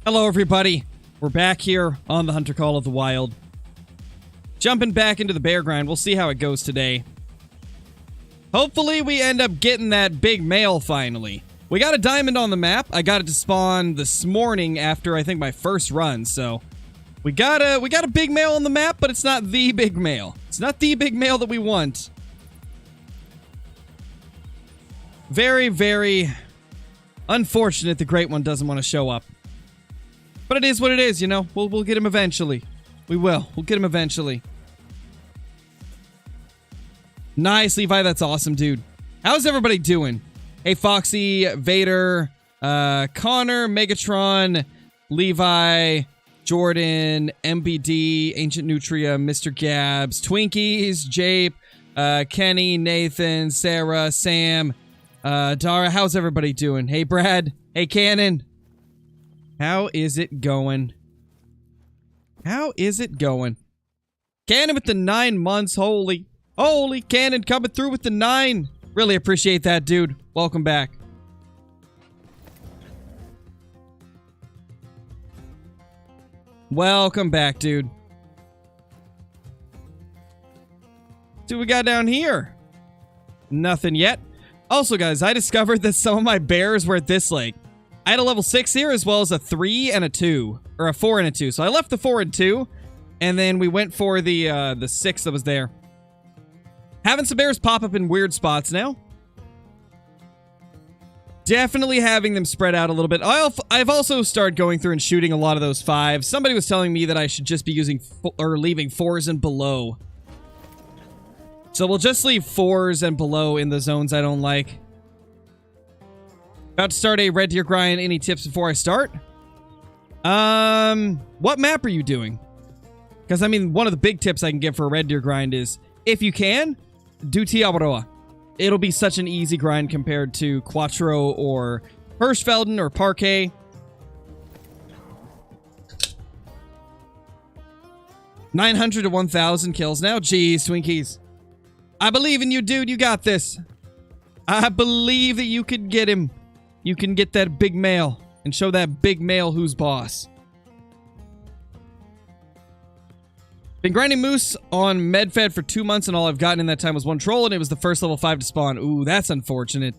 Hello, everybody. We're back here on the Hunter Call of the Wild. Jumping back into the bear grind. We'll see how it goes today. Hopefully, we end up getting that big male finally. We got a diamond on the map. I got it to spawn this morning after, I think, my first run, so... We got a big male on the map, but it's not the big male. It's not the big male that we want. Very, very unfortunate the great one doesn't want to show up. But it is what it is, you know? We'll get him eventually. We will. We'll get him eventually. Nice, Levi. That's awesome, dude. How's everybody doing? Hey, Foxy, Vader, Connor, Megatron, Levi, Jordan, MBD, Ancient Nutria, Mr. Gabs, Twinkies, Jape, Kenny, Nathan, Sarah, Sam, Dara. How's everybody doing? Hey, Brad. Hey, Cannon. How is it going? How is it going? Cannon with the 9 months. Holy Cannon coming through with the 9. Really appreciate that, dude. Welcome back. Welcome back, dude. See what we got down here? Nothing yet. Also, guys, I discovered that some of my bears were at this lake. I had a level 6 here as well as a 3 and a 2. Or a 4 and a 2. So I left the 4 and 2. And then we went for the 6 that was there. Having some bears pop up in weird spots now. Definitely having them spread out a little bit. I've also started going through and shooting a lot of those 5s. Somebody was telling me that I should just be using or leaving 4s and below. So we'll just leave 4s and below in the zones I don't like. About to start a red deer grind. Any tips before I start? What map are you doing? Because, I mean, one of the big tips I can give for a red deer grind is, if you can, do Tiabaroa. It'll be such an easy grind compared to Quattro or Hirschfelden or Parquet. $900 to 1,000 kills now. Jeez, Twinkies. I believe in you, dude. You got this. I believe that you could get him. You can get that big male and show that big male who's boss. Been grinding moose on MedFed for 2 months, and all I've gotten in that time was 1 troll, and it was the first level 5 to spawn. Ooh, that's unfortunate.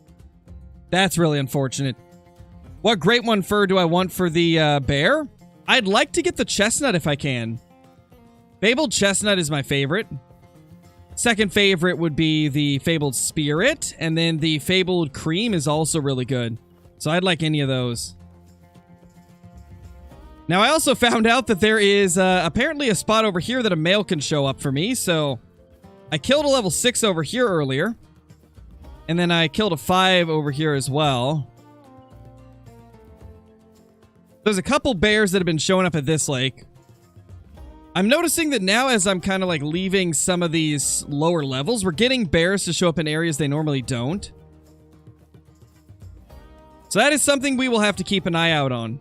That's really unfortunate. What great one fur do I want for the bear? I'd like to get the chestnut if I can. Fabled chestnut is my favorite. Second favorite would be the fabled spirit, and then the fabled cream is also really good. So I'd like any of those. Now, I also found out that there is apparently a spot over here that a male can show up for me, so I killed a level 6 over here earlier, and then I killed a 5 over here as well. There's a couple bears that have been showing up at this lake. I'm noticing that now as I'm kind of like leaving some of these lower levels, we're getting bears to show up in areas they normally don't. So that is something we will have to keep an eye out on.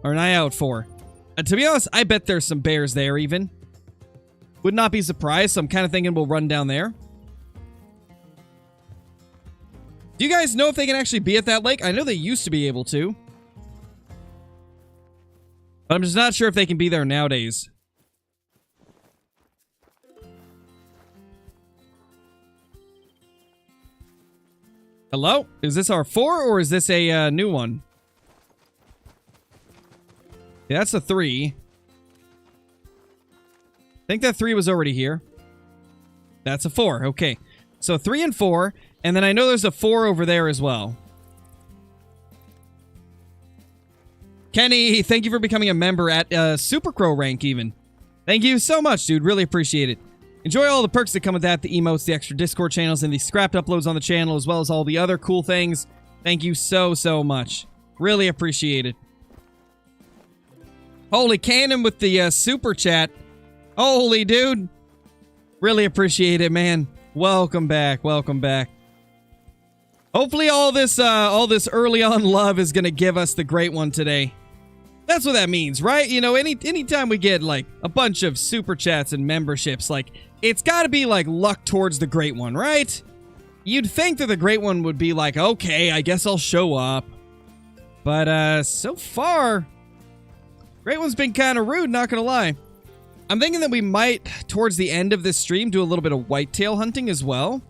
Or an eye out for. To be honest, I bet there's some bears there even. Would not be surprised, so I'm kind of thinking we'll run down there. Do you guys know if they can actually be at that lake? I know they used to be able to. But I'm just not sure if they can be there nowadays. Hello? Is this our 4 or is this a new one? Yeah, that's a 3. I think that 3 was already here. That's a 4. Okay. So 3 and 4. And then I know there's a 4 over there as well. Kenny, thank you for becoming a member at Super Crow rank even. Thank you so much, dude. Really appreciate it. Enjoy all the perks that come with that. The emotes, the extra Discord channels, and the scrapped uploads on the channel, as well as all the other cool things. Thank you so, so much. Really appreciate it. Holy Cannon with the super chat. Holy dude. Really appreciate it, man. Welcome back. Welcome back. Hopefully all this early on love is going to give us the great one today. That's what that means, right? You know, anytime we get like a bunch of super chats and memberships, like it's got to be like luck towards the great one, right? You'd think that the great one would be like, okay, I guess I'll show up. But so far, Great One's been kind of rude, not gonna lie. I'm thinking that we might, towards the end of this stream, do a little bit of whitetail hunting as well.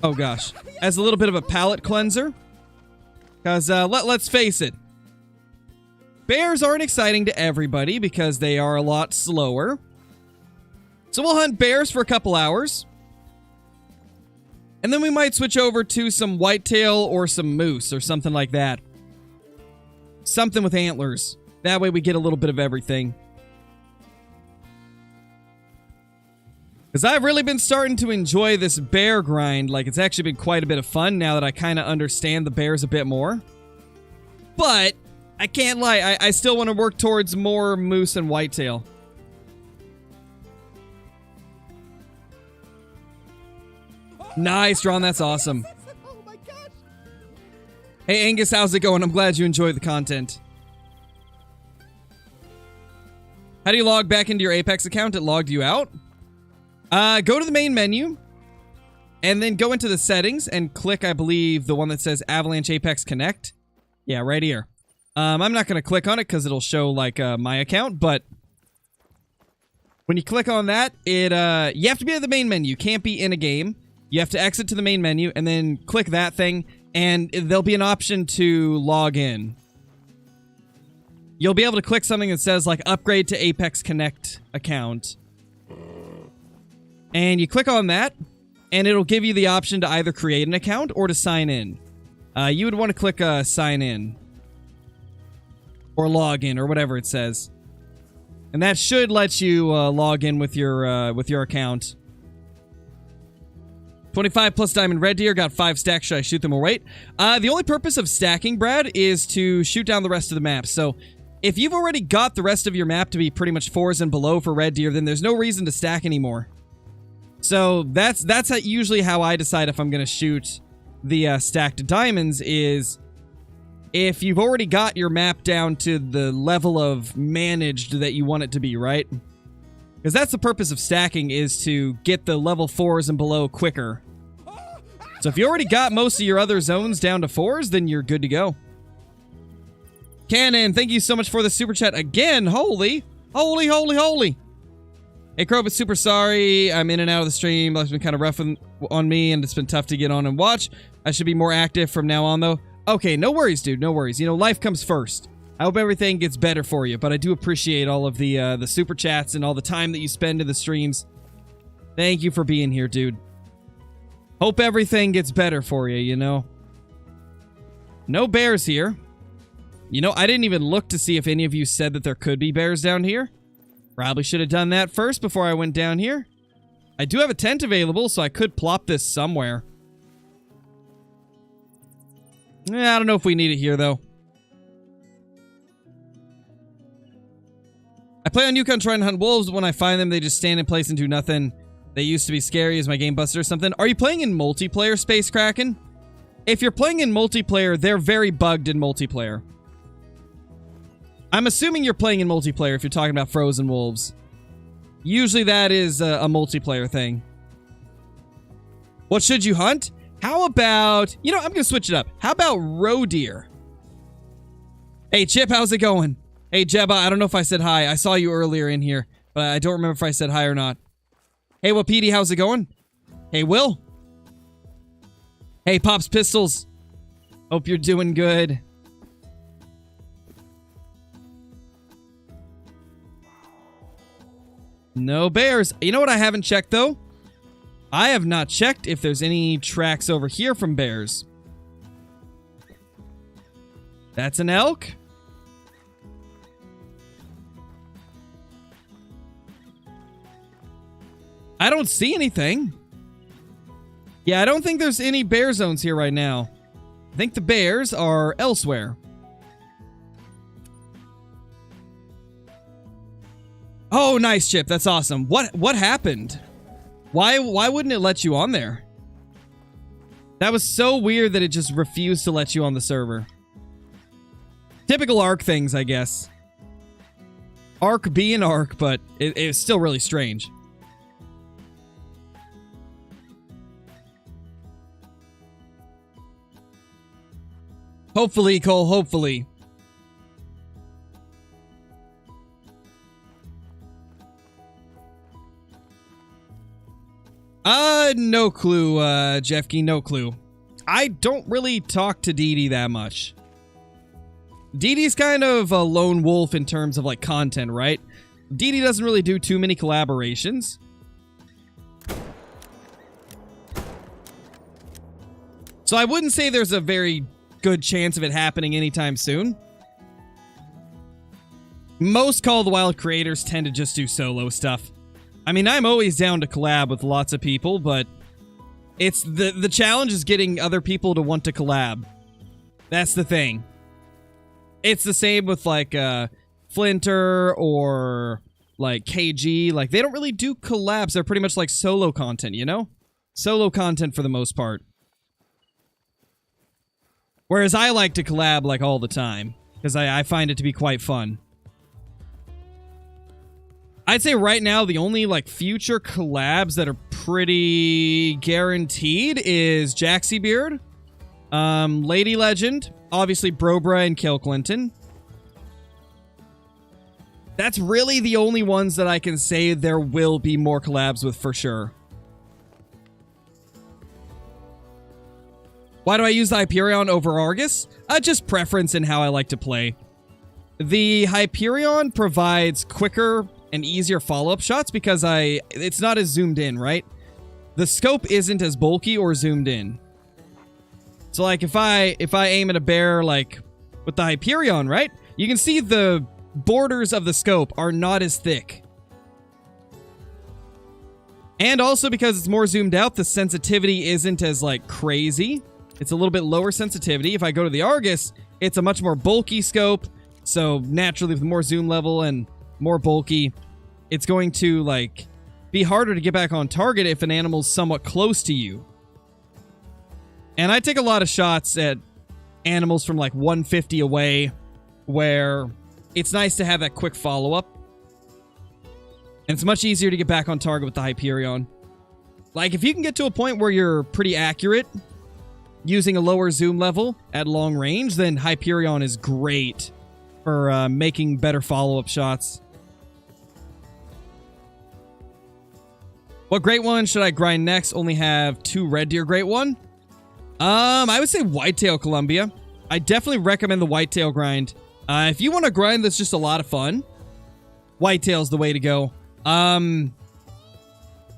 Oh gosh. As a little bit of a palate cleanser. Because, let's face it. Bears aren't exciting to everybody because they are a lot slower. So we'll hunt bears for a couple hours. And then we might switch over to some whitetail or some moose or something like that. Something with antlers. That way we get a little bit of everything. Because I've really been starting to enjoy this bear grind. Like, it's actually been quite a bit of fun now that I kind of understand the bears a bit more. But, I can't lie. I still want to work towards more moose and whitetail. Nice, Ron. That's awesome. Oh my gosh. Hey, Angus, how's it going? I'm glad you enjoy the content. How do you log back into your Apex account? It logged you out? Go to the main menu, and then go into the settings and click, I believe, the one that says Avalanche Apex Connect. Yeah, right here. I'm not going to click on it because it'll show, like, my account, but when you click on that, you have to be at the main menu. You can't be in a game. You have to exit to the main menu, and then click that thing, and there'll be an option to log in. You'll be able to click something that says, like, Upgrade to Apex Connect account. And you click on that, and it'll give you the option to either create an account or to sign in. You would want to click sign in. Or log in, or whatever it says. And that should let you log in with your account. 25 plus diamond red deer, got 5 stacks. Should I shoot them or wait? The only purpose of stacking, Brad, is to shoot down the rest of the map. So, if you've already got the rest of your map to be pretty much 4s and below for red deer, then there's no reason to stack anymore. So that's usually how I decide if I'm going to shoot the stacked diamonds is if you've already got your map down to the level of managed that you want it to be, right? Because that's the purpose of stacking, is to get the level 4s and below quicker. So if you already got most of your other zones down to 4s, then you're good to go. Cannon, thank you so much for the super chat again. Holy. Hey, Crowbit, super sorry. I'm in and out of the stream. Life's been kind of rough on me, and it's been tough to get on and watch. I should be more active from now on, though. Okay, no worries, dude. No worries. You know, life comes first. I hope everything gets better for you, but I do appreciate all of the super chats and all the time that you spend in the streams. Thank you for being here, dude. Hope everything gets better for you, you know. No bears here. You know, I didn't even look to see if any of you said that there could be bears down here. Probably should have done that first before I went down here. I do have a tent available, so I could plop this somewhere. I don't know if we need it here, though. I play on Yukon trying to hunt wolves. When I find them, they just stand in place and do nothing. They used to be scary. Is my game busted or something? Are you playing in multiplayer, Space Kraken? If you're playing in multiplayer, they're very bugged in multiplayer. I'm assuming you're playing in multiplayer if you're talking about frozen wolves. Usually that is a multiplayer thing. What should you hunt? How about... You know, I'm going to switch it up. How about roe deer? Hey, Chip, how's it going? Hey, Jebba, I don't know if I said hi. I saw you earlier in here, but I don't remember if I said hi or not. Hey, Wapiti, how's it going? Hey, Will. Hey, Pops Pistols. Hope you're doing good. No bears. You know what I haven't checked, though? I have not checked if there's any tracks over here from bears. That's an elk? I don't see anything. Yeah, I don't think there's any bear zones here right now. I think the bears are elsewhere. Oh, nice, Chip. That's awesome. What happened? Why wouldn't it let you on there? That was so weird that it just refused to let you on the server. Typical Ark things, I guess. Ark being Ark, but it's still really strange. Hopefully, Cole, hopefully. No clue, Jeffkey, no clue. I don't really talk to Dee Dee that much. Dee Dee's kind of a lone wolf in terms of, like, content, right? Dee Dee doesn't really do too many collaborations. So I wouldn't say there's a very good chance of it happening anytime soon. Most Call of the Wild creators tend to just do solo stuff. I mean, I'm always down to collab with lots of people, but it's the challenge is getting other people to want to collab. That's the thing. It's the same with, like, Flinter or, like, KG. Like, they don't really do collabs. They're pretty much like solo content, you know? Solo content for the most part. Whereas I like to collab, like, all the time. Because I find it to be quite fun. I'd say right now, the only, like, future collabs that are pretty guaranteed is Jaxie Beard, Lady Legend, obviously Brobra and Kill Clinton. That's really the only ones that I can say there will be more collabs with for sure. Why do I use the Hyperion over Argus? Just preference in how I like to play. The Hyperion provides quicker and easier follow-up shots because it's not as zoomed in, right? The scope isn't as bulky or zoomed in. So, like, if I aim at a bear, like, with the Hyperion, right? You can see the borders of the scope are not as thick. And also because it's more zoomed out, the sensitivity isn't as, like, crazy. It's a little bit lower sensitivity. If I go to the Argus, it's a much more bulky scope. So, naturally, with more zoom level and more bulky, it's going to, like, be harder to get back on target if an animal's somewhat close to you. And I take a lot of shots at animals from, like, 150 away, where it's nice to have that quick follow-up. And it's much easier to get back on target with the Hyperion. Like, if you can get to a point where you're pretty accurate using a lower zoom level at long range, then Hyperion is great for making better follow-up shots. What Great One should I grind next? Only have 2 Red Deer Great One. I would say Whitetail Columbia. I definitely recommend the Whitetail grind. If you want to grind that's just a lot of fun, Whitetail's the way to go.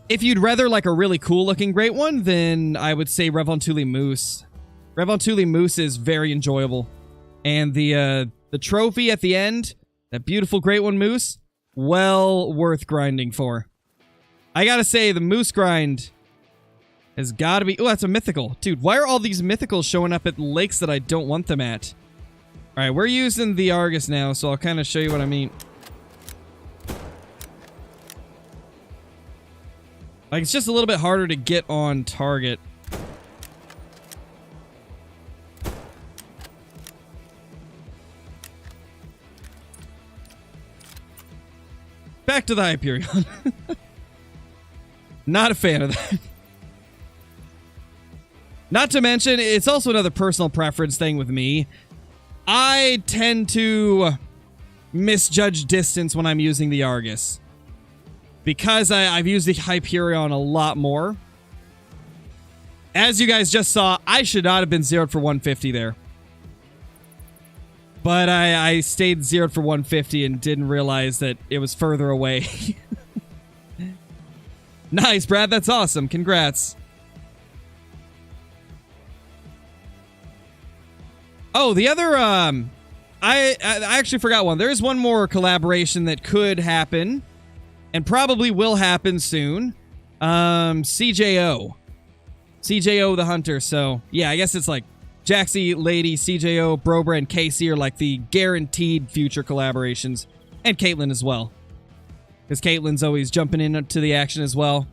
If you'd rather like a really cool looking Great One, then I would say Revontuli Moose. Revontuli Moose is very enjoyable. And the trophy at the end, that beautiful Great One Moose, well worth grinding for. I gotta say, the Moose grind has gotta be... Oh, that's a mythical. Dude, why are all these mythicals showing up at lakes that I don't want them at? Alright, we're using the Argus now, so I'll kind of show you what I mean. Like, it's just a little bit harder to get on target. Back to the Hyperion. Not a fan of that. Not to mention, it's also another personal preference thing with me. I tend to misjudge distance when I'm using the Argus. Because I've used the Hyperion a lot more. As you guys just saw, I should not have been zeroed for 150 there. But I stayed zeroed for 150 and didn't realize that it was further away. Nice, Brad. That's awesome. Congrats. Oh, the other, I actually forgot one. There is one more collaboration that could happen. And probably will happen soon. CJO. CJO the Hunter. So, yeah, I guess it's like Jaxie, Lady, CJO, Brobra, and Casey are like the guaranteed future collaborations. And Caitlyn as well. Because Caitlyn's always jumping into the action as well.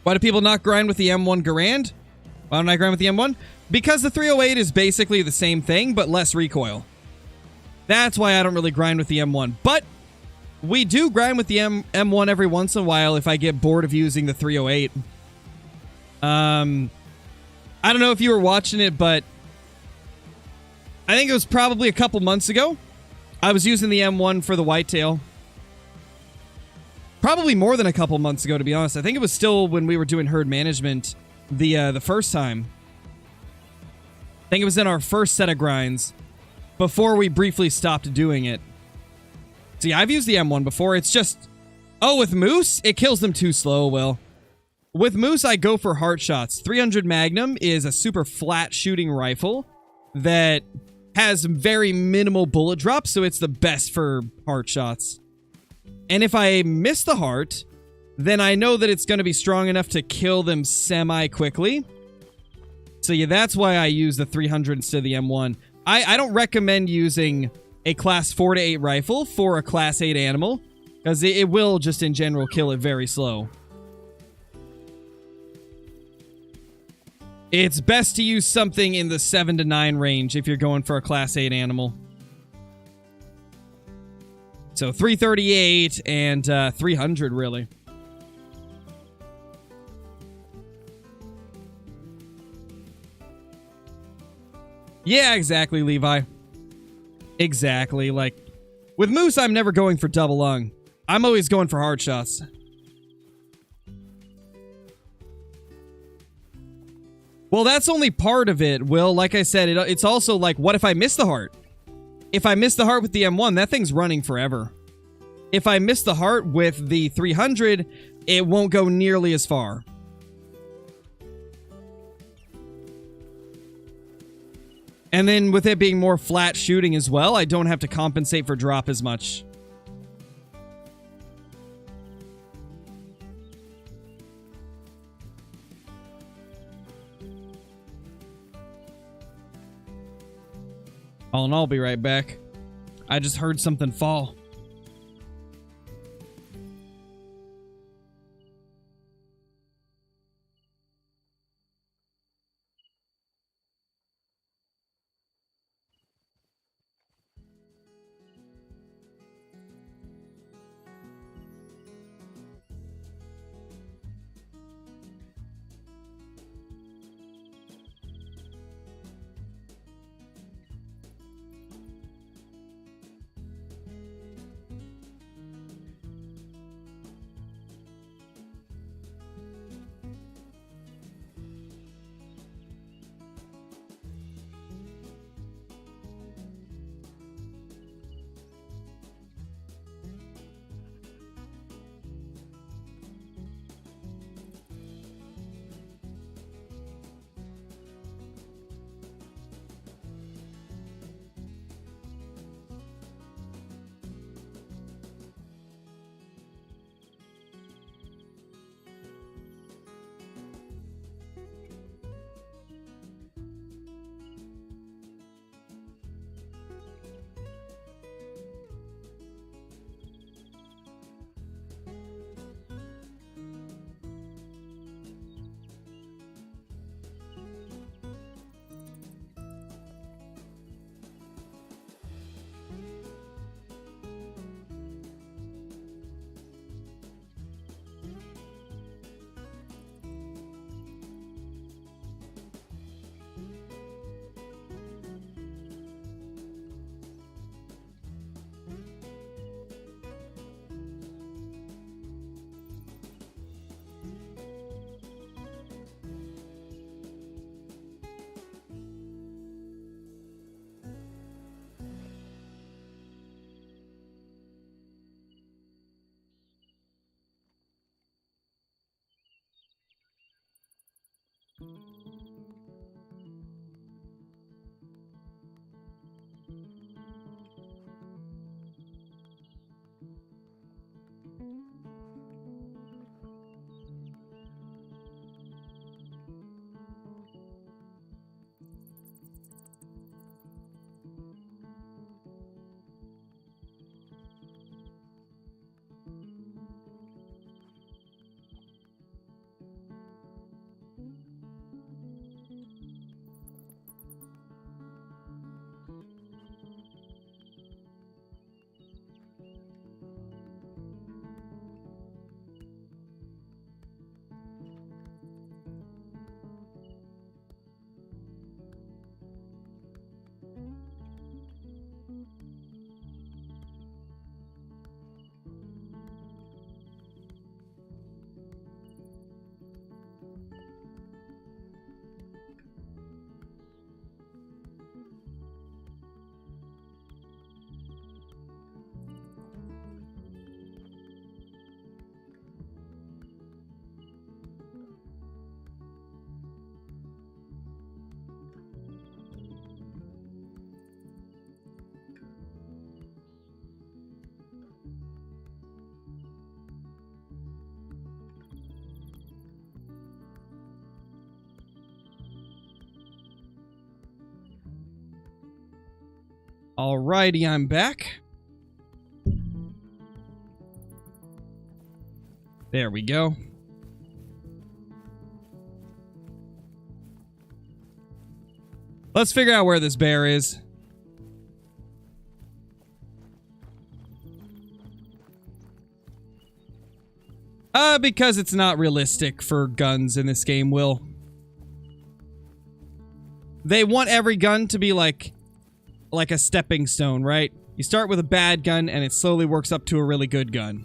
Why do people not grind with the M1 Garand? Why don't I grind with the M1? Because the 308 is basically the same thing, but less recoil. That's why I don't really grind with the M1. But We do grind with the M1 every once in a while if I get bored of using the 308. I don't know if you were watching it, but I think it was probably a couple months ago. I was using the M1 for the whitetail. Probably more than a couple months ago, to be honest. I think it was still when we were doing herd management the first time. I think it was in our first set of grinds before we briefly stopped doing it. See, I've used the M1 before. It's just... Oh, with moose? It kills them too slow, Will. With moose, I go for heart shots. 300 Magnum is a super flat shooting rifle that has very minimal bullet drop, so it's the best for heart shots. And if I miss the heart, then I know that it's going to be strong enough to kill them semi-quickly. So yeah, that's why I use the 300 instead of the M1. I don't recommend using a class 4 to 8 rifle for a class 8 animal, because it will just in general kill it very slow. It's best to use something in the 7 to 9 range if you're going for a class 8 animal. So 338 and 300 really. Yeah, exactly, Levi. Exactly. Like, with moose, I'm never going for double lung. I'm always going for hard shots. Well, that's only part of it, Will. Like I said, it's also like, what if I miss the heart? If I miss the heart with the M1, that thing's running forever. If I miss the heart with the 300, it won't go nearly as far. And then with it being more flat shooting as well, I don't have to compensate for drop as much. And I'll be right back. I just heard something fall. Alrighty, I'm back. There we go. Let's figure out where this bear is. Because it's not realistic for guns in this game, Will. They want every gun to be like a stepping stone, right? You start with a bad gun and it slowly works up to a really good gun.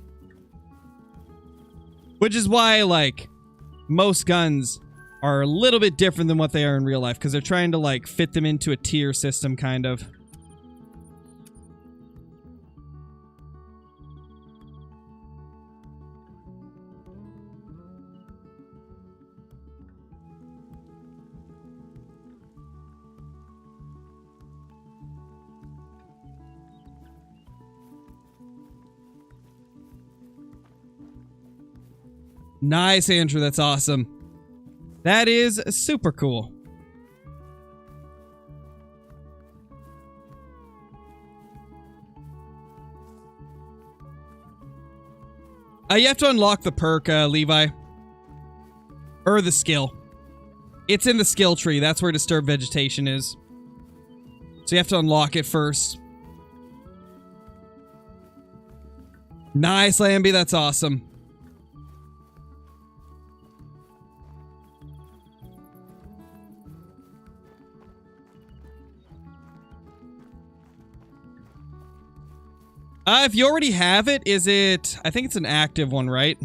Which is why, like, most guns are a little bit different than what they are in real life, because they're trying to, like, fit them into a tier system, kind of. Nice, Andrew. That's awesome. That is super cool. You have to unlock the perk, Levi. Or the skill. It's in the skill tree. That's where Disturbed Vegetation is. So you have to unlock it first. Nice, Lambie. That's awesome. If you already have it, is it... I think it's an active one, right?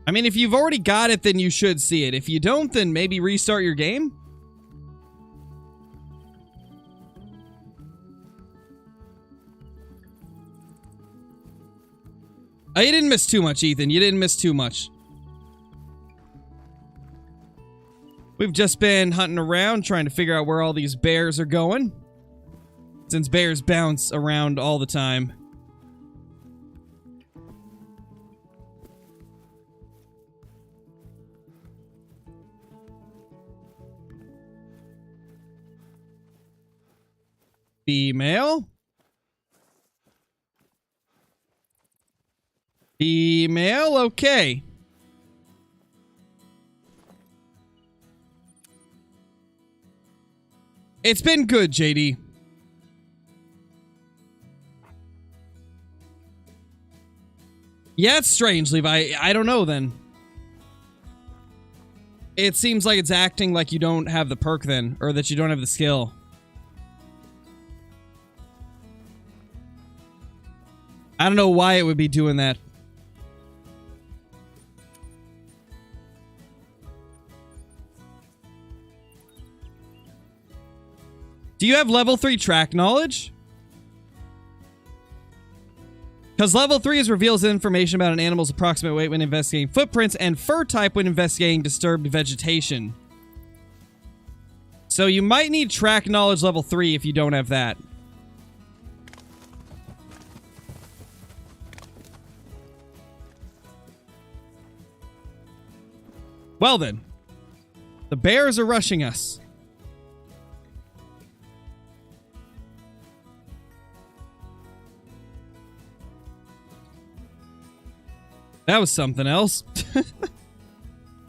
I mean, if you've already got it, then you should see it. If you don't, then maybe restart your game? Oh, you didn't miss too much, Ethan. You didn't miss too much. We've just been hunting around, trying to figure out where all these bears are going. Since bears bounce around all the time. Female. Female, okay. It's been good, JD. Yeah, it's strange, Levi. I don't know, then. It seems like it's acting like you don't have the perk, then. Or that you don't have the skill. I don't know why it would be doing that. Do you have level 3 track knowledge? Because level 3 reveals information about an animal's approximate weight when investigating footprints and fur type when investigating disturbed vegetation. So you might need track knowledge level 3 if you don't have that. Well then. The bears are rushing us. That was something else.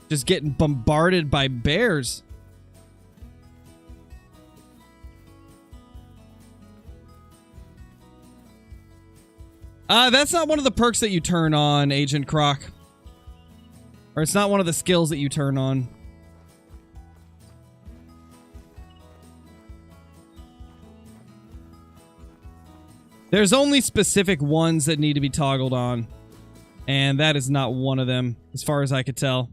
Just getting bombarded by bears. That's not one of the perks that you turn on, Agent Croc. Or it's not one of the skills that you turn on. There's only specific ones that need to be toggled on. And that is not one of them, as far as I could tell.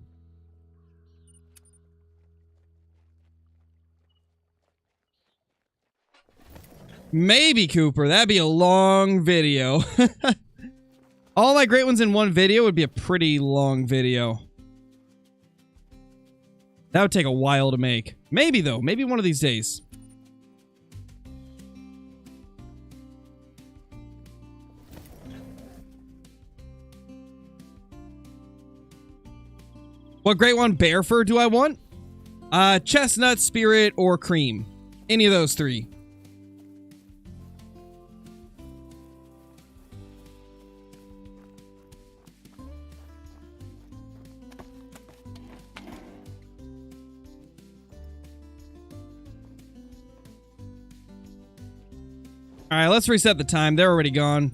Maybe, Cooper. That'd be a long video. All my great ones in one video would be a pretty long video. That would take a while to make. Maybe, though. Maybe one of these days. What great one bear fur do I want? Chestnut, spirit, or cream. Any of those three. All right, let's reset the time. They're already gone.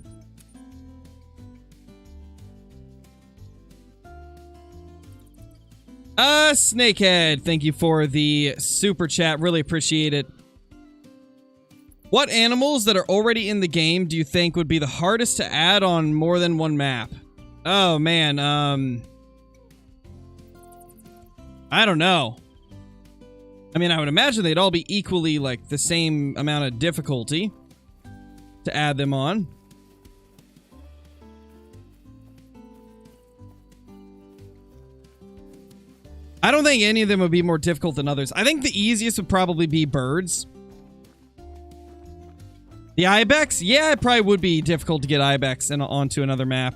Snakehead, thank you for the super chat. Really appreciate it. What animals that are already in the game do you think would be the hardest to add on more than one map? Oh, man, I don't know. I mean, I would imagine they'd all be equally, like, the same amount of difficulty to add them on. I don't think any of them would be more difficult than others. I think the easiest would probably be birds. The ibex? Yeah, it probably would be difficult to get ibex onto another map.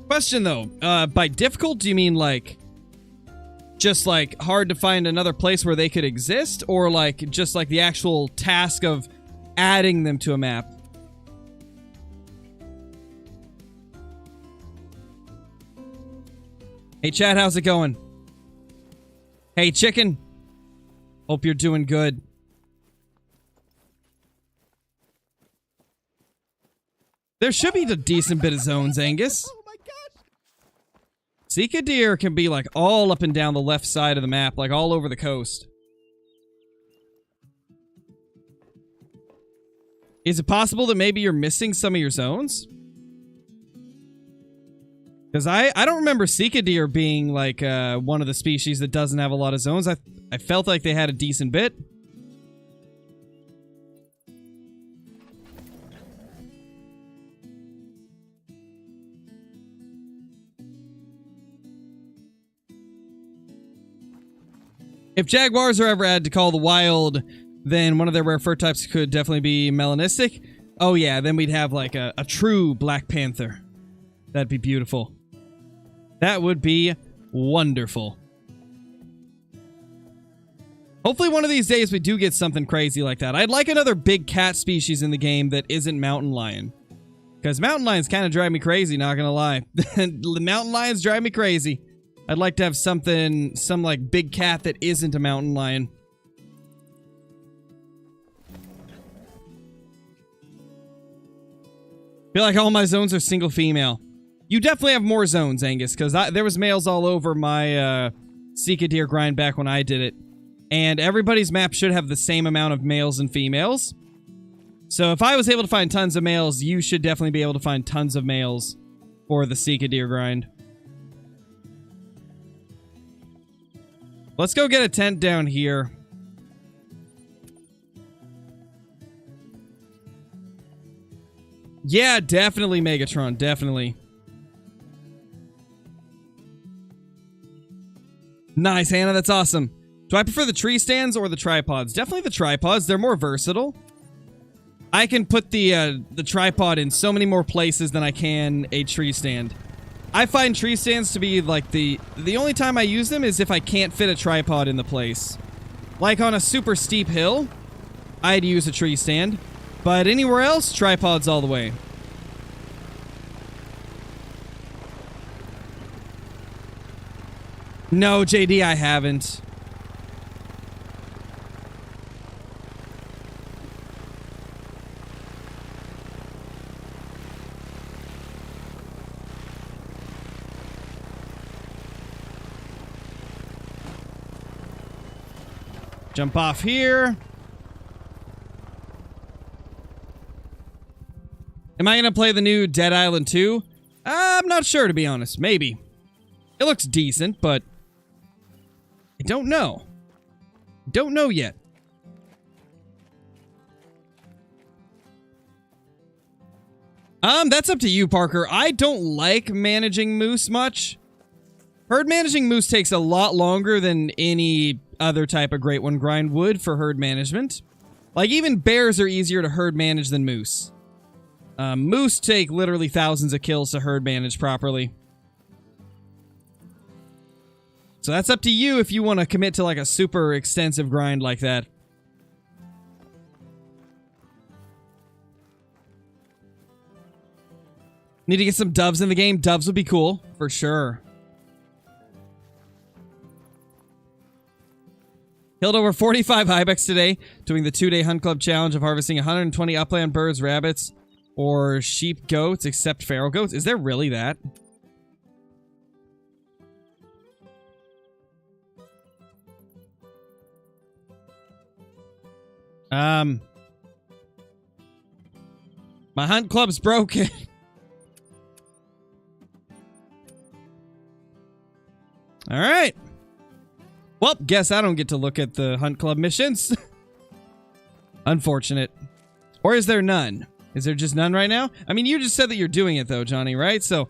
Question though, by difficult, do you mean like just like hard to find another place where they could exist, or like just like the actual task of adding them to a map? Hey chat, how's it going? Hey chicken, hope you're doing good. There should be a decent bit of zones, Angus. Sika deer can be like all up and down the left side of the map, like all over the coast. Is it possible that maybe you're missing some of your zones? Because I don't remember Sika deer being like one of the species that doesn't have a lot of zones. I felt like they had a decent bit. If jaguars are ever added to Call of the Wild, then one of their rare fur types could definitely be melanistic. Oh yeah, then we'd have like a true Black Panther. That'd be beautiful. That would be wonderful. Hopefully one of these days we do get something crazy like that. I'd like another big cat species in the game that isn't mountain lion. Because mountain lions kind of drive me crazy, not gonna lie. Mountain lions drive me crazy. I'd like to have something, some like big cat that isn't a mountain lion. Feel like all my zones are single female. You definitely have more zones, Angus, because there was males all over my Sika deer grind back when I did it. And everybody's map should have the same amount of males and females. So if I was able to find tons of males, you should definitely be able to find tons of males for the Sika deer grind. Let's go get a tent down here. Yeah, definitely Megatron, definitely. Nice, Hannah, that's awesome. Do I prefer the tree stands or the tripods? Definitely the tripods, they're more versatile. I can put the tripod in so many more places than I can a tree stand. I find tree stands to be like the only time I use them is if I can't fit a tripod in the place. Like on a super steep hill, I'd use a tree stand. But anywhere else, tripods all the way. No, JD, I haven't. Jump off here. Am I going to play the new Dead Island 2? I'm not sure, to be honest. Maybe. It looks decent, but I don't know. Don't know yet. That's up to you, Parker. I don't like managing moose much. Herd managing moose takes a lot longer than any other type of Great One grind would for herd management. Like, even bears are easier to herd manage than moose. Moose take literally thousands of kills to herd manage properly. So that's up to you if you want to commit to like a super extensive grind like that. Need to get some doves in the game. Doves would be cool, for sure. Killed over 45 ibex today, doing the 2-day Hunt Club challenge of harvesting 120 upland birds, rabbits, or sheep, goats, except feral goats. Is there really that? My Hunt Club's broken. All right. Well, guess I don't get to look at the Hunt Club missions. Unfortunate. Or is there none? Is there just none right now? I mean, you just said that you're doing it though, Johnny, right? So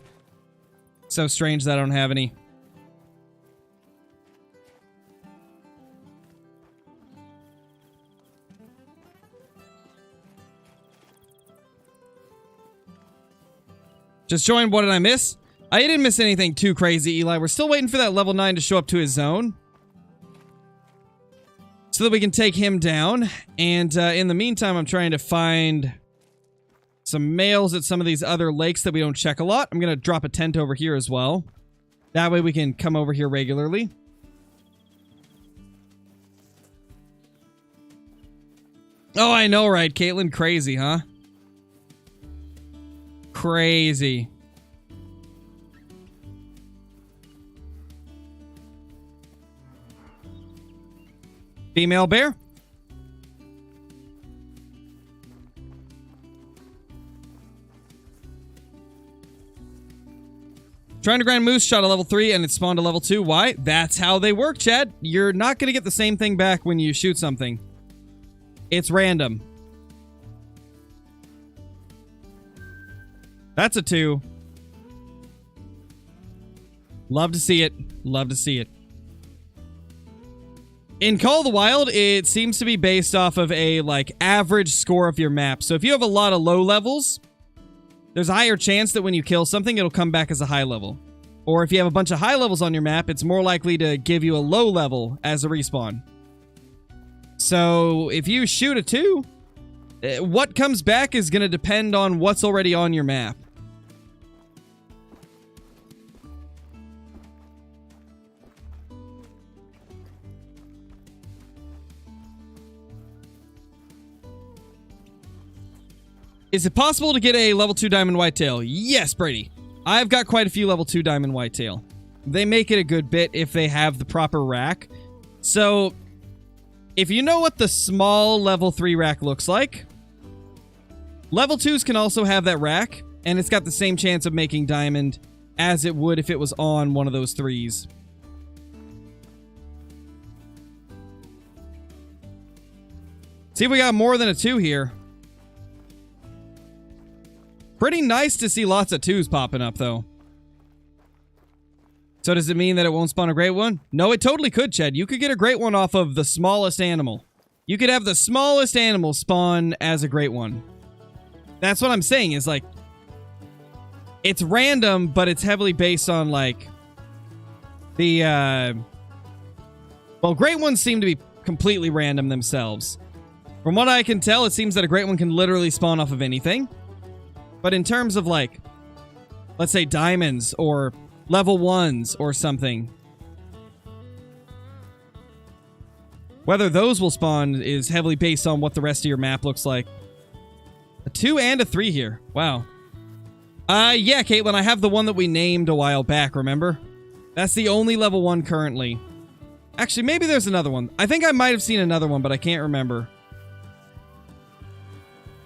strange that I don't have any. Just joined. What did I miss? I didn't miss anything too crazy, Eli. We're still waiting for that level 9 to show up to his zone, so that we can take him down. And in the meantime, I'm trying to find some males at some of these other lakes that we don't check a lot. I'm going to drop a tent over here as well. That way we can come over here regularly. Oh, I know, right? Caitlin, crazy, huh? Crazy. Female bear. Trying to grind moose, shot a level 3 and it spawned a level 2. Why? That's how they work, Chad. You're not going to get the same thing back when you shoot something. It's random. That's a 2. Love to see it. Love to see it. In Call of the Wild, it seems to be based off of a, like, average score of your map. So if you have a lot of low levels, there's a higher chance that when you kill something, it'll come back as a high level. Or if you have a bunch of high levels on your map, it's more likely to give you a low level as a respawn. So if you shoot a 2, what comes back is going to depend on what's already on your map. Is it possible to get a level 2 diamond whitetail? Yes, Brady. I've got quite a few level 2 diamond whitetail. They make it a good bit if they have the proper rack. So, if you know what the small level 3 rack looks like, level 2s can also have that rack, and it's got the same chance of making diamond as it would if it was on one of those 3s. See if we got more than a 2 here. Pretty nice to see lots of 2s popping up, though. So does it mean that it won't spawn a great one? No, it totally could, Chad. You could get a great one off of the smallest animal. You could have the smallest animal spawn as a great one. That's what I'm saying, is like, it's random, but it's heavily based on, like, the, well, great ones seem to be completely random themselves. From what I can tell, it seems that a great one can literally spawn off of anything. But in terms of, like, let's say diamonds or level 1s or something, whether those will spawn is heavily based on what the rest of your map looks like. A 2 and a 3 here. Wow. Yeah, Caitlin, I have the one that we named a while back, remember? That's the only level 1 currently. Actually, maybe there's another one. I think I might have seen another one, but I can't remember.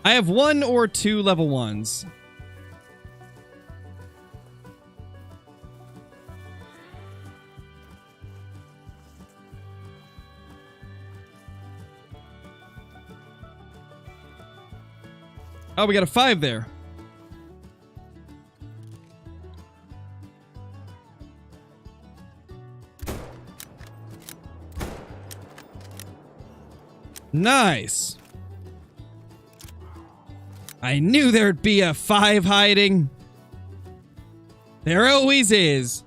I have 1 or 2 level 1s. Oh, we got a 5 there. Nice. I knew there'd be a 5 hiding. There always is.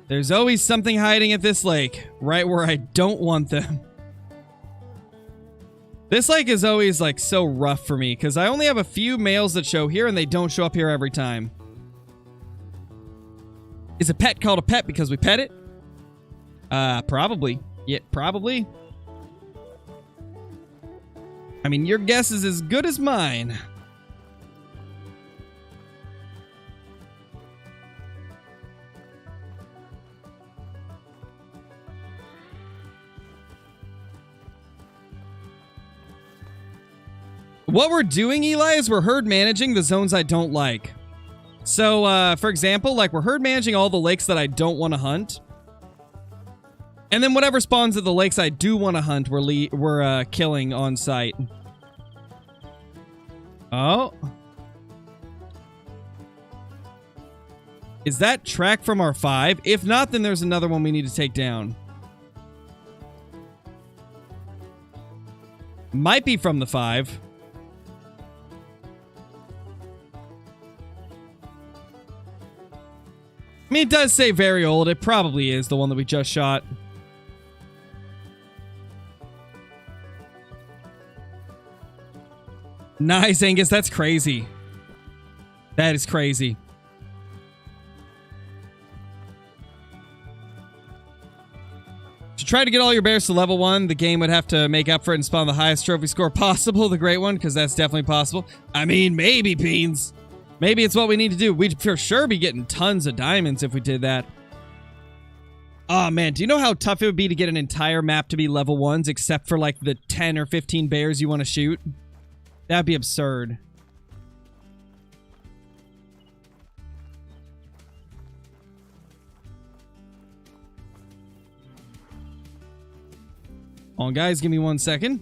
There's always something hiding at this lake, right where I don't want them. This lake is always, like, so rough for me, because I only have a few males that show here, and they don't show up here every time. Is a pet called a pet because we pet it? Probably. Yeah, probably. I mean, your guess is as good as mine. What we're doing, Eli, is we're herd managing the zones I don't like. So, for example, like we're herd managing all the lakes that I don't want to hunt. And then whatever spawns at the lakes I do want to hunt, we're killing on site. Oh. Is that track from our 5? If not, then there's another one we need to take down. Might be from the 5. I mean, it does say very old. It probably is the one that we just shot. Nice, Angus. That's crazy. That is crazy. To try to get all your bears to level 1, the game would have to make up for it and spawn the highest trophy score possible, the great one, because that's definitely possible. I mean, maybe, Beans. Maybe it's what we need to do. We'd for sure be getting tons of diamonds if we did that. Oh, man. Do you know how tough it would be to get an entire map to be level 1s except for, like, the 10 or 15 bears you want to shoot? That'd be absurd. Hold on, guys. Give me 1 second.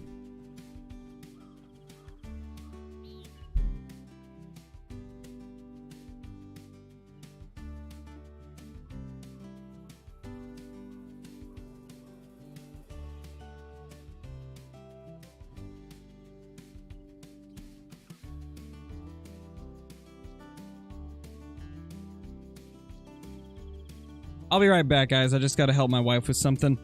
I'll be right back, guys. I just gotta help my wife with something.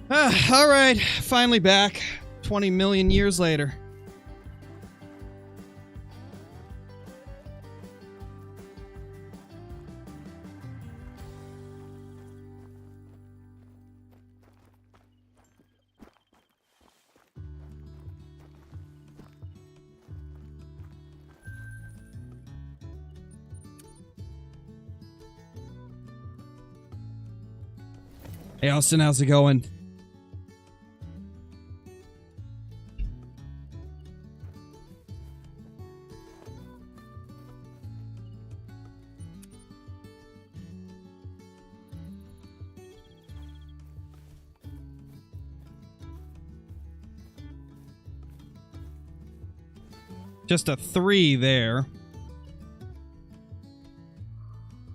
All right, finally back. 20 million years later. Hey, Austin, how's it going? Just a 3 there.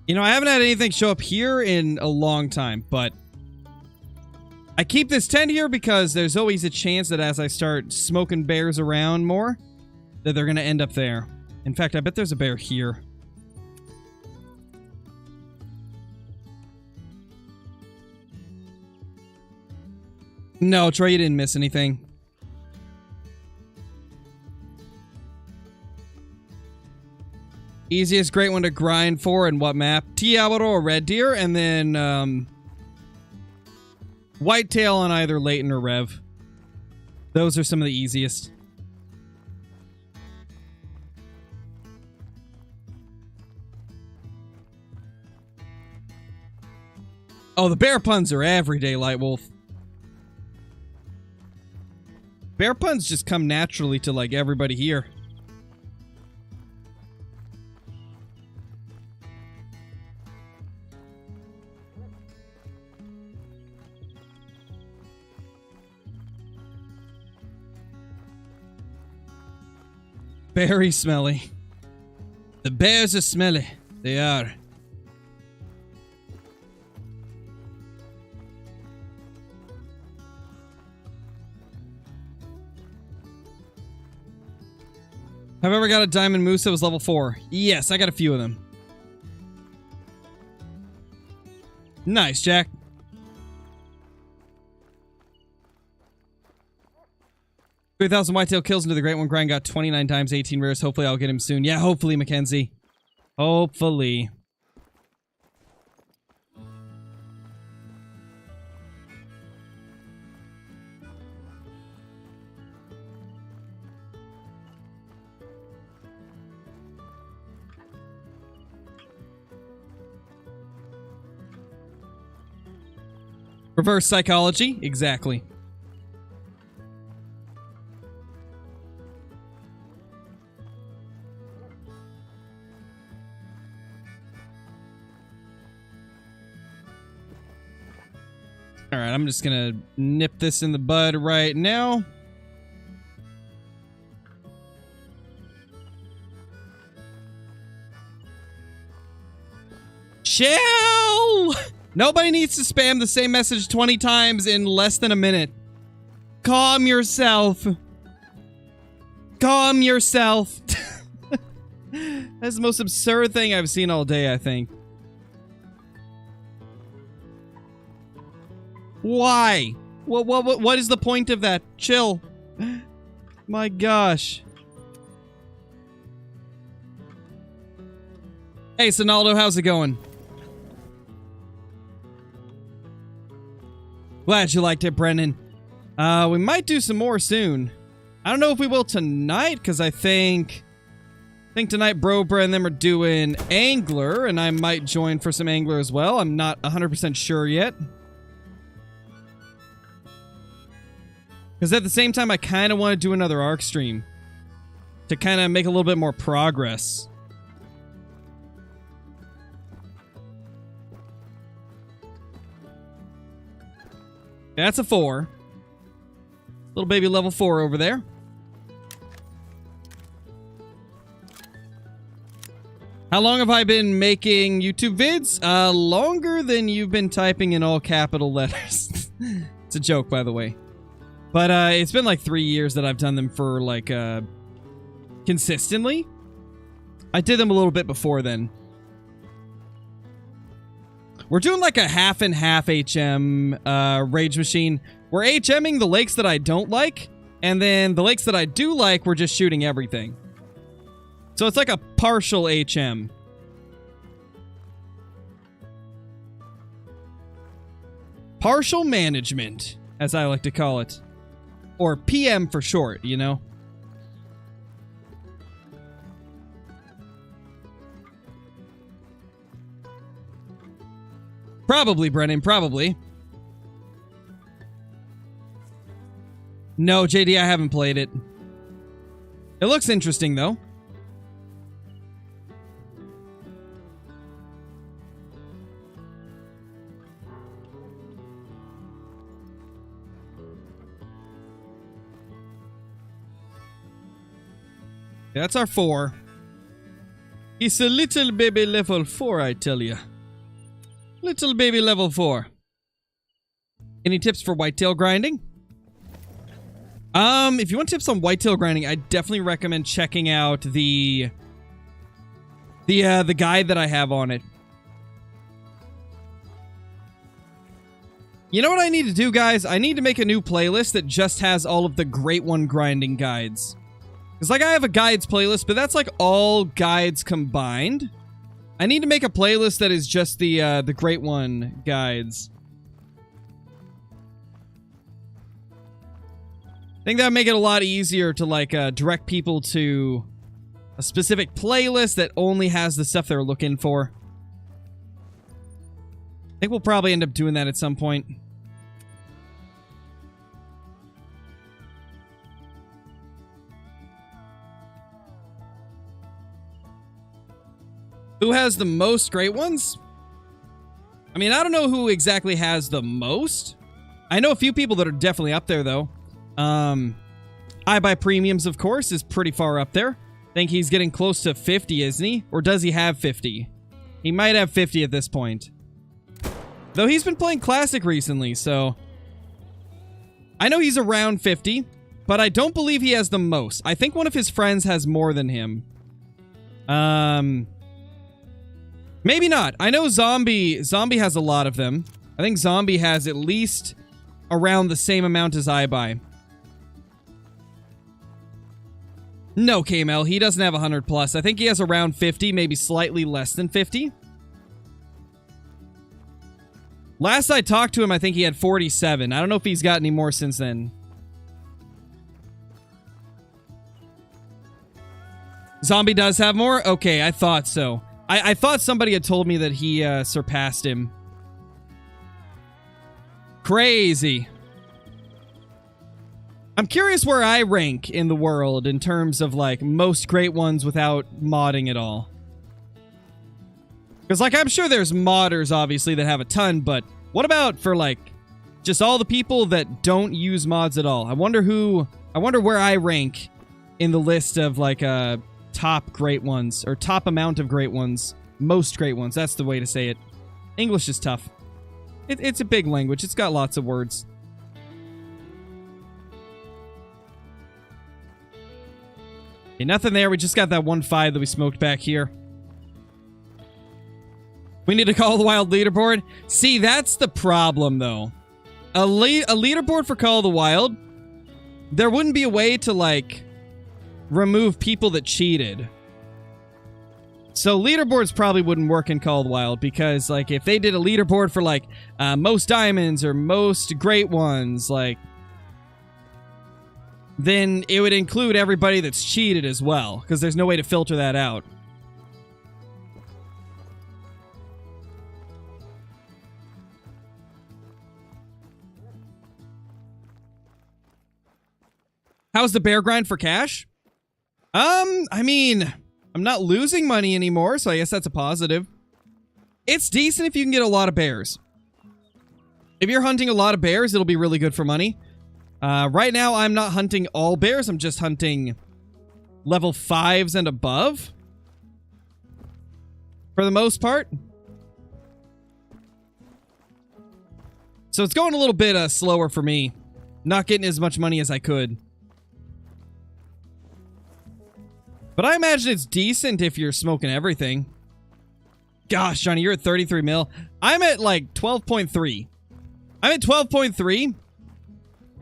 You know, I haven't had anything show up here in a long time, but I keep this 10 here because there's always a chance that as I start smoking bears around more, that they're going to end up there. In fact, I bet there's a bear here. No, Troy, you didn't miss anything. Easiest great one to grind for and what map? Tiabaro or Red Deer, and then Whitetail on either Leighton or Rev. Those are some of the easiest. Oh, the bear puns are everyday, Light Wolf. Bear puns just come naturally to, like, everybody here. Very smelly. The bears are smelly. They are. Have I ever got a diamond moose that was level 4? Yes, I got a few of them. Nice, Jack. 3,000 whitetail kills into the Great One grind, got 29 times 18 rares. Hopefully I'll get him soon. Yeah, hopefully, Mackenzie. Hopefully. Reverse psychology? Exactly. Alright, I'm just gonna nip this in the bud right now. Chill! Nobody needs to spam the same message 20 times in less than a minute. Calm yourself. Calm yourself. That's the most absurd thing I've seen all day, I think. Why? What is the point of that? Chill. My gosh. Hey, Sonaldo, how's it going? Glad you liked it, Brennan. We might do some more soon. I don't know if we will tonight, because I think tonight Brobra and them are doing Angler, and I might join for some Angler as well. I'm not 100% sure yet. Because at the same time, I kind of want to do another Arc stream to kind of make a little bit more progress. That's a 4. Little baby level 4 over there. How long have I been making YouTube vids? Longer than you've been typing in all capital letters. It's a joke, by the way. But it's been like 3 years that I've done them for like consistently. I did them a little bit before then. We're doing like a half and half HM Rage Machine. We're HMing the lakes that I don't like, and then the lakes that I do like, we're just shooting everything. So it's like a partial HM. Partial management, as I like to call it. Or PM for short, you know? Probably, Brennan, probably. No, JD, I haven't played it. It looks interesting, though. That's our 4. He's a little baby level 4, I tell you. Little baby level 4. Any tips for whitetail grinding? If you want tips on whitetail grinding, I definitely recommend checking out the guide that I have on it. You know what I need to do, guys? I need to make a new playlist that just has all of the Great One grinding guides. It's like I have a guides playlist, but that's like all guides combined. I need to make a playlist that is just the Great One guides. I think that would make it a lot easier to like direct people to a specific playlist that only has the stuff they're looking for. I think we'll probably end up doing that at some point. Who has the most Great Ones? I mean, I don't know who exactly has the most. I know a few people that are definitely up there, though. I Buy Premiums, of course, is pretty far up there. I think he's getting close to 50, isn't he? Or does he have 50? He might have 50 at this point. Though he's been playing Classic recently, so... I know he's around 50, but I don't believe he has the most. I think one of his friends has more than him. Maybe not. I know Zombie has a lot of them. I think Zombie has at least around the same amount as I Buy. No, KML, he doesn't have 100 plus. I think he has around 50, maybe slightly less than 50. Last I talked to him, I think he had 47. I don't know if he's got any more since then. Zombie does have more? Okay, I thought so. I thought somebody had told me that he surpassed him. Crazy. I'm curious where I rank in the world in terms of, like, most Great Ones without modding at all. Because, like, I'm sure there's modders, obviously, that have a ton, but what about for, like, just all the people that don't use mods at all? I wonder where I rank in the list of, like, top Great Ones, or top amount of Great Ones. Most Great Ones, that's the way to say it. English is tough. It's a big language, it's got lots of words. Okay, nothing there, we just got that 1-5 that we smoked back here. We need to Call of the Wild leaderboard? See, that's the problem, though. A leaderboard for Call of the Wild, there wouldn't be a way to, like, remove people that cheated. So leaderboards probably wouldn't work in Call of the Wild because, like, if they did a leaderboard for, like, most diamonds or most Great Ones, like, then it would include everybody that's cheated as well because there's no way to filter that out. How's the bear grind for cash? I mean, I'm not losing money anymore, so I guess that's a positive. It's decent if you can get a lot of bears. If you're hunting a lot of bears, it'll be really good for money. Right now, I'm not hunting all bears. I'm just hunting level 5s and above. For the most part. So it's going a little bit slower for me. Not getting as much money as I could. But I imagine it's decent if you're smoking everything. Gosh, Johnny, you're at 33 mil. I'm at like 12.3. I'm at 12.3.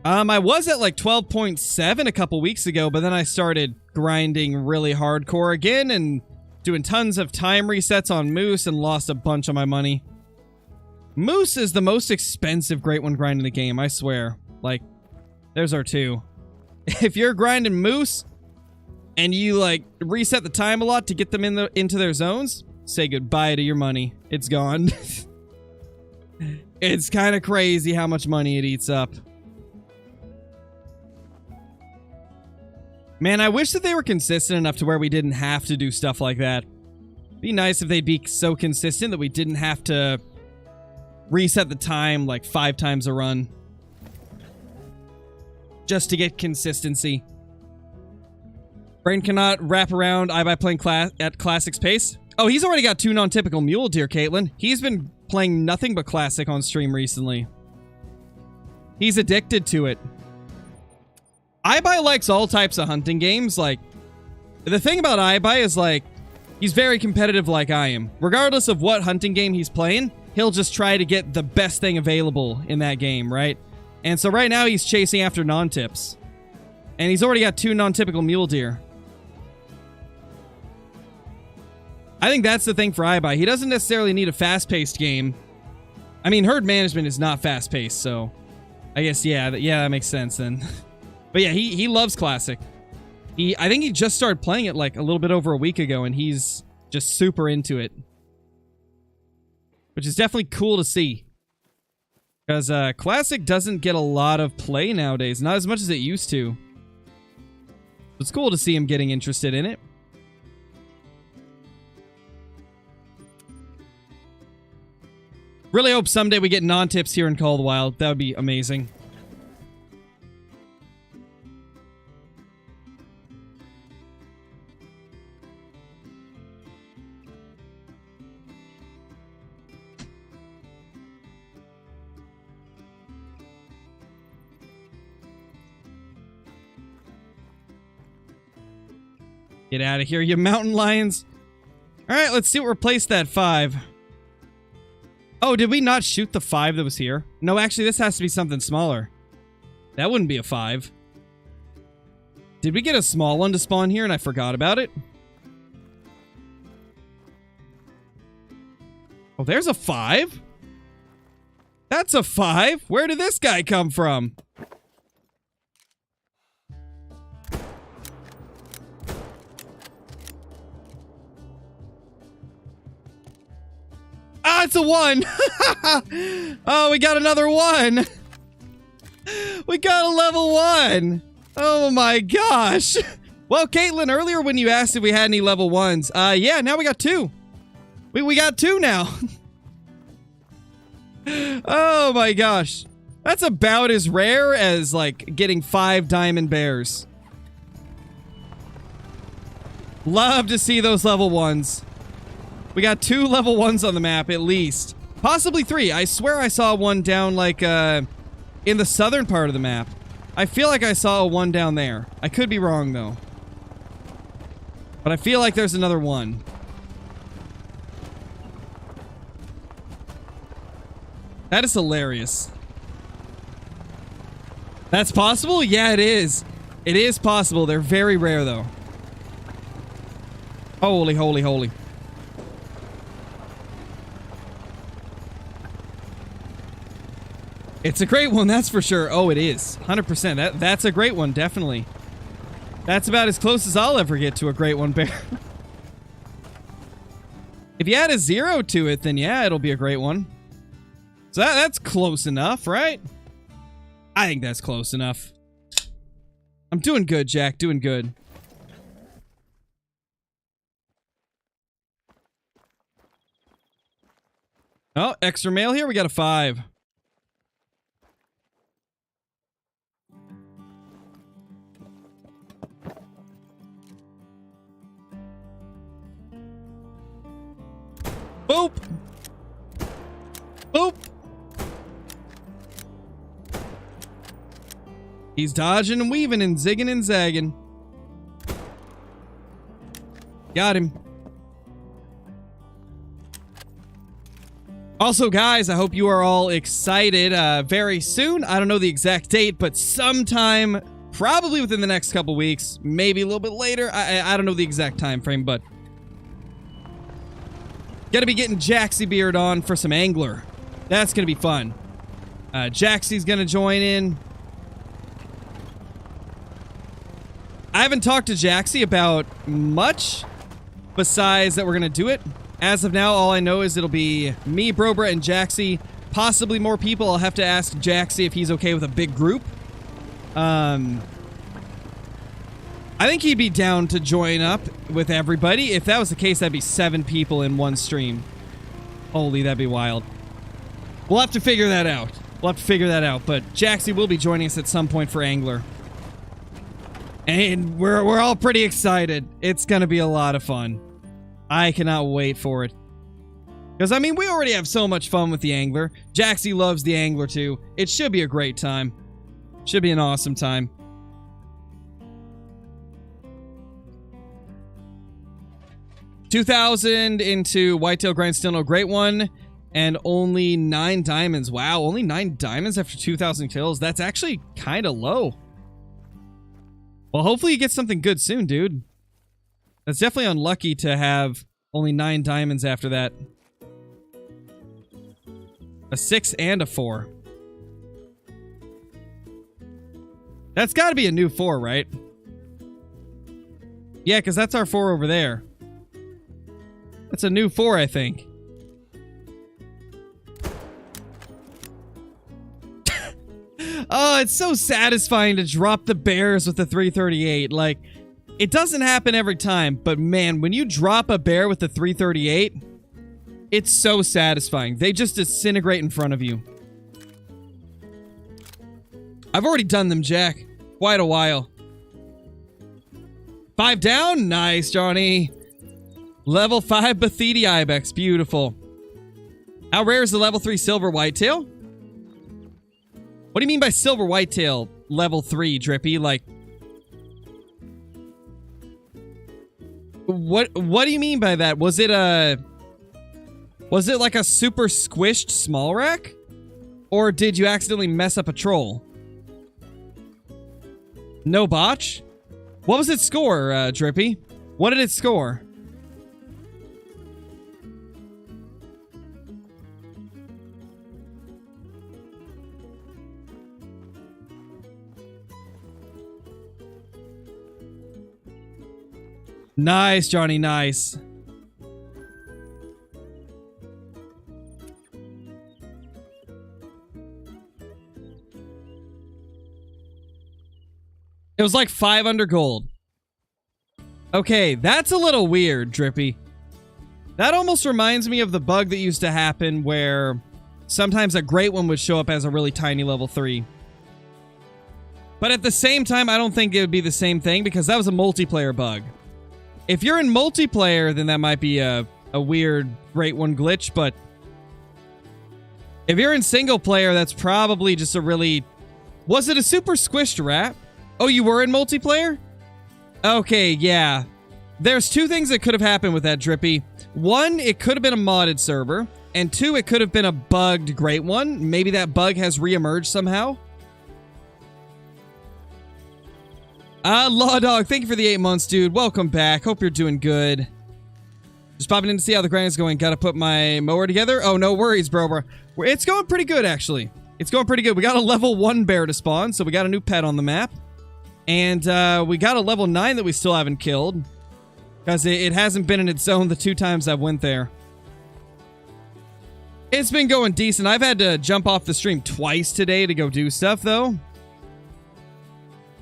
I was at like 12.7 a couple weeks ago, but then I started grinding really hardcore again and doing tons of time resets on Moose and lost a bunch of my money. Moose is the most expensive Great One grind in the game, I swear. Like, there's our two. If you're grinding Moose and you like reset the time a lot to get them into their zones, say goodbye to your money. It's gone. It's kind of crazy how much money it eats up. Man, I wish that they were consistent enough to where we didn't have to do stuff like that. It'd be nice if they'd be so consistent that we didn't have to reset the time like 5 times a run. Just to get consistency. Brain cannot wrap around I by playing at Classic's pace. Oh, he's already got 2 non-typical mule deer, Caitlin. He's been playing nothing but Classic on stream recently. He's addicted to it. iBuy likes all types of hunting games. Like, the thing about iBuy is, like, he's very competitive like I am. Regardless of what hunting game he's playing, he'll just try to get the best thing available in that game, right? And so right now he's chasing after non-tips. And he's already got 2 non-typical mule deer. I think that's the thing for iBuy. He doesn't necessarily need a fast-paced game. I mean, herd management is not fast-paced, so I guess, yeah, that makes sense then. But yeah, he loves Classic. I think he just started playing it like a little bit over a week ago, and he's just super into it. Which is definitely cool to see. Because Classic doesn't get a lot of play nowadays. Not as much as it used to. It's cool to see him getting interested in it. Really hope someday we get non-tips here in Call of the Wild. That would be amazing. Get out of here, you mountain lions. Alright, let's see what replaced that 5. Oh, did we not shoot the 5 that was here? No, actually, this has to be something smaller. That wouldn't be a 5. Did we get a small one to spawn here and I forgot about it? Oh, there's a 5? That's a 5? Where did this guy come from? Ah, it's a 1! Oh, we got another 1! We got a level 1! Oh my gosh! Well, Caitlin, earlier when you asked if we had any level 1s, yeah, now we got 2. We got 2 now. Oh my gosh. That's about as rare as, like, getting 5 diamond bears. Love to see those level 1s. We got 2 level 1s on the map, at least. Possibly 3. I swear I saw one down, like, in the southern part of the map. I feel like I saw a 1 down there. I could be wrong, though. But I feel like there's another 1. That is hilarious. That's possible? Yeah, it is. It is possible. They're very rare, though. Holy, holy, holy. It's a great one, that's for sure. Oh, it is. 100%. That's a great one, definitely. That's about as close as I'll ever get to a great one bear. If you add a 0 to it, then yeah, it'll be a great one. So that's close enough, right? I think that's close enough. I'm doing good, Jack. Doing good. Oh, extra mail here. We got a 5. Boop! Boop! He's dodging and weaving and zigging and zagging. Got him. Also, guys, I hope you are all excited. Very soon, I don't know the exact date, but sometime, probably within the next couple weeks, maybe a little bit later. I don't know the exact time frame, but gotta be getting Jaxie Beard on for some Angler. That's gonna be fun. Jaxie's gonna join in. I haven't talked to Jaxie about much besides that we're gonna do it. As of now, all I know is it'll be me, Brobra, and Jaxie. Possibly more people. I'll have to ask Jaxie if he's okay with a big group. I think he'd be down to join up with everybody. If that was the case, that'd be 7 people in one stream. Holy, that'd be wild. We'll have to figure that out. But Jaxie will be joining us at some point for Angler. And we're all pretty excited. It's gonna be a lot of fun. I cannot wait for it. Because, I mean, we already have so much fun with the Angler. Jaxie loves the Angler, too. It should be a great time. Should be an awesome time. $2,000 into Whitetail Grind, still no great one. And only 9 diamonds. Wow, only 9 diamonds after 2,000 kills. That's actually kind of low. Well, hopefully you get something good soon, dude. That's definitely unlucky to have only 9 diamonds after that. A 6 and a 4. That's got to be a new 4, right? Yeah, because that's our 4 over there. That's a new 4, I think. Oh, it's so satisfying to drop the bears with the 338. Like, it doesn't happen every time, but man, when you drop a bear with the 338, it's so satisfying. They just disintegrate in front of you. I've already done them, Jack. Quite a while. 5 down? Nice, Johnny. Level 5 Bathidi Ibex. Beautiful. How rare is the level 3 silver whitetail? What do you mean by silver whitetail level 3, Drippy? Like, what do you mean by that? Was it like a super squished small rack? Or did you accidentally mess up a troll? No botch? What was its score, Drippy? What did it score? Nice, Johnny, nice. It was like 5 under gold. Okay, that's a little weird, Drippy. That almost reminds me of the bug that used to happen where sometimes a great one would show up as a really tiny level 3. But at the same time, I don't think it would be the same thing because that was a multiplayer bug. If you're in multiplayer, then that might be a weird great one glitch, but if you're in single player, that's probably just a really... Was it a super squished rat? Oh, you were in multiplayer? Okay, yeah. There's 2 things that could have happened with that, Drippy. 1, it could have been a modded server, and 2, it could have been a bugged great one. Maybe that bug has reemerged somehow. Law Dog, thank you for the 8 months, dude. Welcome back. Hope you're doing good. Just popping in to see how the grind is going. Gotta put my mower together. Oh, no worries, bro. It's going pretty good, actually. It's going pretty good. We got a level 1 bear to spawn, so we got a new pet on the map. And we got a level 9 that we still haven't killed. Because it hasn't been in its zone the 2 times I went there. It's been going decent. I've had to jump off the stream twice today to go do stuff, though.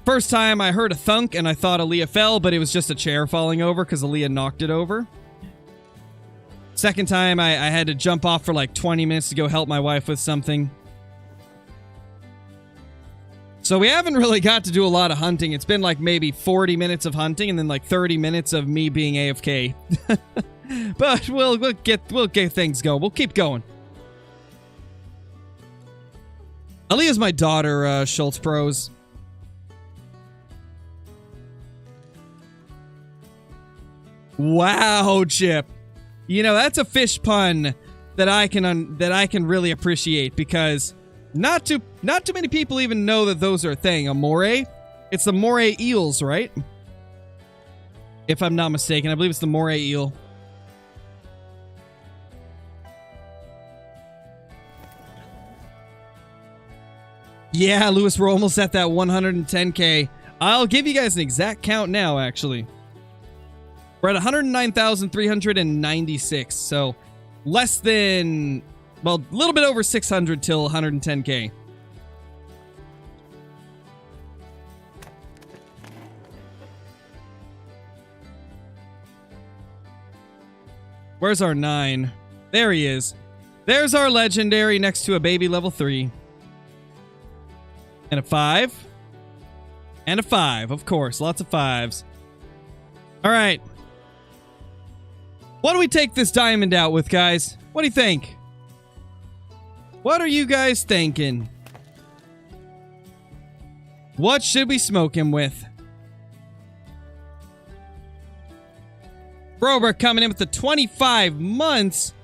First time I heard a thunk and I thought Aaliyah fell, but it was just a chair falling over because Aaliyah knocked it over. Second time I had to jump off for like 20 minutes to go help my wife with something. So we haven't really got to do a lot of hunting. It's been like maybe 40 minutes of hunting and then like 30 minutes of me being AFK. But we'll get things going. We'll keep going. Aaliyah's my daughter, Schultz Pros. Wow, Chip. You know, that's a fish pun that I can really appreciate, because not too many people even know that those are a thing. A moray? It's the moray eels, right? If I'm not mistaken, I believe it's the moray eel. Yeah, Lewis, we're almost at that 110K. I'll give you guys an exact count now, actually. We're at 109,396, so less than, well, a little bit over 600 till 110K. Where's our 9? There he is. There's our legendary next to a baby level 3. And a 5. And a 5, of course. Lots of 5s. All right. What do we take this diamond out with, guys? What do you think? What are you guys thinking? What should we smoke him with? Brober coming in with the 25 months.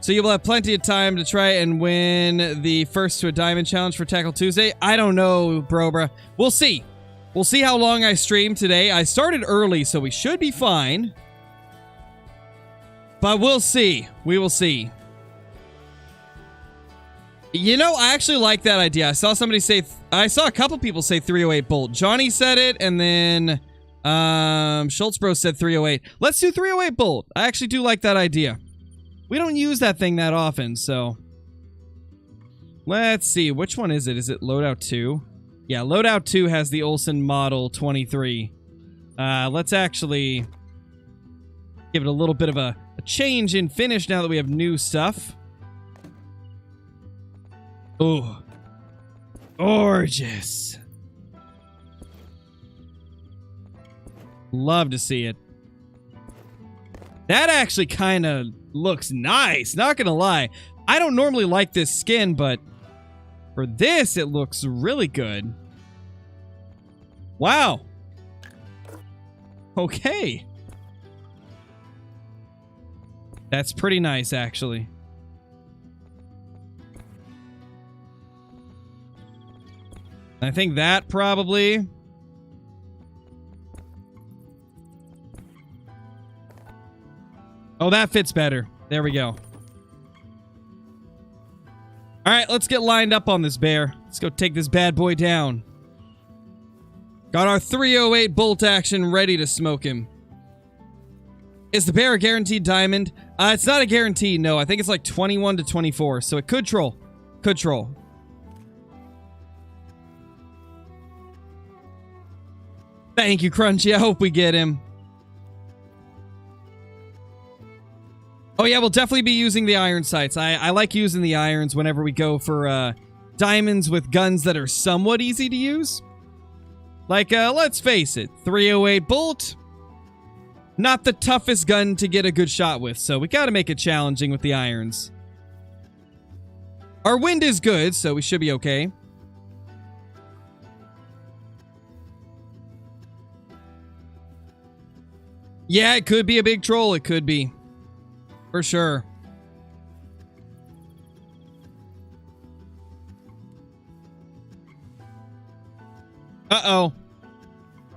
So you will have plenty of time to try and win the first to a diamond challenge for Tackle Tuesday. I don't know, Brobra. We'll see. We'll see how long I stream today. I started early, so we should be fine. But we'll see. We will see. You know, I actually like that idea. I saw somebody say... I saw a couple people say 308 Bolt. Johnny said it, and then... Schultz Bro said 308. Let's do 308 Bolt. I actually do like that idea. We don't use that thing that often, so... Let's see. Which one is it? Is it Loadout 2? Yeah, Loadout 2 has the Olsen Model 23. Let's actually... give it a little bit of a change in finish now that we have new stuff. Ooh. Gorgeous. Love to see it. That actually kind of looks nice, not gonna lie. I don't normally like this skin, but for this, it looks really good. Wow. Okay. That's pretty nice, actually. I think that probably... Oh, that fits better. There we go. Alright, let's get lined up on this bear. Let's go take this bad boy down. Got our 308 bolt action ready to smoke him. Is the bear a guaranteed diamond? It's not a guarantee, no. I think it's like 21 to 24, so it could troll. Could troll. Thank you, Crunchy. I hope we get him. Oh yeah, we'll definitely be using the iron sights. I like using the irons whenever we go for diamonds with guns that are somewhat easy to use. Like, let's face it, 308 bolt, not the toughest gun to get a good shot with, so we gotta make it challenging with the irons. Our wind is good, so we should be okay. Yeah, it could be a big troll, it could be. For sure. Uh-oh.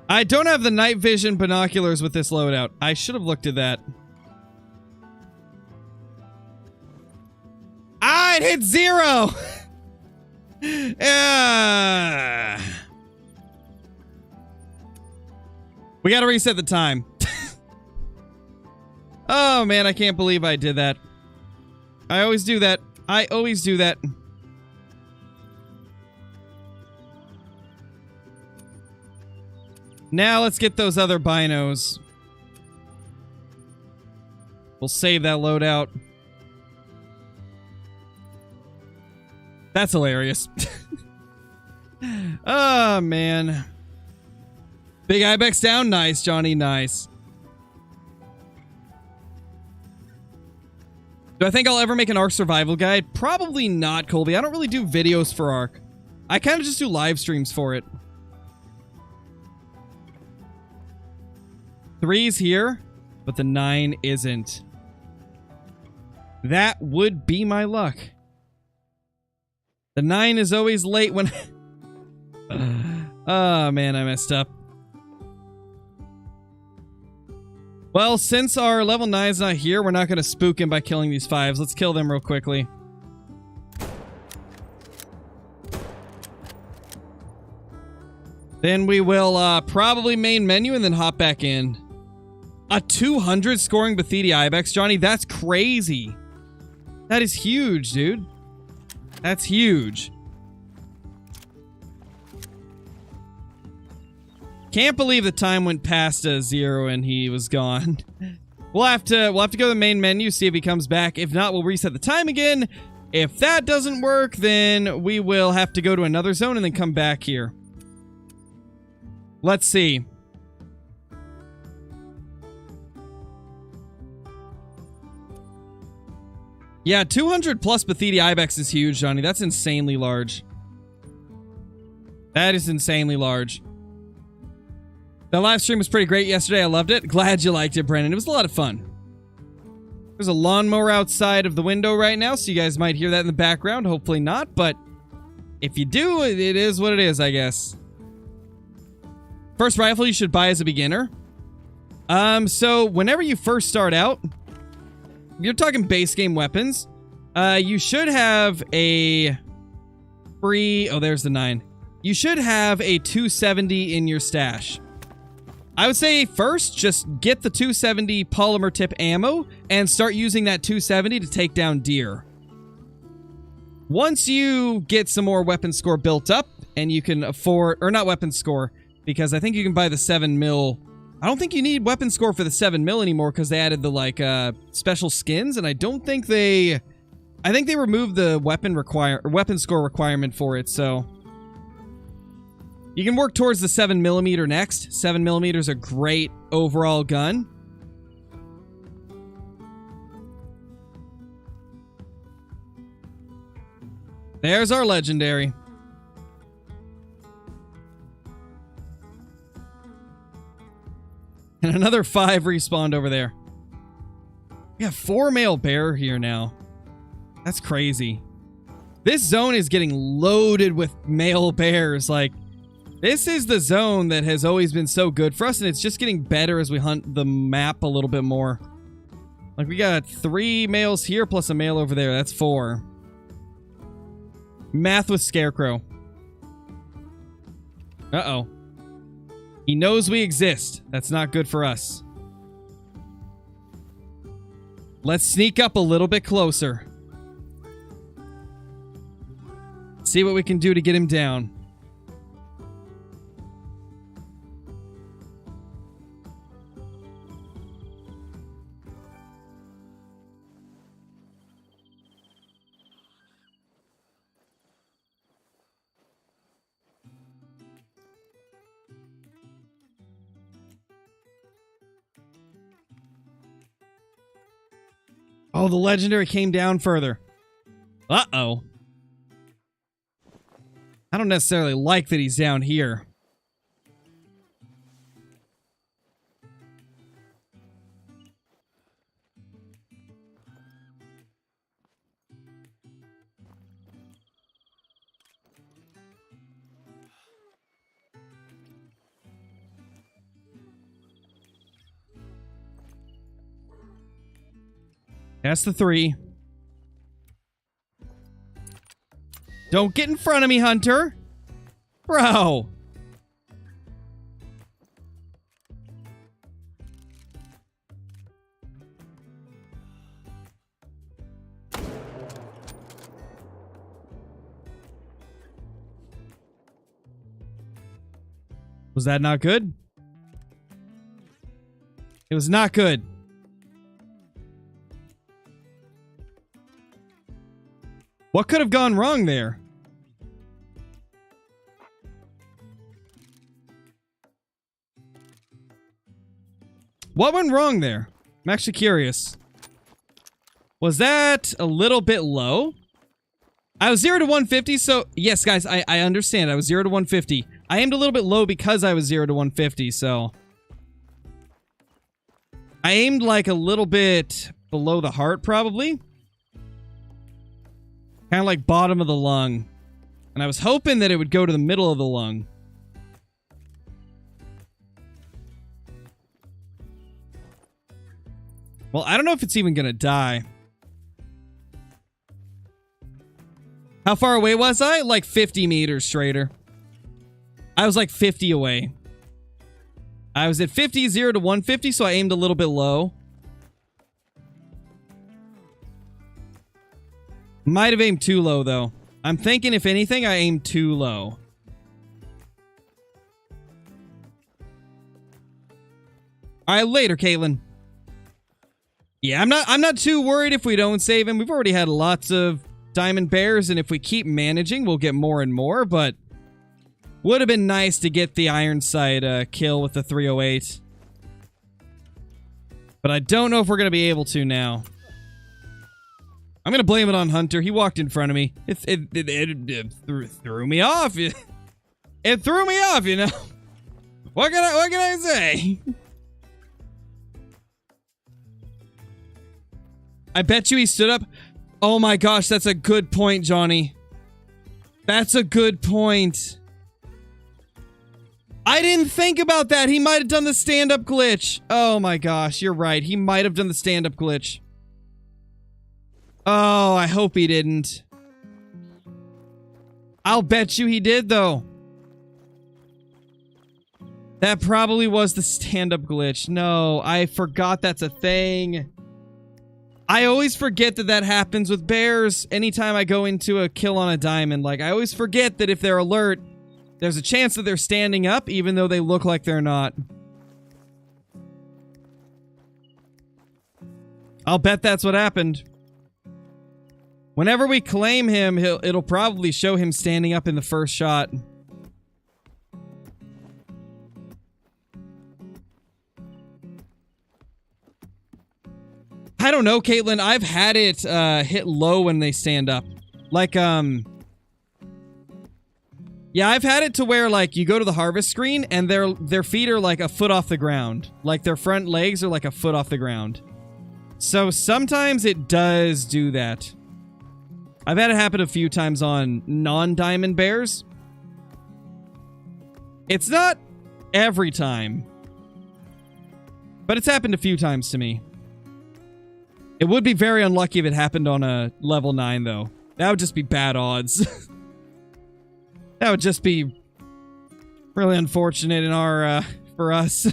I don't have the night vision binoculars with this loadout. I should have looked at that. Ah, it hit 0! Yeah. We gotta reset the time. Oh, man, I can't believe I did that. I always do that. I always do that. Now let's get those other binos. We'll save that loadout. That's hilarious. Oh, man. Big Ibex down. Nice, Johnny. Nice. Do I think I'll ever make an Ark survival guide? Probably not, Colby. I don't really do videos for Ark. I kind of just do live streams for it. 3's here, but the 9 isn't. That would be my luck. The 9 is always late when... Oh, man, I messed up. Well, since our level 9 is not here, we're not going to spook him by killing these 5s. Let's kill them real quickly. Then we will probably main menu and then hop back in. A 200 scoring Bathidi Ibex, Johnny? That's crazy. That is huge, dude. That's huge. Can't believe the time went past 0 and he was gone. We'll have to go to the main menu, see if he comes back. If not, we'll reset the time again. If that doesn't work, then we will have to go to another zone and then come back here. Let's see. Yeah, 200 plus Bathidi Ibex is huge, Johnny. That's insanely large. That is insanely large. The live stream was pretty great yesterday. I loved it. Glad you liked it, Brennan. It was a lot of fun. There's a lawnmower outside of the window right now, so you guys might hear that in the background. Hopefully not, but if you do, it is what it is, I guess. First rifle you should buy as a beginner. So whenever you first start out, you're talking base game weapons, you should have a free... Oh, there's the 9. You should have a 270 in your stash. I would say first, just get the 270 polymer tip ammo and start using that 270 to take down deer. Once you get some more weapon score built up and you can afford... Or not weapon score, because I think you can buy the 7mm... I don't think you need weapon score for the 7mm anymore because they added the, like, special skins, and I don't think they... I think they removed the weapon score requirement for it, so... You can work towards the 7mm next. 7mm is a great overall gun. There's our legendary. And another 5 respawned over there. We have 4 male bear here now. That's crazy. This zone is getting loaded with male bears. Like, this is the zone that has always been so good for us, and it's just getting better as we hunt the map a little bit more. Like, we got 3 males here plus a male over there. That's 4. Math with Scarecrow. Uh-oh. He knows we exist. That's not good for us. Let's sneak up a little bit closer. See what we can do to get him down. Oh, the legendary came down further. Uh-oh. I don't necessarily like that he's down here. That's the 3. Don't get in front of me, Hunter. Bro. Was that not good? It was not good. What could have gone wrong there? What went wrong there? I'm actually curious. Was that a little bit low? I was 0 to 150, so... Yes, guys, I understand. I was 0 to 150. I aimed a little bit low because I was 0 to 150, so... I aimed, like, a little bit below the heart, probably. Kind of like bottom of the lung. And I was hoping that it would go to the middle of the lung. Well, I don't know if it's even gonna die. How far away was I? Like 50 meters, Schrader. I was like 50 away. I was at 50, 0 to 150, so I aimed a little bit low. Might have aimed too low, though. I'm thinking, if anything, I aimed too low. Alright, later, Caitlin. Yeah, I'm not too worried if we don't save him. We've already had lots of diamond bears, and if we keep managing, we'll get more and more, but would have been nice to get the iron sight kill with the 308. But I don't know if we're going to be able to now. I'm going to blame it on Hunter. He walked in front of me. It threw me off. It threw me off, you know. What can I say? I bet you he stood up. Oh my gosh, that's a good point, Johnny. That's a good point. I didn't think about that. He might have done the stand-up glitch. Oh my gosh, you're right. He might have done the stand-up glitch. Oh, I hope he didn't. I'll bet you he did, though. That probably was the stand-up glitch. No, I forgot that's a thing. I always forget that that happens with bears anytime I go into a kill on a diamond. Like, I always forget that if they're alert, there's a chance that they're standing up, even though they look like they're not. I'll bet that's what happened. Whenever we claim him, it'll probably show him standing up in the first shot. I don't know, Caitlin. I've had it hit low when they stand up. Like, yeah, I've had it to where, like, you go to the harvest screen and their feet are like a foot off the ground. Like, their front legs are like a foot off the ground. So sometimes it does do that. I've had it happen a few times on non-diamond bears. It's not every time. But it's happened a few times to me. It would be very unlucky if it happened on a level 9, though. That would just be bad odds. That would just be really unfortunate in our, for us.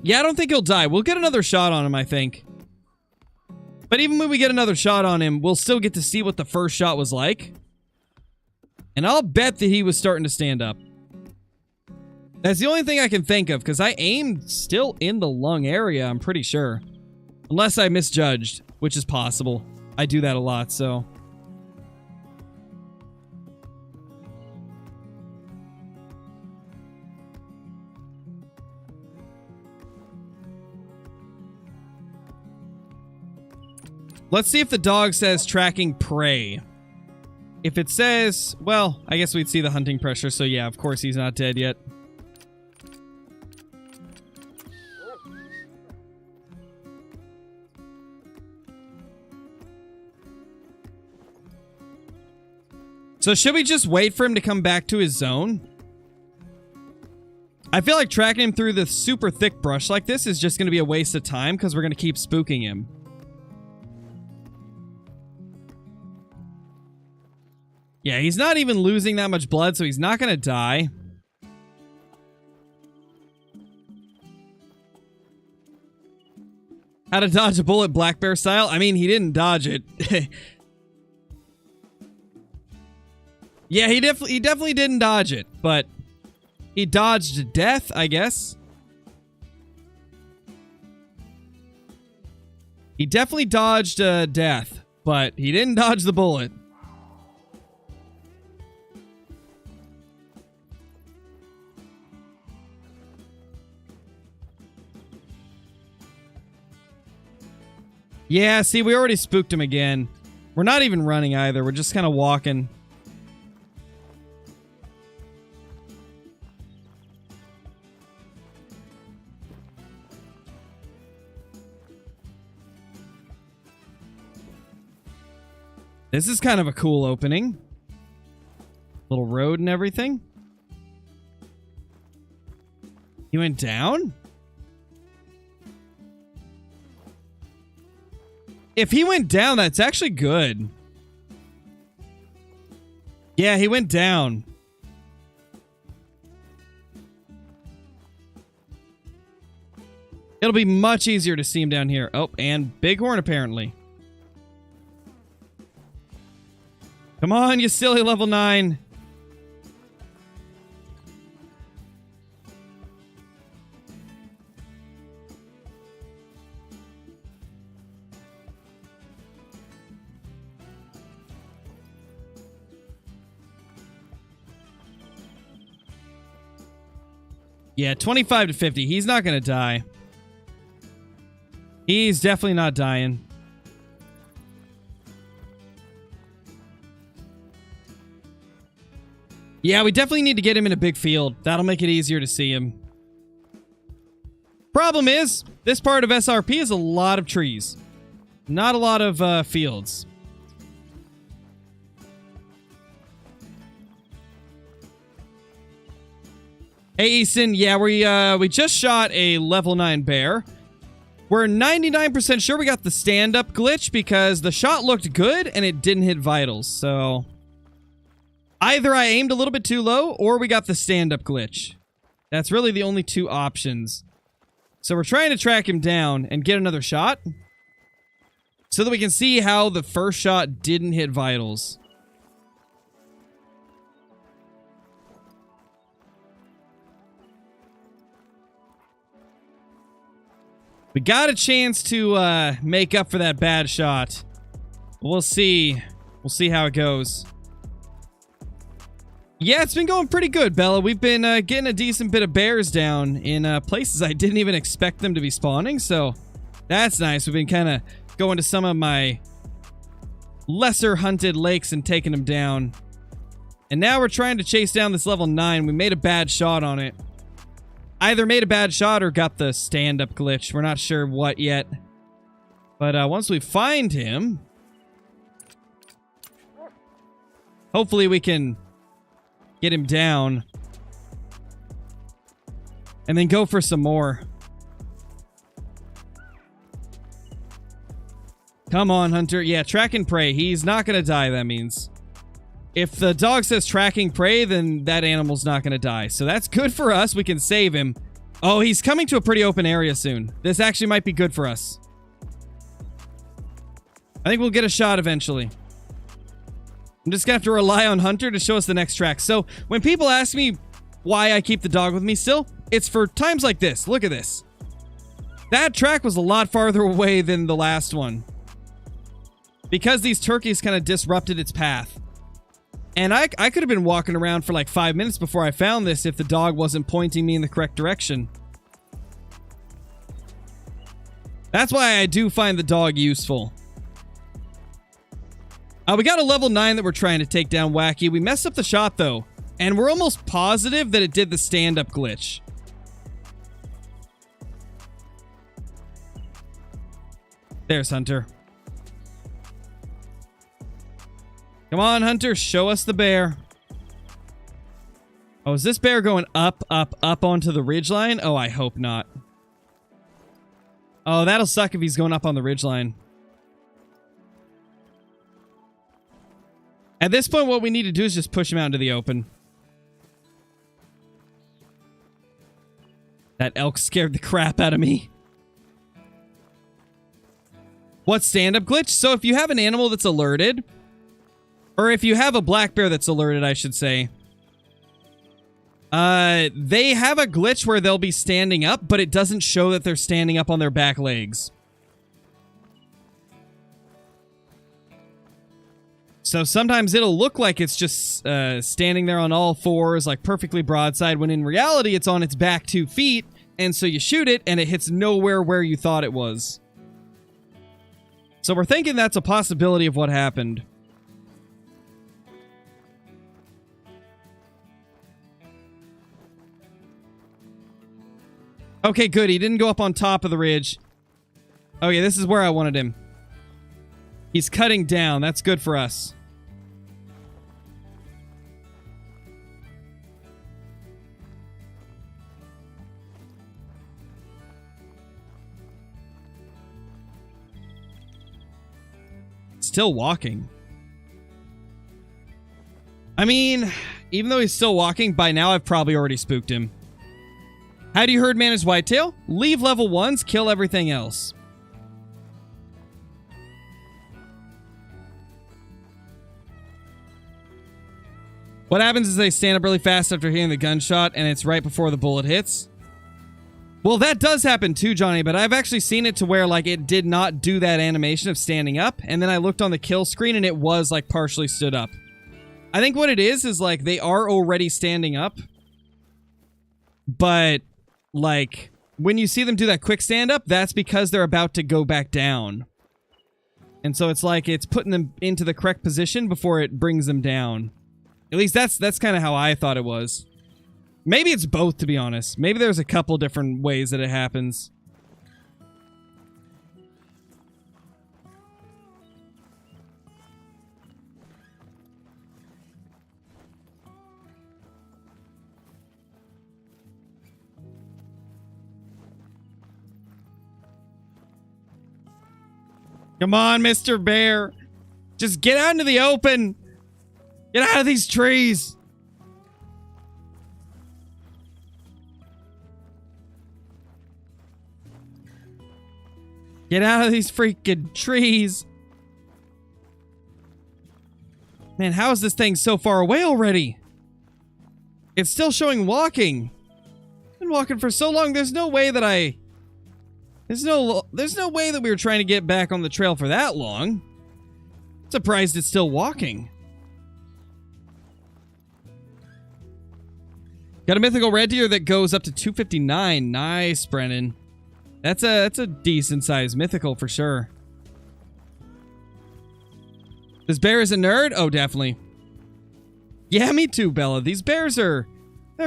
Yeah, I don't think he'll die. We'll get another shot on him, I think. But even when we get another shot on him, we'll still get to see what the first shot was like. And I'll bet that he was starting to stand up. That's the only thing I can think of, because I aimed still in the lung area, I'm pretty sure. Unless I misjudged, which is possible. I do that a lot, so... Let's see if the dog says tracking prey. If it says, well, I guess we'd see the hunting pressure, so yeah, of course he's not dead yet. So should we just wait for him to come back to his zone? I feel like tracking him through the super thick brush like this is just going to be a waste of time because we're going to keep spooking him. Yeah, he's not even losing that much blood, so he's not going to die. How to dodge a bullet black bear style? I mean, he didn't dodge it. Yeah, he definitely didn't dodge it, but he dodged death, I guess. He definitely dodged death, but he didn't dodge the bullet. Yeah, see, we already spooked him again. We're not even running either. We're just kind of walking. This is kind of a cool opening. Little road and everything. He went down? If he went down, that's actually good. Yeah, he went down. It'll be much easier to see him down here. Oh, and Bighorn apparently. Come on, you silly level 9. Yeah, 25 to 50. He's not going to die. He's definitely not dying. Yeah, we definitely need to get him in a big field. That'll make it easier to see him. Problem is, this part of SRP is a lot of trees. Not a lot of fields. Hey, Easton. Yeah, we just shot a level 9 bear. We're 99% sure we got the stand-up glitch because the shot looked good and it didn't hit vitals. So either I aimed a little bit too low or we got the stand-up glitch. That's really the only two options. So we're trying to track him down and get another shot so that we can see how the first shot didn't hit vitals. We got a chance to make up for that bad shot. We'll see. We'll see how it goes. Yeah, it's been going pretty good, Bella. We've been getting a decent bit of bears down in places I didn't even expect them to be spawning, so that's nice. We've been kind of going to some of my lesser hunted lakes and taking them down. And now we're trying to chase down this level 9. We made a bad shot on it. Either made a bad shot or got the stand-up glitch. We're not sure what yet. But once we find him, hopefully we can get him down and then go for some more. Come on, Hunter. Yeah, track and prey. He's not going to die, that means. If the dog says tracking prey, then that animal's not going to die. So that's good for us. We can save him. Oh, he's coming to a pretty open area soon. This actually might be good for us. I think we'll get a shot eventually. I'm just going to have to rely on Hunter to show us the next track. So when people ask me why I keep the dog with me still, it's for times like this. Look at this. That track was a lot farther away than the last one, because these turkeys kind of disrupted its path. And I could have been walking around for like 5 minutes before I found this if the dog wasn't pointing me in the correct direction. That's why I do find the dog useful. We got a level 9 that we're trying to take down, Wacky. We messed up the shot, though. And we're almost positive that it did the stand-up glitch. There's Hunter. Come on, Hunter. Show us the bear. Oh, is this bear going up, up, up onto the ridgeline? Oh, I hope not. Oh, that'll suck if he's going up on the ridgeline. At this point, what we need to do is just push him out into the open. That elk scared the crap out of me. What stand-up glitch? So if you have an animal that's alerted, or if you have a black bear that's alerted, I should say, they have a glitch where they'll be standing up, but it doesn't show that they're standing up on their back legs. So sometimes it'll look like it's just standing there on all fours, like perfectly broadside, when in reality it's on its back 2 feet, and so you shoot it, and it hits nowhere where you thought it was. So we're thinking that's a possibility of what happened. Okay, good. He didn't go up on top of the ridge. Oh, yeah, this is where I wanted him. He's cutting down. That's good for us. Still walking. I mean, even though he's still walking, by now I've probably already spooked him. How do you herd manage whitetail? Leave level 1s, kill everything else. What happens is they stand up really fast after hearing the gunshot, and it's right before the bullet hits. Well, that does happen too, Johnny, but I've actually seen it to where, like, it did not do that animation of standing up, and then I looked on the kill screen, and it was, like, partially stood up. I think what it is, like, they are already standing up, but, like, when you see them do that quick stand-up, that's because they're about to go back down. And so it's like it's putting them into the correct position before it brings them down. At least that's kind of how I thought it was. Maybe it's both, to be honest. Maybe there's a couple different ways that it happens. Come on, Mr. Bear. Just get out into the open. Get out of these trees. Get out of these freaking trees. Man, how is this thing so far away already? It's still showing walking. I've been walking for so long, there's no way that There's no way that we were trying to get back on the trail for that long. Surprised it's still walking. Got a mythical red deer that goes up to 259. Nice, Brennan. That's a decent sized mythical for sure. This bear is a nerd? Oh, definitely. Yeah, me too, Bella. These bears they're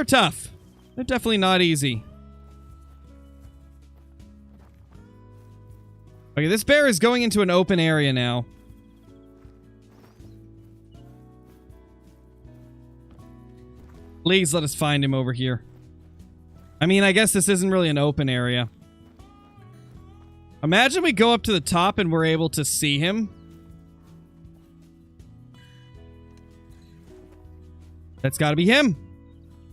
tough. They're definitely not easy. Okay, this bear is going into an open area now. Please let us find him over here. I mean, I guess this isn't really an open area. Imagine we go up to the top and we're able to see him. That's gotta be him.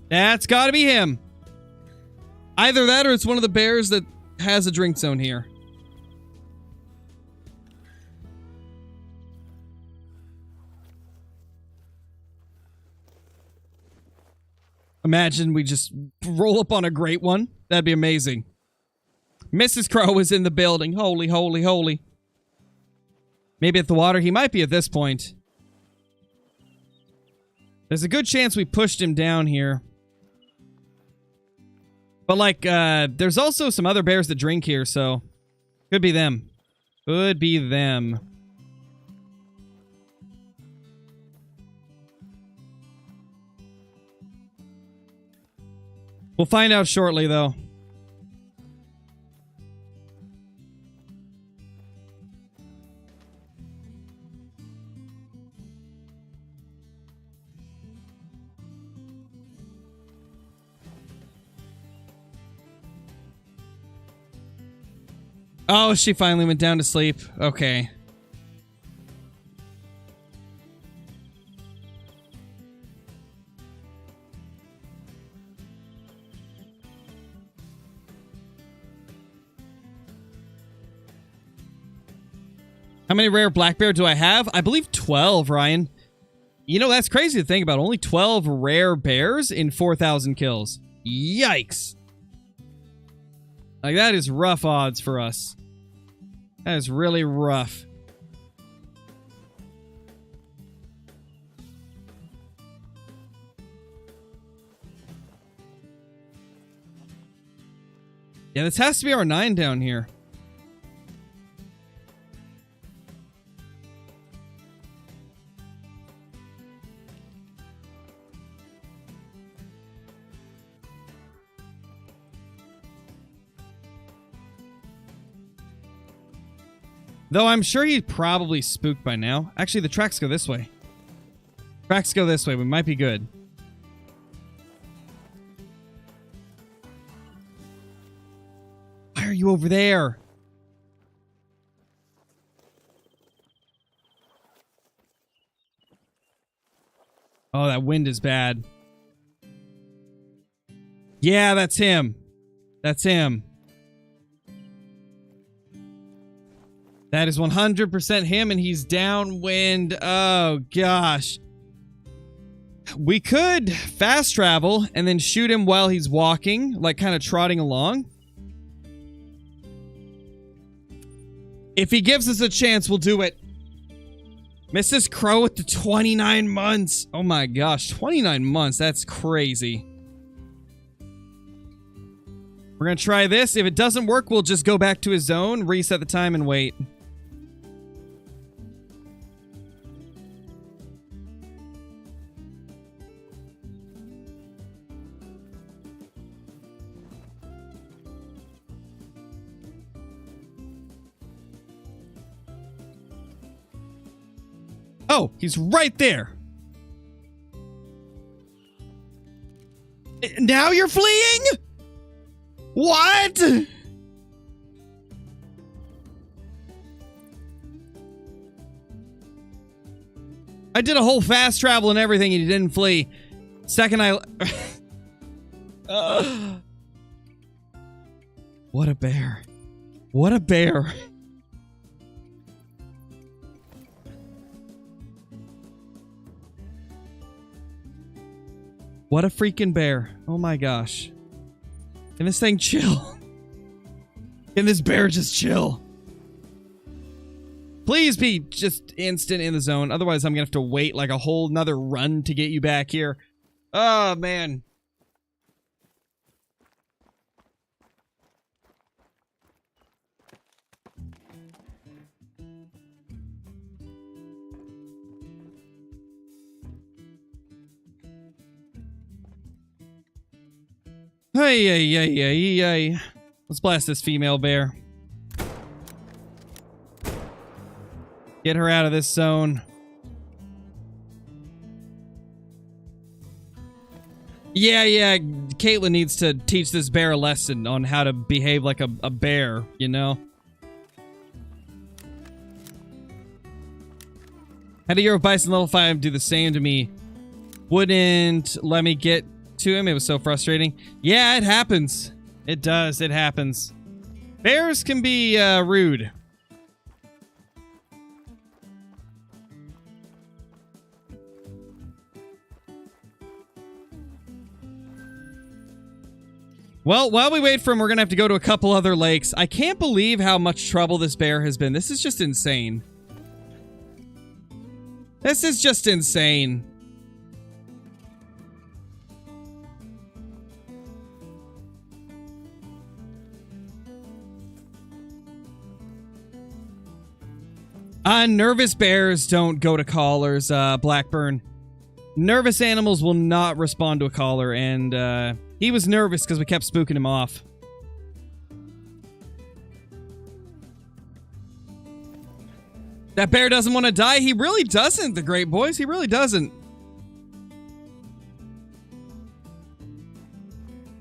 That's gotta be him. Either that or it's one of the bears that has a drink zone here. Imagine we just roll up on a great one. That'd be amazing. Mrs. Crow is in the building. Holy, holy, holy. Maybe at the water. He might be at this point. There's a good chance we pushed him down here. But, like, there's also some other bears that drink here, so... Could be them. Could be them. We'll find out shortly, though. Oh, she finally went down to sleep. Okay. How many rare black bear do I have? I believe 12, Ryan. You know, that's crazy to think about. Only 12 rare bears in 4,000 kills. Yikes. Like, that is rough odds for us. That is really rough. Yeah, this has to be our 9 down here. Though I'm sure he's probably spooked by now. Actually, the tracks go this way. Tracks go this way. We might be good. Why are you over there? Oh, that wind is bad. Yeah, that's him. That's him. That is 100% him, and he's downwind. Oh, gosh. We could fast travel and then shoot him while he's walking, like kind of trotting along. If he gives us a chance, we'll do it. Mrs. Crow with the 29 months. Oh my gosh, 29 months. That's crazy. We're going to try this. If it doesn't work, we'll just go back to his zone, reset the time, and wait. Oh, he's right there. Now you're fleeing? What? I did a whole fast travel and everything and he didn't flee. Second I... What a bear. What a bear. What a freaking bear. Oh my gosh. Can this thing chill? Can this bear just chill? Please be just instant in the zone. Otherwise, I'm gonna have to wait like a whole nother run to get you back here. Oh, man. Hey. Let's blast this female bear. Get her out of this zone. Yeah. Caitlin needs to teach this bear a lesson on how to behave like a bear, you know? Had a year of Bison level 5 do the same to me. Wouldn't let me get to him. It was so frustrating. Yeah, it happens. It does. It happens. Bears can be rude. Well, while we wait for him, we're gonna have to go to a couple other lakes. I can't believe how much trouble this bear has been. This is just insane. This is just insane. Nervous bears don't go to collars, Blackburn. Nervous animals will not respond to a collar, and he was nervous because we kept spooking him off. That bear doesn't want to die. He really doesn't, the great boys. He really doesn't.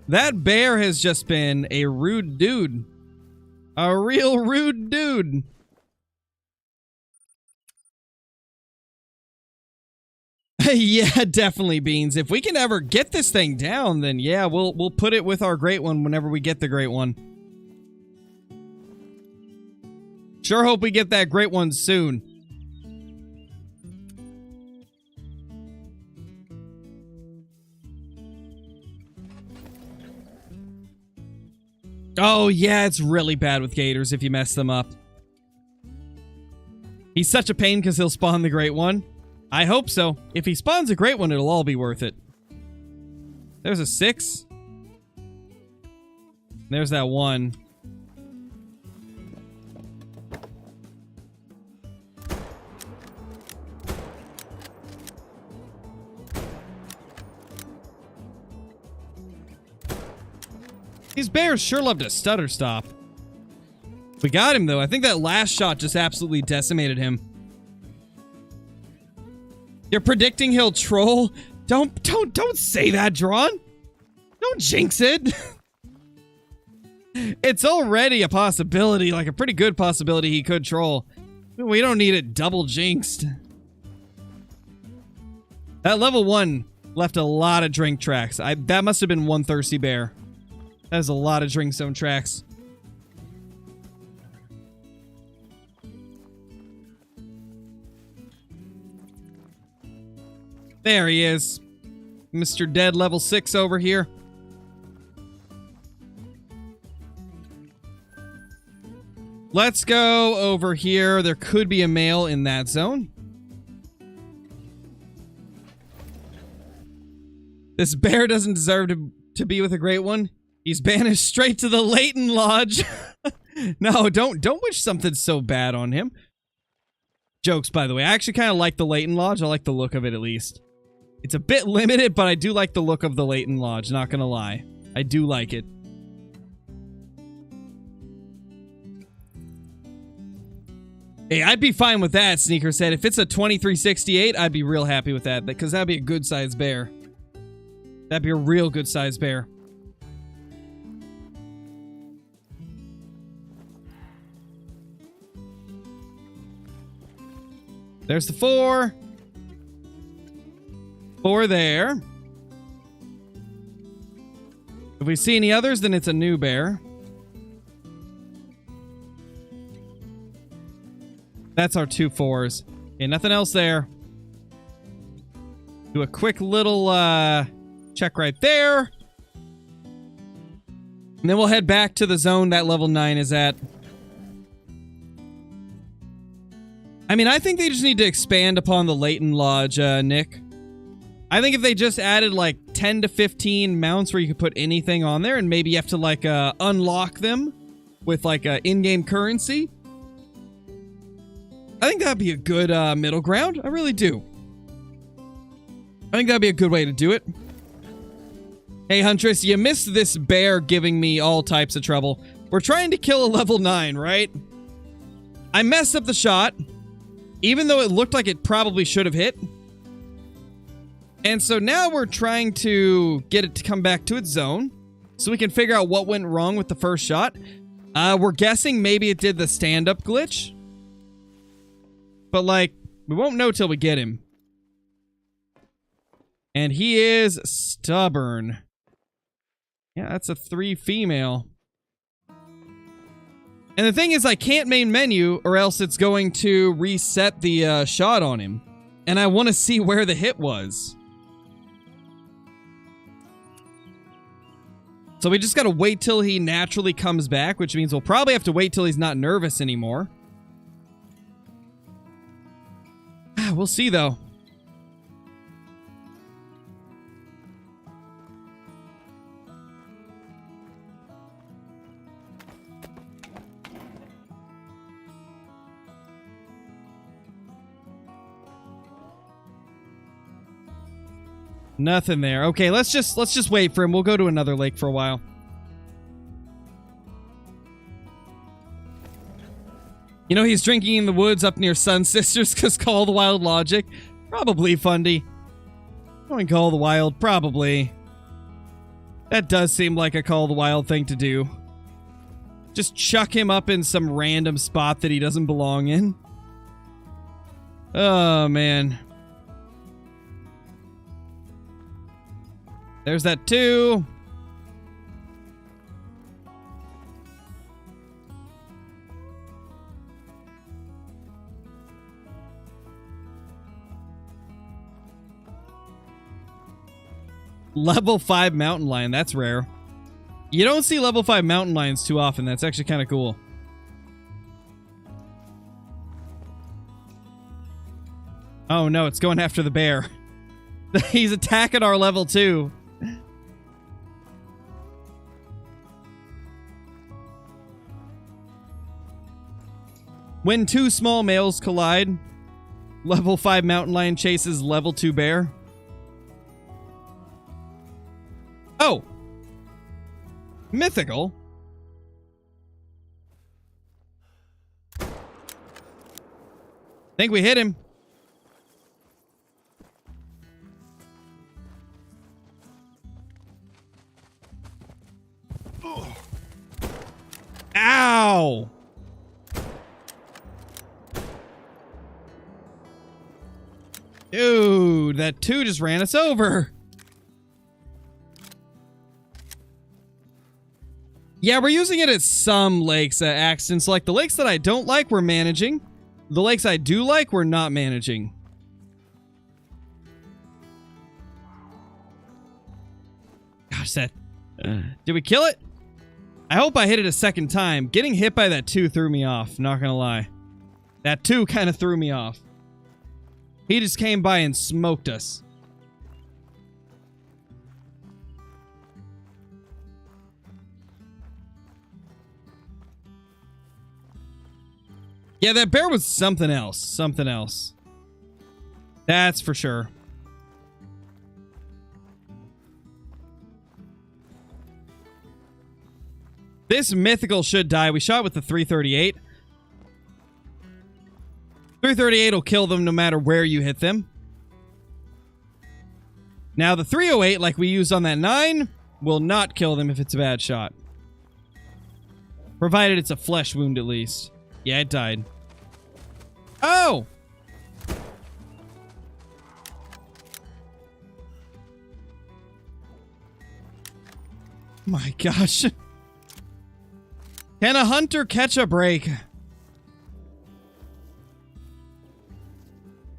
That bear has just been a rude dude. A real rude dude. Yeah, definitely, Beans. If we can ever get this thing down, then yeah, we'll put it with our great one whenever we get the great one. Sure hope we get that great one soon. Oh, yeah, it's really bad with gators if you mess them up. He's such a pain because he'll spawn the great one. I hope so. If he spawns a great one, it'll all be worth it. There's a 6. There's that 1. These bears sure love to stutter stop. We got him, though. I think that last shot just absolutely decimated him. You're predicting he'll troll? Don't say that, Drawn. Don't jinx it. It's already a possibility, like a pretty good possibility he could troll. We don't need it double jinxed. That level 1 left a lot of drink tracks. That must have been one thirsty bear. That is a lot of drink zone tracks. There he is. Mr. Dead level 6 over here. Let's go over here. There could be a male in that zone. This bear doesn't deserve to be with a great one. He's banished straight to the Leighton Lodge. No, don't wish something so bad on him. Jokes, by the way. I actually kind of like the Leighton Lodge. I like the look of it, at least. It's a bit limited, but I do like the look of the Leighton Lodge, not gonna lie. I do like it. Hey, I'd be fine with that, Sneaker said. If it's a 2368, I'd be real happy with that, because that'd be a good-sized bear. That'd be a real good-sized bear. There's the 4. 4 there. If we see any others, then it's a new bear. That's our 2 4s. Okay, nothing else there. Do a quick little check right there. And then we'll head back to the zone that level 9 is at. I mean, I think they just need to expand upon the Leighton Lodge, Nick. I think if they just added like 10 to 15 mounts where you could put anything on there and maybe you have to like unlock them with like in-game currency. I think that'd be a good middle ground. I really do. I think that'd be a good way to do it. Hey, Huntress, you missed this bear giving me all types of trouble. We're trying to kill a level 9, right? I messed up the shot, even though it looked like it probably should have hit. And so now we're trying to get it to come back to its zone so we can figure out what went wrong with the first shot. We're guessing maybe it did the stand-up glitch. But, like, we won't know till we get him. And he is stubborn. Yeah, that's a 3 female. And the thing is, I can't main menu or else it's going to reset the shot on him. And I want to see where the hit was. So we just gotta wait till he naturally comes back, which means we'll probably have to wait till he's not nervous anymore. We'll see, though. Nothing there. Okay, let's just wait for him. We'll go to another lake for a while. You know, he's drinking in the woods up near Sun Sisters because Call the Wild logic. Probably, Fundy. Going Call the Wild, probably. That does seem like a Call the Wild thing to do. Just chuck him up in some random spot that he doesn't belong in. Oh, man. There's that 2. Level 5 mountain lion. That's rare. You don't see level 5 mountain lions too often. That's actually kind of cool. Oh no, it's going after the bear. He's attacking our level 2. When 2 small males collide, level 5 mountain lion chases level 2 bear. Oh! Mythical? Think we hit him. Ow! Dude, that 2 just ran us over. Yeah, we're using it at some lakes at accidents. Like the lakes that I don't like, we're managing. The lakes I do like, we're not managing. Gosh, that... did we kill it? I hope I hit it a second time. Getting hit by that 2 threw me off, not gonna lie. That 2 kind of threw me off. He just came by and smoked us. Yeah, that bear was something else. Something else. That's for sure. This mythical should die. We shot with the 338. 338 will kill them no matter where you hit them. Now the 308, like we used on that 9, will not kill them if it's a bad shot. Provided it's a flesh wound at least. Yeah, it died. Oh! My gosh. Can a hunter catch a break?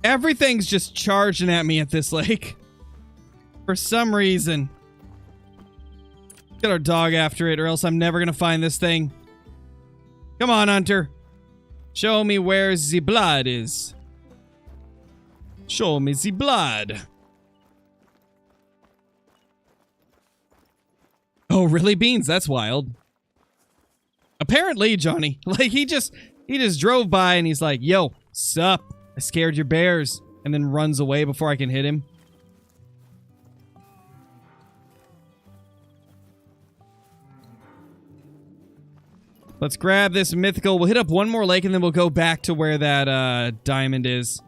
Everything's just charging at me at this lake. For some reason. Get our dog after it or else I'm never gonna find this thing. Come on, hunter. Show me where the blood is. Show me the blood. Oh, really, Beans? That's wild. Apparently, Johnny. Like, he just drove by and he's like, yo, sup? I scared your bears. And then runs away before I can hit him. Let's grab this mythical. We'll hit up one more lake and then we'll go back to where that diamond is.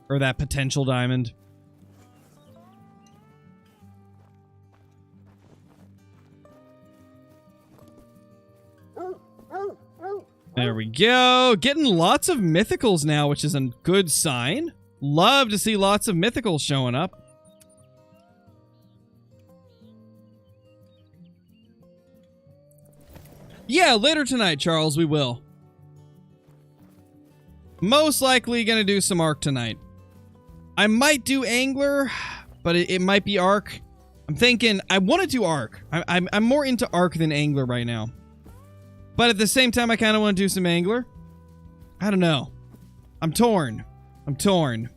Or that potential diamond. There we go. Getting lots of mythicals now, which is a good sign. Love to see lots of mythicals showing up. Yeah, later tonight, Charles, we will. Most likely gonna do some Ark tonight. I might do Angler, but it might be Ark. I'm thinking, I want to do Ark. I'm more into Ark than Angler right now. But at the same time, I kind of want to do some Angler. I don't know. I'm torn. I'm torn.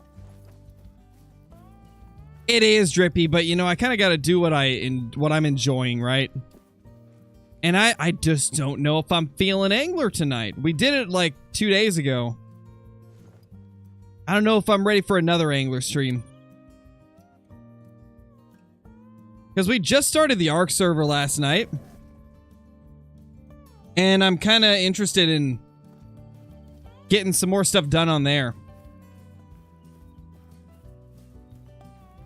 It is drippy, but you know, I kind of got to do what I'm enjoying, right? And I just don't know if I'm feeling Angler tonight. We did it like 2 days ago. I don't know if I'm ready for another Angler stream. Because we just started the Ark server last night. And I'm kind of interested in getting some more stuff done on there.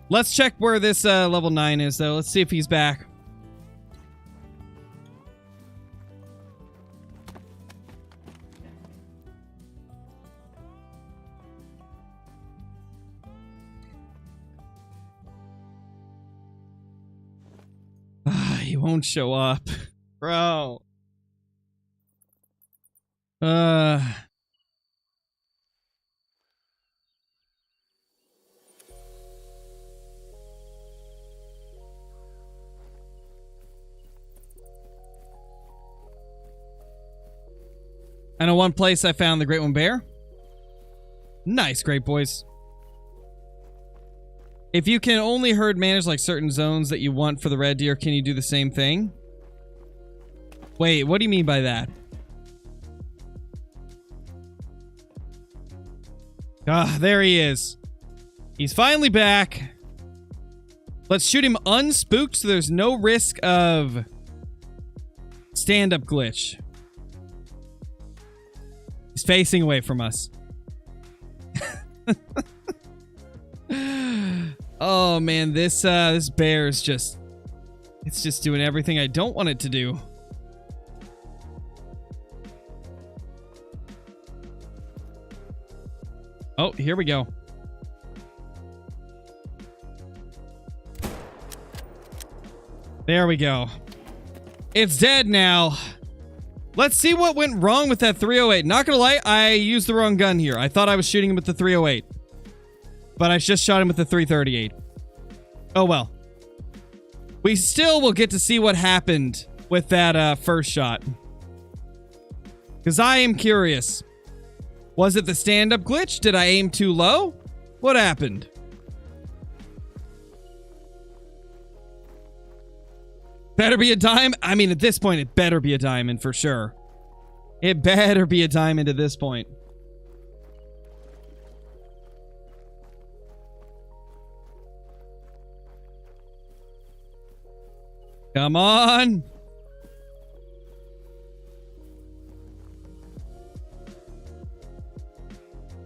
Let's check where this level 9 is, though. Let's see if he's back. He won't show up. Bro. I know one place I found the Great One Bear. Nice, great boys. If you can only herd manage like certain zones that you want for the red deer, can you do the same thing? Wait, what do you mean by that? Ah, there he is. He's finally back. Let's shoot him unspooked so there's no risk of stand-up glitch. He's facing away from us. Oh man, this bear is just, it's just doing everything I don't want it to do. Oh, here we go. There we go. It's dead now. Let's see what went wrong with that 308. Not gonna lie, I used the wrong gun here. I thought I was shooting him with the 308. But I just shot him with the 338. Oh well. We still will get to see what happened with that first shot. Because I am curious. Was it the stand-up glitch? Did I aim too low? What happened? Better be a dime? I mean, at this point, it better be a diamond for sure. It better be a diamond at this point. Come on.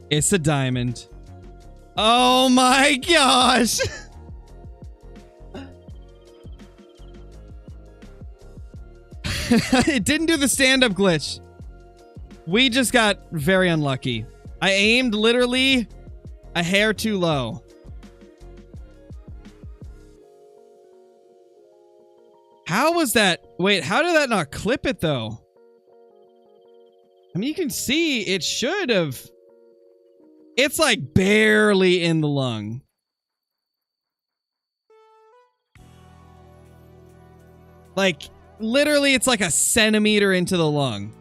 It's a diamond. Oh my gosh. It didn't do the stand-up glitch. We just got very unlucky. I aimed literally a hair too low. How was that? Wait, how did that not clip it though? I mean, you can see it should have. It's like barely in the lung. Like, literally, it's like a centimeter into the lung.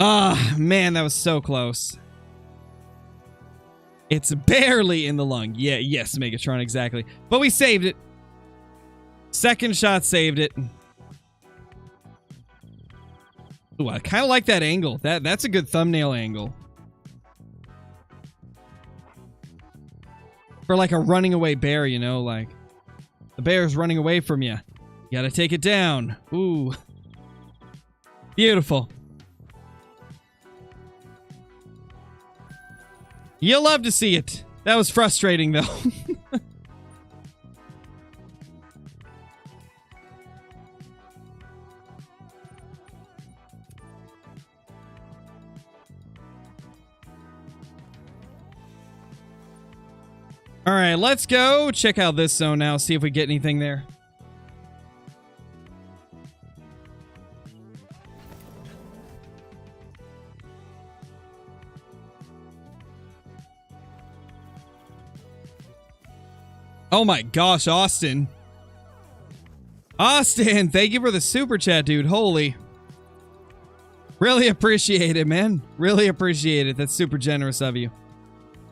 Ah, man, that was so close. It's barely in the lung. Yeah, yes, Megatron, exactly. But we saved it. Second shot saved it. Ooh, I kind of like that angle. That's a good thumbnail angle. For like a running away bear, you know, like the bear's running away from you. You gotta take it down. Ooh. Beautiful. You'll love to see it. That was frustrating, though. All right, let's go check out this zone now, see if we get anything there. Oh my gosh, Austin. Austin, thank you for the super chat, dude. Holy. Really appreciate it, man. Really appreciate it. That's super generous of you.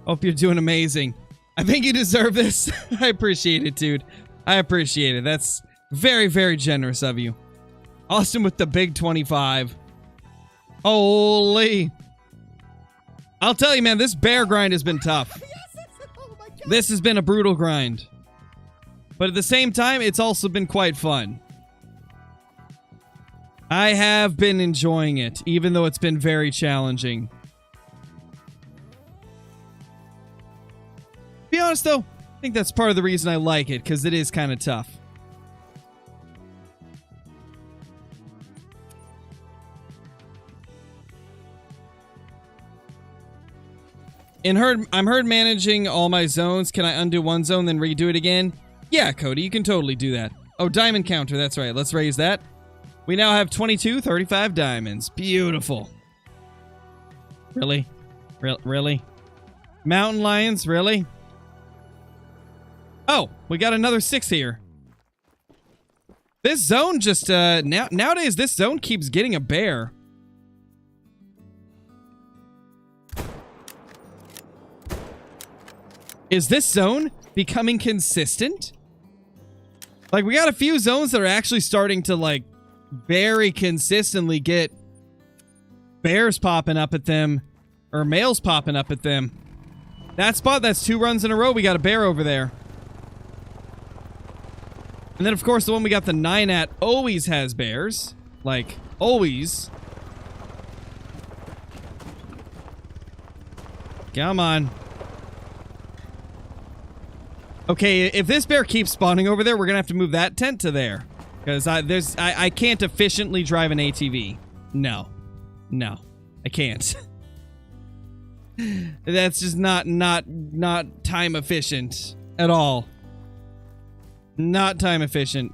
Hope you're doing amazing. I think you deserve this. I appreciate it, dude. I appreciate it. That's very, very generous of you. Austin with the big 25. Holy. I'll tell you, man, this bear grind has been tough. This has been a brutal grind. But at the same time, it's also been quite fun. I have been enjoying it, even though it's been very challenging. To be honest, though, I think that's part of the reason I like it, because it is kind of tough. I'm herd managing all my zones. Can I undo one zone, then redo it again? Yeah, Cody, you can totally do that. Oh, diamond counter. That's right. Let's raise that. We now have 35 diamonds. Beautiful. Really? Really? Mountain lions? Really? Oh, we got another 6 here. This zone just, nowadays, this zone keeps getting a bear. Is this zone becoming consistent? Like, we got a few zones that are actually starting to, like, very consistently get bears popping up at them, or males popping up at them. That spot, that's 2 runs in a row, we got a bear over there. And then, of course, the one we got the 9 at always has bears. Like, always. Come on. Okay, if this bear keeps spawning over there, we're gonna have to move that tent to there. Because I can't efficiently drive an ATV. No. No. I can't. That's just not time efficient at all. Not time efficient.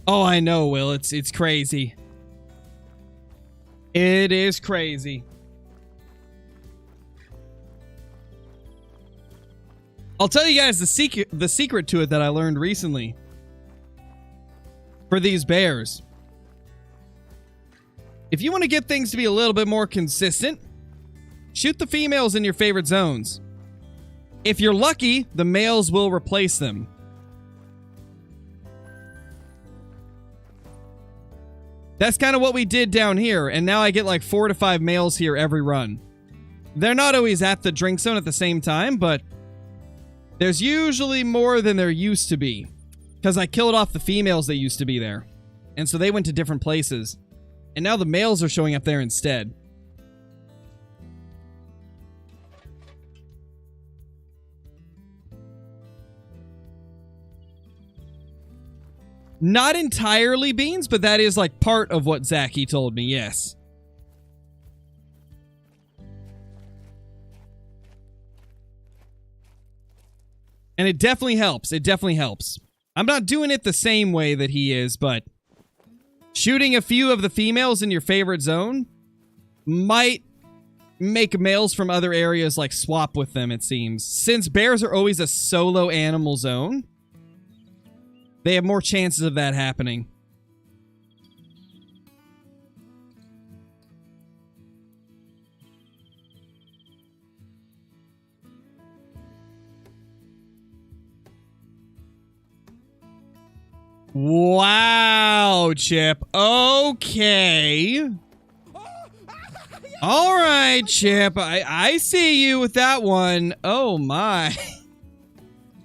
Oh, I know, Will. It's crazy. It is crazy. I'll tell you guys the secret to it that I learned recently. For these bears. If you want to get things to be a little bit more consistent, shoot the females in your favorite zones. If you're lucky, the males will replace them. That's kind of what we did down here, and now I get like 4 to 5 males here every run. They're not always at the drink zone at the same time, but there's usually more than there used to be. Because I killed off the females that used to be there. And so they went to different places. And now the males are showing up there instead. Not entirely beans, but that is like part of what Zachy told me, yes. And it definitely helps. It definitely helps. I'm not doing it the same way that he is, but shooting a few of the females in your favorite zone might make males from other areas like swap with them, it seems. Since bears are always a solo animal zone, they have more chances of that happening. Wow, Chip. Okay. All right, Chip. I see you with that one. Oh, my.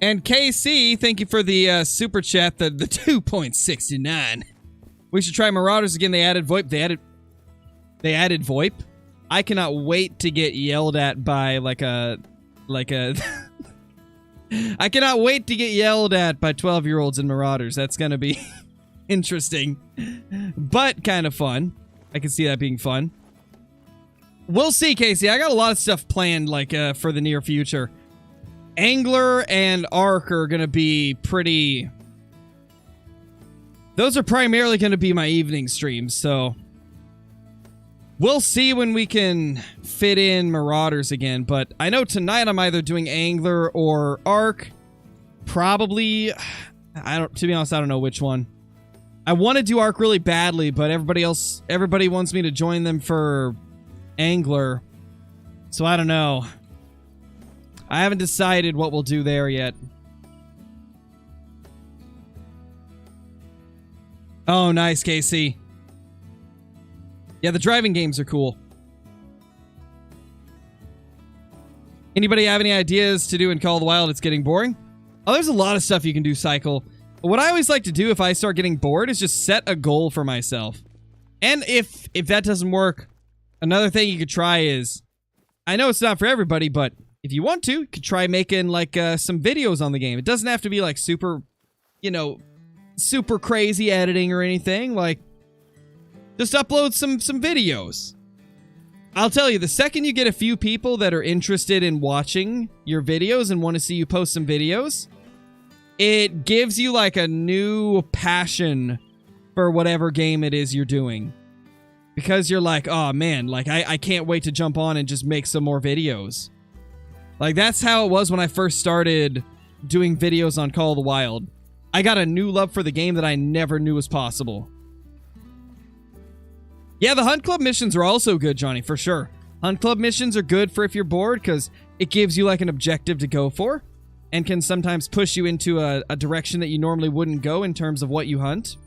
And KC, thank you for the super chat, the 2.69. We should try Marauders again. They added VoIP. They added VoIP. I cannot wait to get yelled at by like a I cannot wait to get yelled at by 12-year-olds in Marauders. That's gonna be interesting, but kind of fun. I can see that being fun. We'll see, Casey. I got a lot of stuff planned, like, for the near future. Angler and Arc are gonna be pretty... Those are primarily gonna be my evening streams, so... We'll see when we can fit in Marauders again, but I know tonight I'm either doing Angler or Arc. Probably... to be honest, I don't know which one. I want to do Arc really badly, but everybody wants me to join them for Angler. So I don't know. I haven't decided what we'll do there yet. Oh, nice, KC. Yeah, the driving games are cool. Anybody have any ideas to do in Call of the Wild? It's getting boring. Oh, there's a lot of stuff you can do, Cycle. What I always like to do if I start getting bored is just set a goal for myself. And if that doesn't work, another thing you could try is... I know it's not for everybody, but if you want to, you could try making, like, some videos on the game. It doesn't have to be, like, super, you know, super crazy editing or anything. Like, just upload some videos. I'll tell you, the second you get a few people that are interested in watching your videos and want to see you post some videos, it gives you, like, a new passion for whatever game it is you're doing. Because you're like, oh, man, like, I can't wait to jump on and just make some more videos. Like, that's how it was when I first started doing videos on Call of the Wild. I got a new love for the game that I never knew was possible. Yeah, the Hunt Club missions are also good, Johnny, for sure. Hunt Club missions are good for if you're bored, because it gives you, like, an objective to go for, and can sometimes push you into a direction that you normally wouldn't go in terms of what you hunt.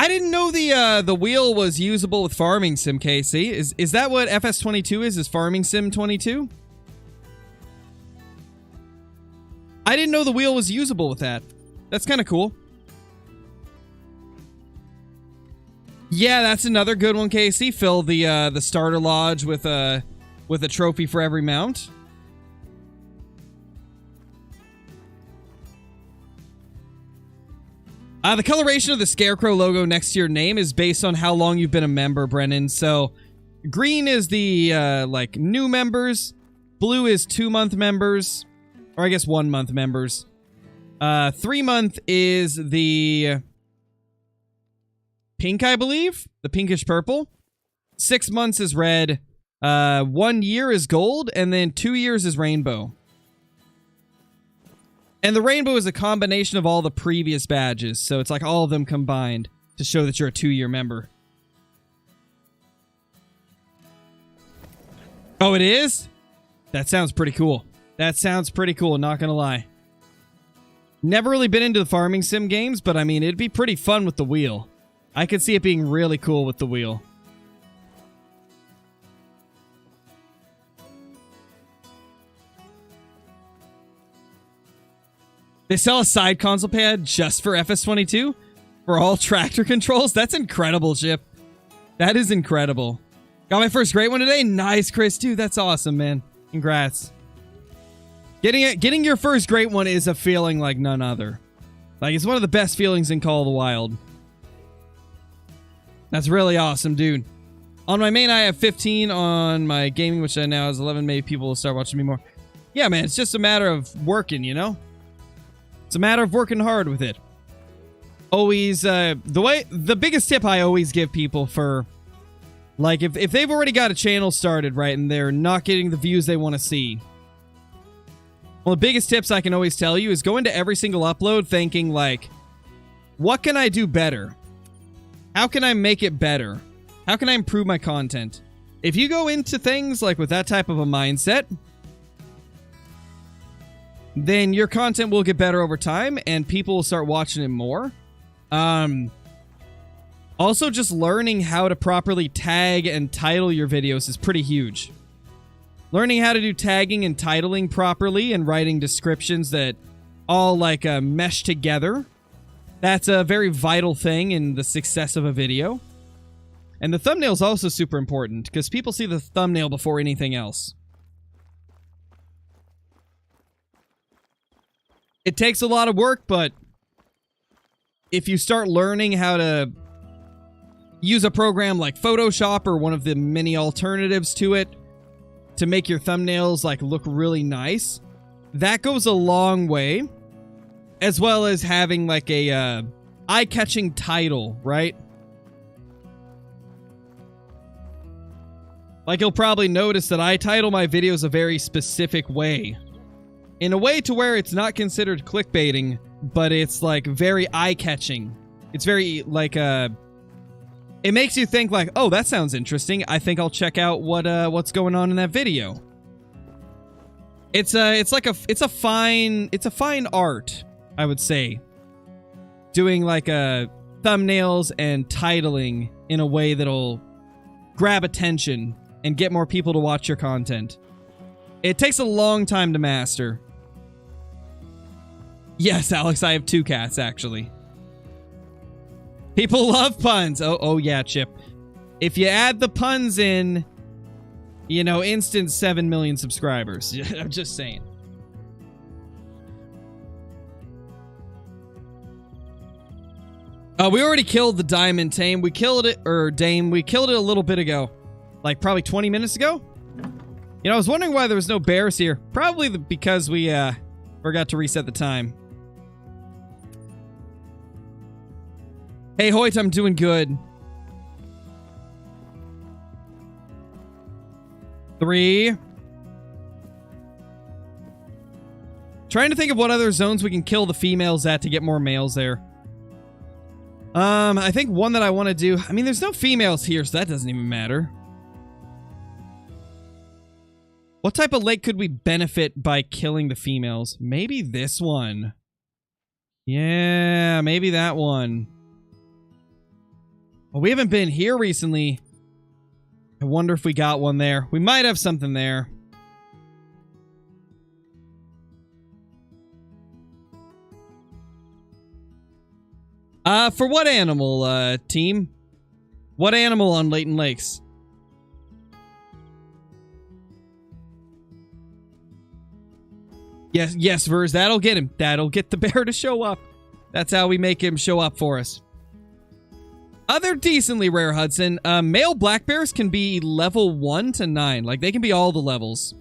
I didn't know the wheel was usable with Farming Sim, Casey. Is that what FS22 is? Is Farming Sim 22? I didn't know the wheel was usable with that. That's kind of cool. Yeah, that's another good one, Casey. Fill the starter lodge with a trophy for every mount. The coloration of the Scarecrow logo next to your name is based on how long you've been a member, Brennan. So, green is the, like, new members. Blue is 2-month members. Or I guess 1-month members. 3-month is the pink, I believe. The pinkish purple. 6 months is red. 1 year is gold. And then 2 years is rainbow. And the rainbow is a combination of all the previous badges. So it's like all of them combined to show that you're a 2-year member. Oh, it is? That sounds pretty cool. That sounds pretty cool, not gonna lie. Never really been into the farming sim games, but I mean, it'd be pretty fun with the wheel. I could see it being really cool with the wheel. They sell a side console pad just for FS22? For all tractor controls? That's incredible, Chip. That is incredible. Got my first great one today? Nice, Chris. Dude, that's awesome, man. Congrats. Getting your first great one is a feeling like none other. Like, it's one of the best feelings in Call of the Wild. That's really awesome, dude. On my main, I have 15. On my gaming, which I now has 11. Maybe people will start watching me more. Yeah, man, it's just a matter of working, you know? It's a matter of working hard with it. Always, the biggest tip I always give people for, like, if they've already got a channel started, right, and they're not getting the views they want to see, one of the biggest tips I can always tell you is go into every single upload thinking, like, what can I do better? How can I make it better? How can I improve my content? If you go into things, like, with that type of a mindset, then your content will get better over time, and people will start watching it more. Also, just learning how to properly tag and title your videos is pretty huge. Learning how to do tagging and titling properly and writing descriptions that all, like, mesh together. That's a very vital thing in the success of a video. And the thumbnail is also super important, because people see the thumbnail before anything else. It takes a lot of work, but if you start learning how to use a program like Photoshop or one of the many alternatives to it to make your thumbnails, like, look really nice, that goes a long way. As well as having, like, a eye-catching title, right? Like, you'll probably notice that I title my videos a very specific way. In a way to where it's not considered clickbaiting, but it's, like, very eye-catching. It's very, like, it makes you think, like, oh, that sounds interesting. I think I'll check out what's going on in that video. It's a fine art, I would say. Doing, like, thumbnails and titling in a way that'll grab attention and get more people to watch your content. It takes a long time to master. Yes, Alex, I have 2 cats, actually. People love puns. Oh yeah, Chip. If you add the puns in, you know, instant 7 million subscribers. I'm just saying. We already killed the diamond tame. We killed it, or dame. We killed it a little bit ago. Like, probably 20 minutes ago? You know, I was wondering why there was no bears here. Probably because we, forgot to reset the time. Hey, Hoyt, I'm doing good. 3. Trying to think of what other zones we can kill the females at to get more males there. I think one that I want to do... I mean, there's no females here, so that doesn't even matter. What type of lake could we benefit by killing the females? Maybe this one. Yeah, maybe that one. Well, we haven't been here recently. I wonder if we got one there. We might have something there. For what animal, team? What animal on Leighton Lakes? Yes, Vers, that'll get him. That'll get the bear to show up. That's how we make him show up for us. Other decently rare, Hudson. Male black bears can be level 1 to 9. Like, they can be all the levels.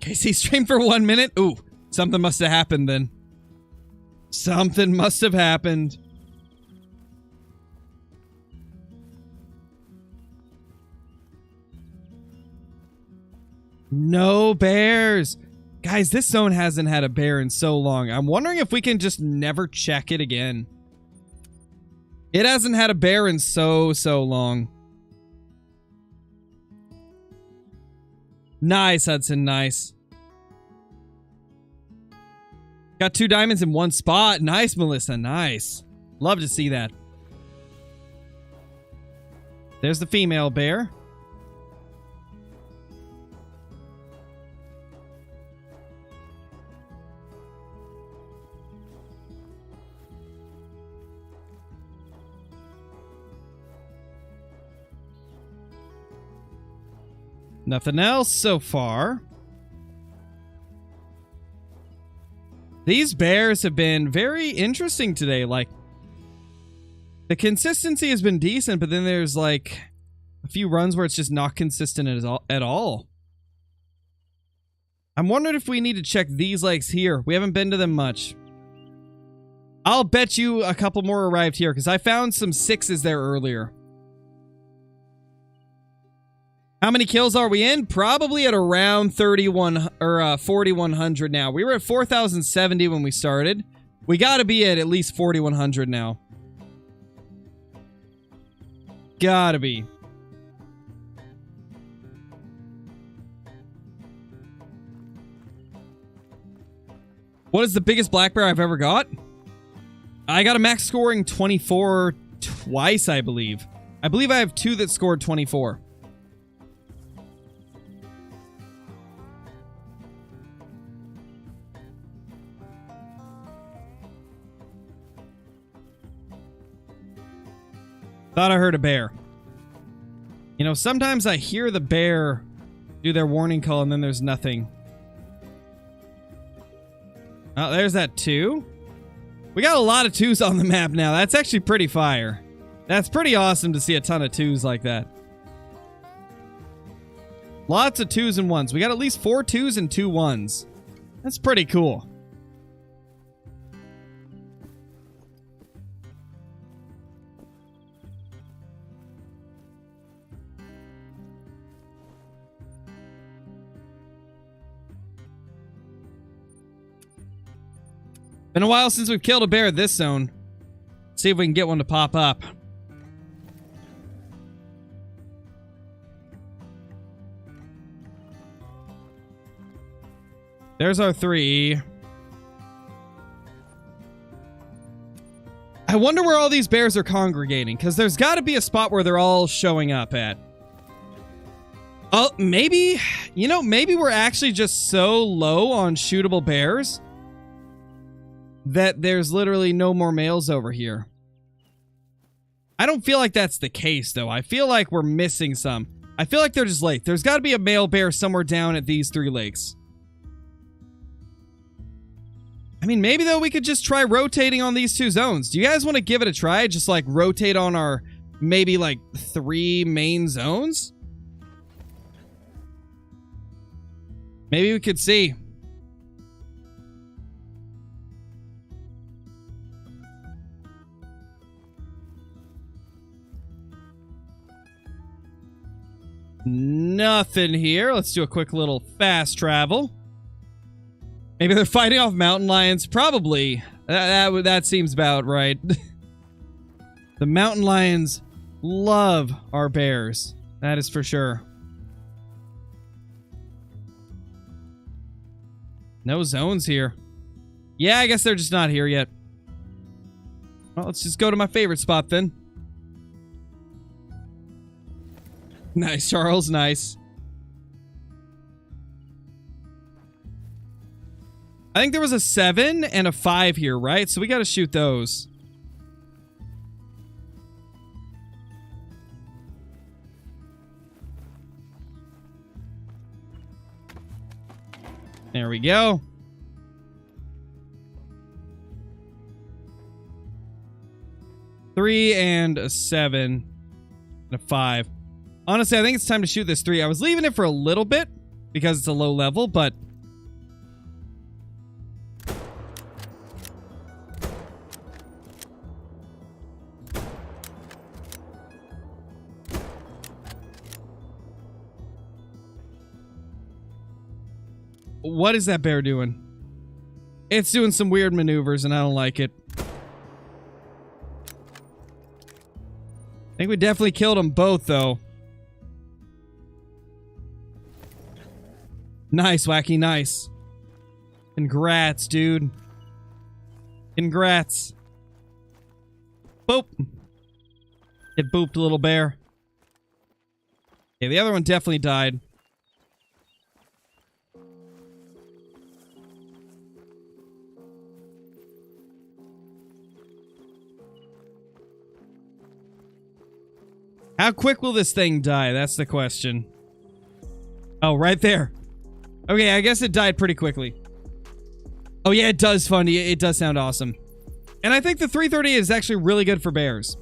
KC stream for 1 minute? Ooh, something must have happened then. Something must have happened. No bears. Guys, this zone hasn't had a bear in so long. I'm wondering if we can just never check it again. It hasn't had a bear in so long. Nice, Hudson, nice. Got 2 diamonds in 1 spot. Nice, Melissa, nice. Love to see that. There's the female bear. Nothing else so far. These bears have been very interesting today. Like, the consistency has been decent, but then there's like a few runs where it's just not consistent at all. I'm wondering if we need to check these lakes here. We haven't been to them much. I'll bet you a couple more arrived here because I found some 6s there earlier. How many kills are we in? Probably at around 31 or 4,100 now. We were at 4,070 when we started. We got to be at least 4,100 now. Gotta be. What is the biggest black bear I've ever got? I got a max scoring 24 twice, I believe. I believe I have 2 that scored 24. Thought I heard a bear. You know, sometimes I hear the bear do their warning call and then there's nothing. Oh, there's that 2. We got a lot of 2s on the map now. That's actually pretty fire. That's pretty awesome to see a ton of 2s like that. Lots of 2s and 1s. We got at least 4 2s and 2 1s. That's pretty cool. Been a while since we've killed a bear at this zone. See if we can get one to pop up. There's our 3. I wonder where all these bears are congregating, because there's got to be a spot where they're all showing up at. Oh, maybe, you know, maybe we're actually just so low on shootable bears that there's literally no more males over here. I don't feel like that's the case, though. I feel like we're missing some. I feel like they're just late. There's got to be a male bear somewhere down at these 3 lakes. I mean, maybe, though, we could just try rotating on these 2 zones. Do you guys want to give it a try? Just, like, rotate on our, maybe, like, 3 main zones? Maybe we could see. Nothing here. Let's do a quick little fast travel. Maybe they're fighting off mountain lions. Probably. That seems about right. The mountain lions love our bears. That is for sure. No zones here. Yeah, I guess they're just not here yet. Well, let's just go to my favorite spot then. Nice, Charles. Nice. I think there was a 7 and a 5 here, right? So we got to shoot those. There we go. Three and a 7 and a 5. Honestly, I think it's time to shoot this 3. I was leaving it for a little bit because it's a low level, but what is that bear doing? It's doing some weird maneuvers and I don't like it. I think we definitely killed them both, though. Nice, Wacky, nice. Congrats, dude. Congrats. Boop. Get booped, little bear. Okay, the other one definitely died. How quick will this thing die? That's the question. Oh, right there. Okay, I guess it died pretty quickly. Oh yeah, it does, Fundy. It does sound awesome. And I think the 330 is actually really good for bears.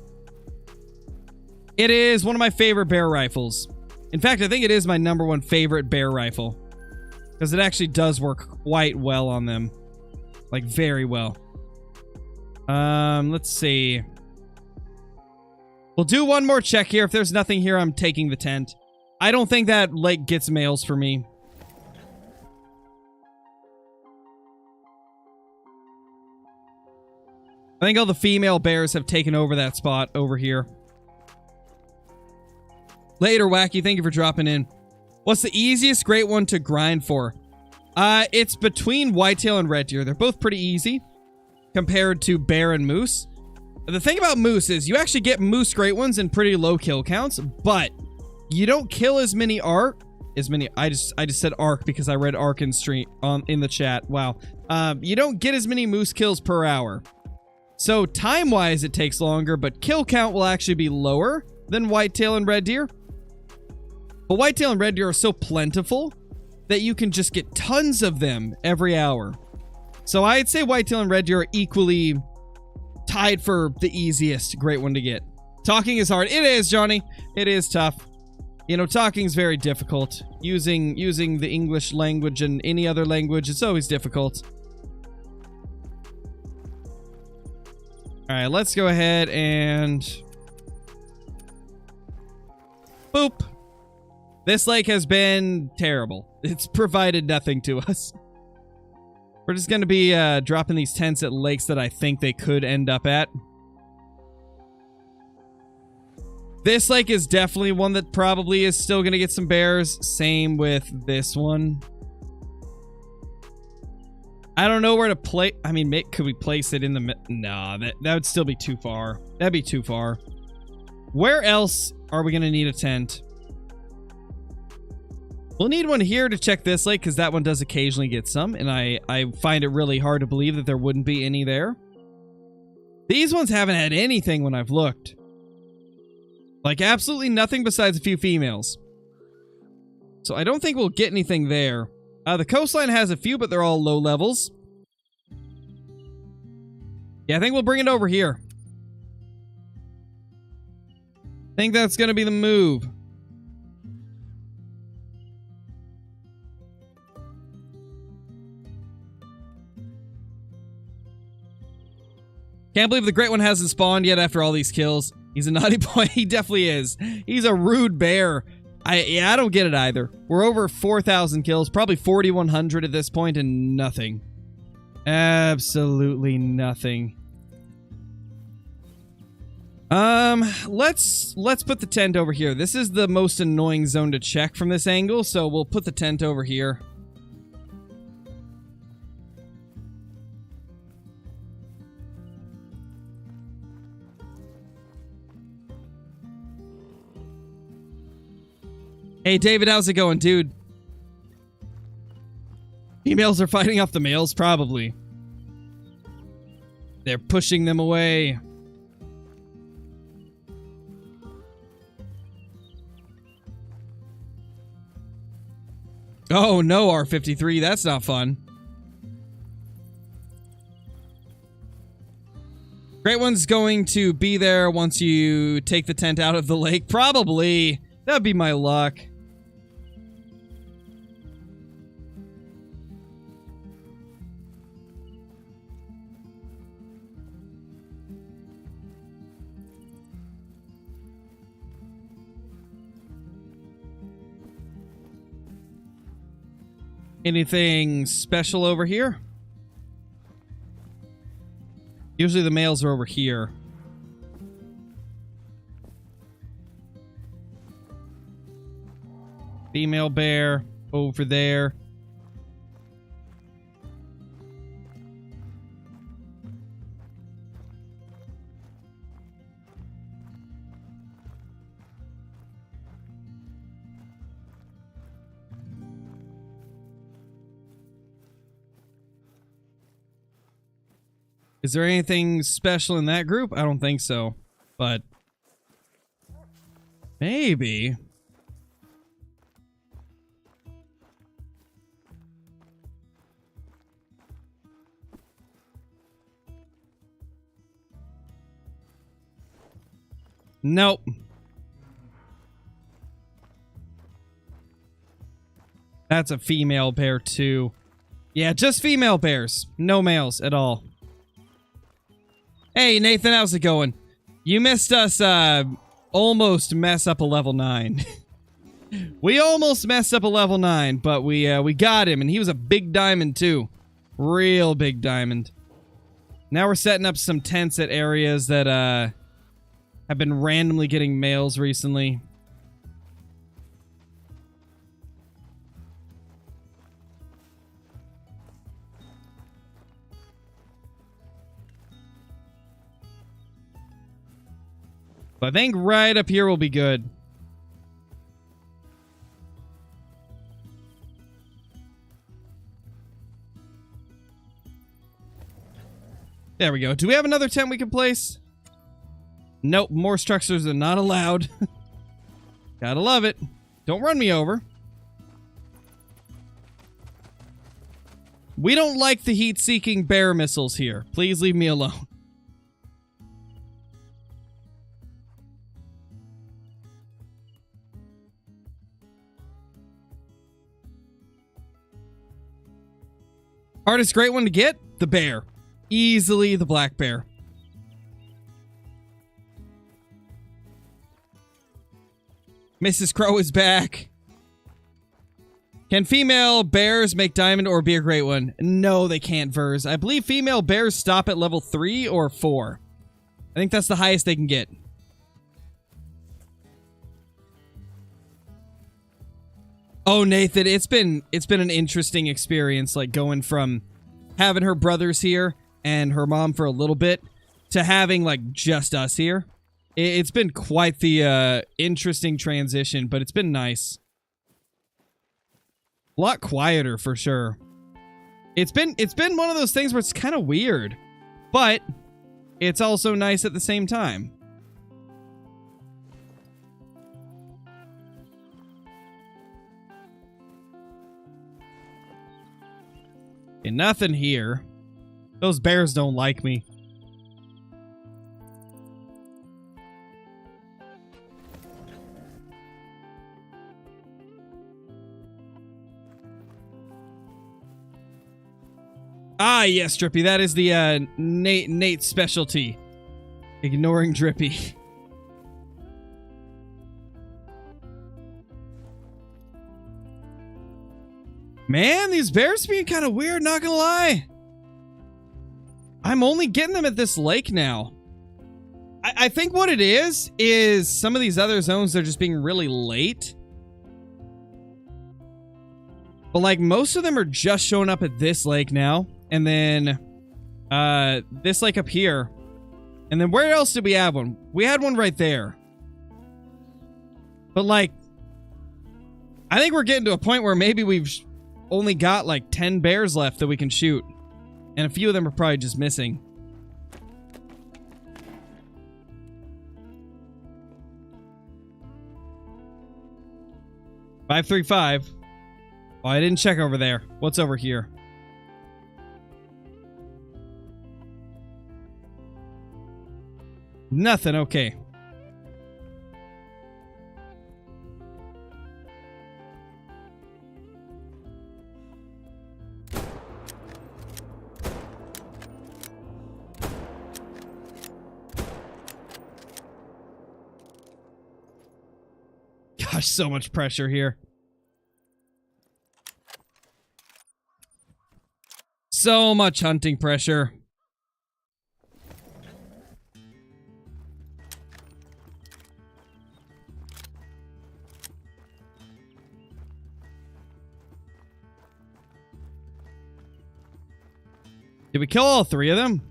It is one of my favorite bear rifles. In fact, I think it is my #1 favorite bear rifle. Because it actually does work quite well on them. Like, very well. Let's see. We'll do one more check here. If there's nothing here, I'm taking the tent. I don't think that lake gets males for me. I think all the female bears have taken over that spot over here. Later, Wacky. Thank you for dropping in. What's the easiest great one to grind for? It's between whitetail and red deer. They're both pretty easy compared to bear and moose. The thing about moose is you actually get moose great ones in pretty low kill counts, but you don't kill as many I just said arc because I read arc in the chat. Wow. You don't get as many moose kills per hour. So time-wise it takes longer, but kill count will actually be lower than whitetail and red deer. But whitetail and red deer are so plentiful that you can just get tons of them every hour. So I'd say whitetail and red deer are equally tied for the easiest great one to get. Talking is hard. It is, Johnny. It is tough. You know, talking is very difficult. Using the English language and any other language, it's always difficult. All right, let's go ahead and boop. This lake has been terrible. It's provided nothing to us. We're just going to be dropping these tents at lakes that I think they could end up at. This lake is definitely one that probably is still going to get some bears. Same with this one. I don't know where to place. I mean, could we place it in the... Nah, that would still be too far. That'd be too far. Where else are we going to need a tent? We'll need one here to check this lake, because that one does occasionally get some, and I find it really hard to believe that there wouldn't be any there. These ones haven't had anything when I've looked. Like, absolutely nothing besides a few females. So I don't think we'll get anything there. The coastline has a few, but they're all low levels. Yeah, I think we'll bring it over here. I think that's going to be the move. Can't believe the great one hasn't spawned yet after all these kills. He's a naughty boy. He definitely is. He's a rude bear. I don't get it either. We're over 4,000 kills, probably 4,100 at this point, and nothing. Absolutely nothing. Let's put the tent over here. This is the most annoying zone to check from this angle, so we'll put the tent over here. Hey, David, how's it going, dude? Females are fighting off the males? Probably. They're pushing them away. Oh, no, R53. That's not fun. Great One's going to be there once you take the tent out of the lake. Probably. That'd be my luck. Anything special over here? Usually the males are over here. Female bear over there. Is there anything special in that group? I don't think so, but maybe. Nope. That's a female bear too. Yeah, just female bears. No males at all. Hey, Nathan, how's it going? You missed us, almost mess up a level 9. We almost messed up a level 9, but we got him, and he was a big diamond, too. Real big diamond. Now we're setting up some tents at areas that, have been randomly getting males recently. I think right up here will be good. There we go. Do we have another tent we can place? Nope, more structures are not allowed. Gotta love it. Don't run me over. We don't like the heat-seeking bear missiles here. Please leave me alone. Hardest great one to get? The bear. Easily the black bear. Mrs. Crow is back. Can female bears make diamond or be a great one? No, they can't, Vers. I believe female bears stop at level 3 or 4. I think that's the highest they can get. Oh, Nathan, it's been an interesting experience, like going from having her brothers here and her mom for a little bit to having like just us here. It's been quite the interesting transition, but it's been nice. A lot quieter for sure. It's been one of those things where it's kind of weird, but it's also nice at the same time. And nothing here. Those bears don't like me. Ah, yes, Drippy. That is the Nate's specialty. Ignoring Drippy. Man, these bears being kind of weird, not gonna lie. I'm only getting them at this lake now. I think what it is some of these other zones, they're just being really late. But like most of them are just showing up at this lake now. And then this lake up here. And then where else did we have one? We had one right there. But like I think we're getting to a point where maybe we've only got like 10 bears left that we can shoot. And a few of them are probably just missing. $535. Oh, I didn't check over there. What's over here? Nothing. Okay. Gosh, so much pressure here. So much hunting pressure. Did we kill all 3 of them?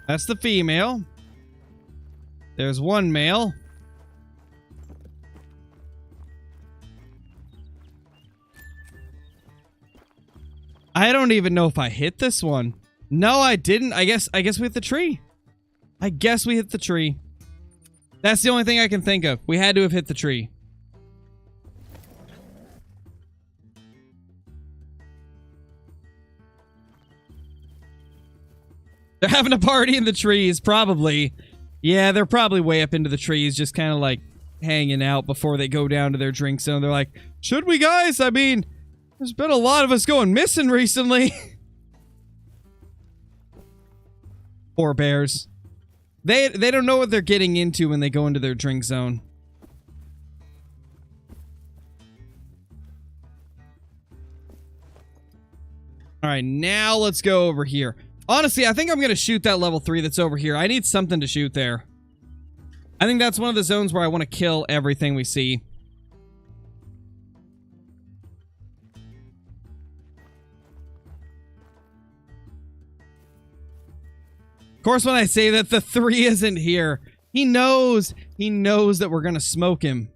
That's the female. There's 1 male. I don't even know if I hit this one. No, I didn't. I guess we hit the tree. I guess we hit the tree. That's the only thing I can think of. We had to have hit the tree. They're having a party in the trees, probably. Yeah, they're probably way up into the trees, just kind of like hanging out before they go down to their drink zone. They're like, should we, guys? I mean, there's been a lot of us going missing recently. Poor bears. They don't know what they're getting into when they go into their drink zone. Alright, now let's go over here. Honestly, I think I'm going to shoot that level 3 that's over here. I need something to shoot there. I think that's one of the zones where I want to kill everything we see. Of course, when I say that the 3 isn't here, he knows that we're going to smoke him.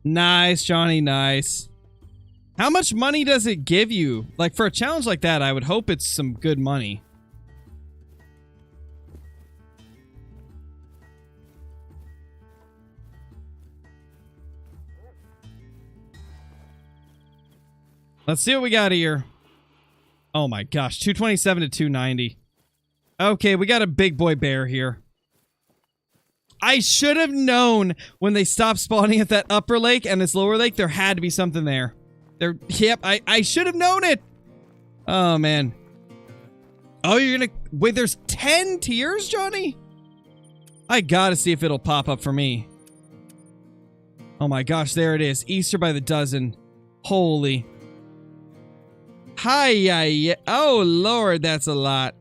Nice, Johnny, nice. How much money does it give you? Like, for a challenge like that, I would hope it's some good money. Let's see what we got here. Oh my gosh, 227 to 290. Okay, we got a big boy bear here. I should have known when they stopped spawning at that upper lake and this lower lake, there had to be something there. Yep, I should have known it. Oh, man. Oh, you're gonna... Wait, there's 10 tiers, Johnny? I gotta see if it'll pop up for me. Oh my gosh, there it is. Easter by the dozen. Holy. Hi-ya-ya. Oh, Lord, that's a lot.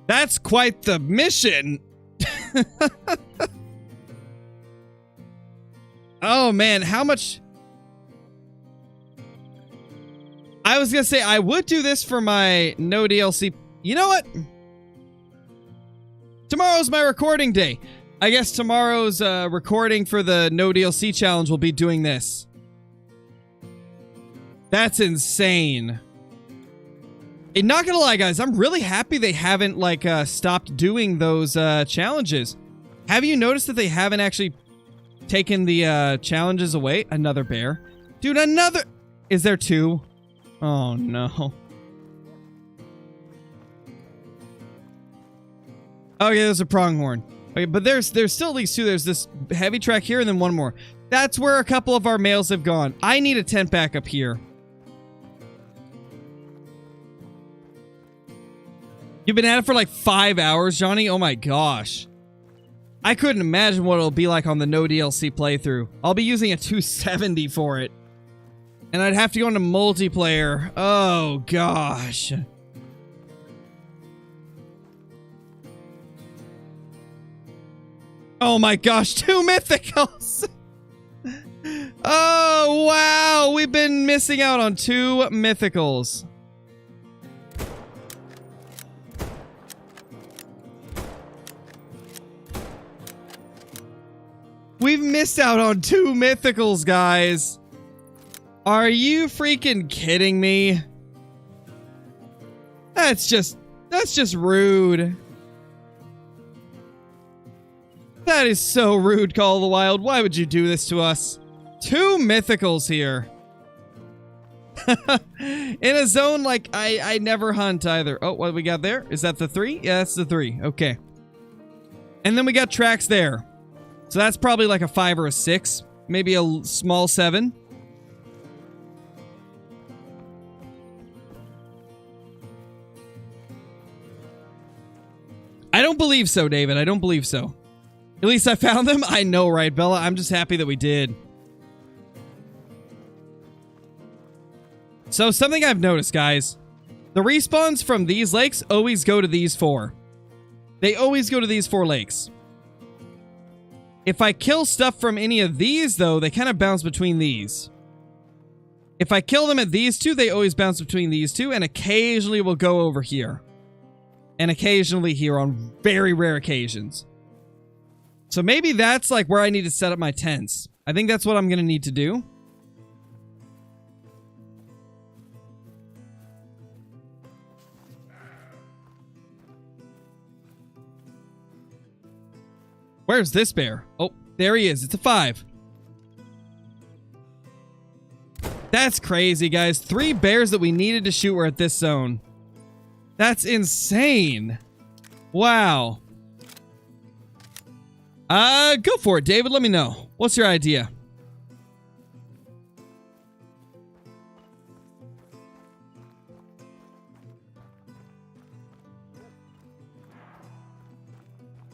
That's quite the mission. Oh, man. How much... I was gonna say, I would do this for my no DLC... You know what? Tomorrow's my recording day. I guess tomorrow's recording for the no DLC challenge will be doing this. That's insane. And not gonna lie, guys, I'm really happy they haven't, like, stopped doing those challenges. Have you noticed that they haven't actually taken the challenges away? Another bear. Dude, another... Is there 2? Oh, no. Okay, there's a pronghorn. Okay, but there's still at least 2. There's this heavy track here and then 1 more. That's where a couple of our males have gone. I need a tent back up here. You've been at it for like 5 hours, Johnny? Oh my gosh. I couldn't imagine what it'll be like on the no DLC playthrough. I'll be using a 270 for it. And I'd have to go into multiplayer. Oh gosh. Oh my gosh, 2 mythicals! Oh, wow. We've been missing out on 2 mythicals. We've missed out on 2 mythicals, guys. Are you freaking kidding me? That's just rude. That is so rude, Call of the Wild. Why would you do this to us? 2 mythicals here. In a zone like I never hunt either. Oh, what we got there? Is that the 3? Yeah, that's the 3. Okay. And then we got tracks there. So that's probably like a 5 or a 6. Maybe a small 7. I don't believe so, David. I don't believe so. At least I found them. I know, right, Bella? I'm just happy that we did. So something I've noticed, guys. The respawns from these lakes always go to these 4. They always go to these 4 lakes. If I kill stuff from any of these, though, they kind of bounce between these. If I kill them at these 2, they always bounce between these 2, and occasionally will go over here. And occasionally here on very rare occasions. So maybe that's like where I need to set up my tents. I think that's what I'm going to need to do. Where's this bear? Oh, there he is. It's a 5. That's crazy, guys. 3 bears that we needed to shoot were at this zone. That's insane. Wow. Go for it, David. Let me know. What's your idea?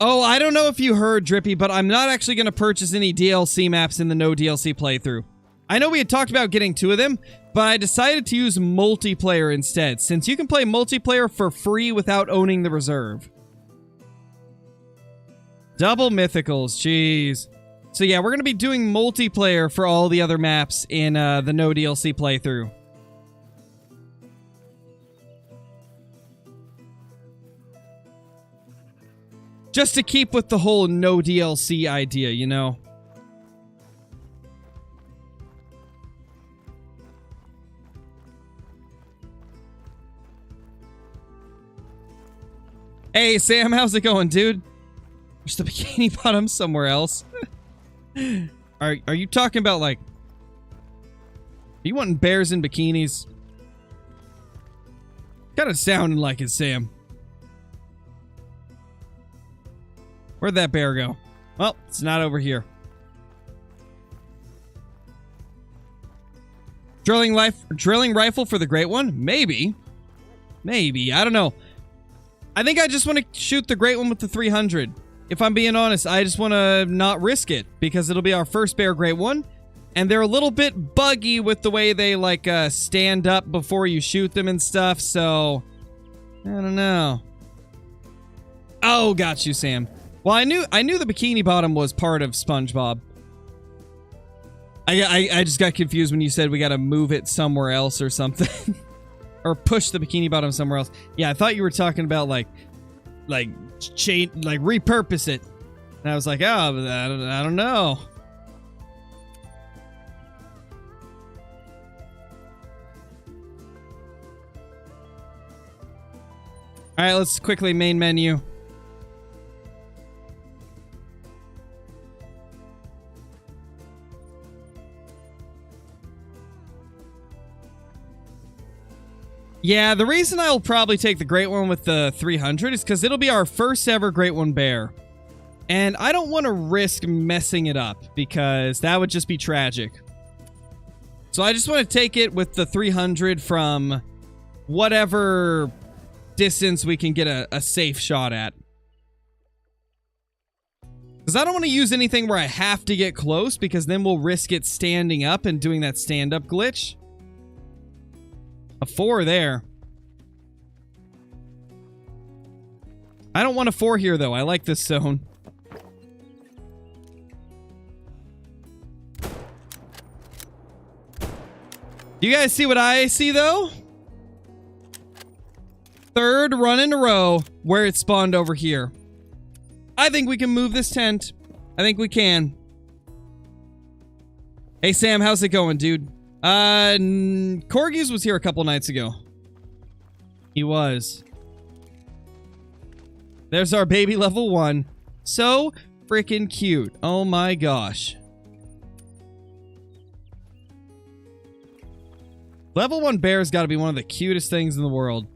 Oh, I don't know if you heard, Drippy, but I'm not actually going to purchase any DLC maps in the no DLC playthrough. I know we had talked about getting 2 of them, but I decided to use multiplayer instead, since you can play multiplayer for free without owning the reserve. Double mythicals, jeez. So yeah, we're going to be doing multiplayer for all the other maps in the no DLC playthrough. Just to keep with the whole no DLC idea, you know? Hey, Sam, how's it going, dude? There's the bikini bottom somewhere else. Are you talking about, like... Are you wanting bears in bikinis? Kind of sounding like it, Sam. Where'd that bear go? Well, it's not over here. Drilling rifle for the great one? Maybe. Maybe. I don't know. I think I just want to shoot the great one with the 300. If I'm being honest, I just want to not risk it because it'll be our first bear great one. And they're a little bit buggy with the way they like stand up before you shoot them and stuff. So, I don't know. Oh, got you, Sam. Well, I knew the bikini bottom was part of SpongeBob. I just got confused when you said we got to move it somewhere else or something. Or push the bikini bottom somewhere else. Yeah, I thought you were talking about like repurpose it. And I was like, oh, but I don't know. All right, let's quickly main menu. Yeah, the reason I'll probably take the Great One with the 300 is because it'll be our first ever Great One bear. And I don't want to risk messing it up because that would just be tragic. So I just want to take it with the 300 from whatever distance we can get a safe shot at. Because I don't want to use anything where I have to get close because then we'll risk it standing up and doing that stand-up glitch. A 4 there. I don't want a 4 here, though. I like this zone. Do you guys see what I see, though? Third run in a row where it spawned over here. I think we can move this tent. I think we can. Hey, Sam, how's it going, dude? Corgis was here a couple nights ago. He was. There's our baby level 1. So freaking cute. Oh my gosh. Level 1 bear's got to be one of the cutest things in the world.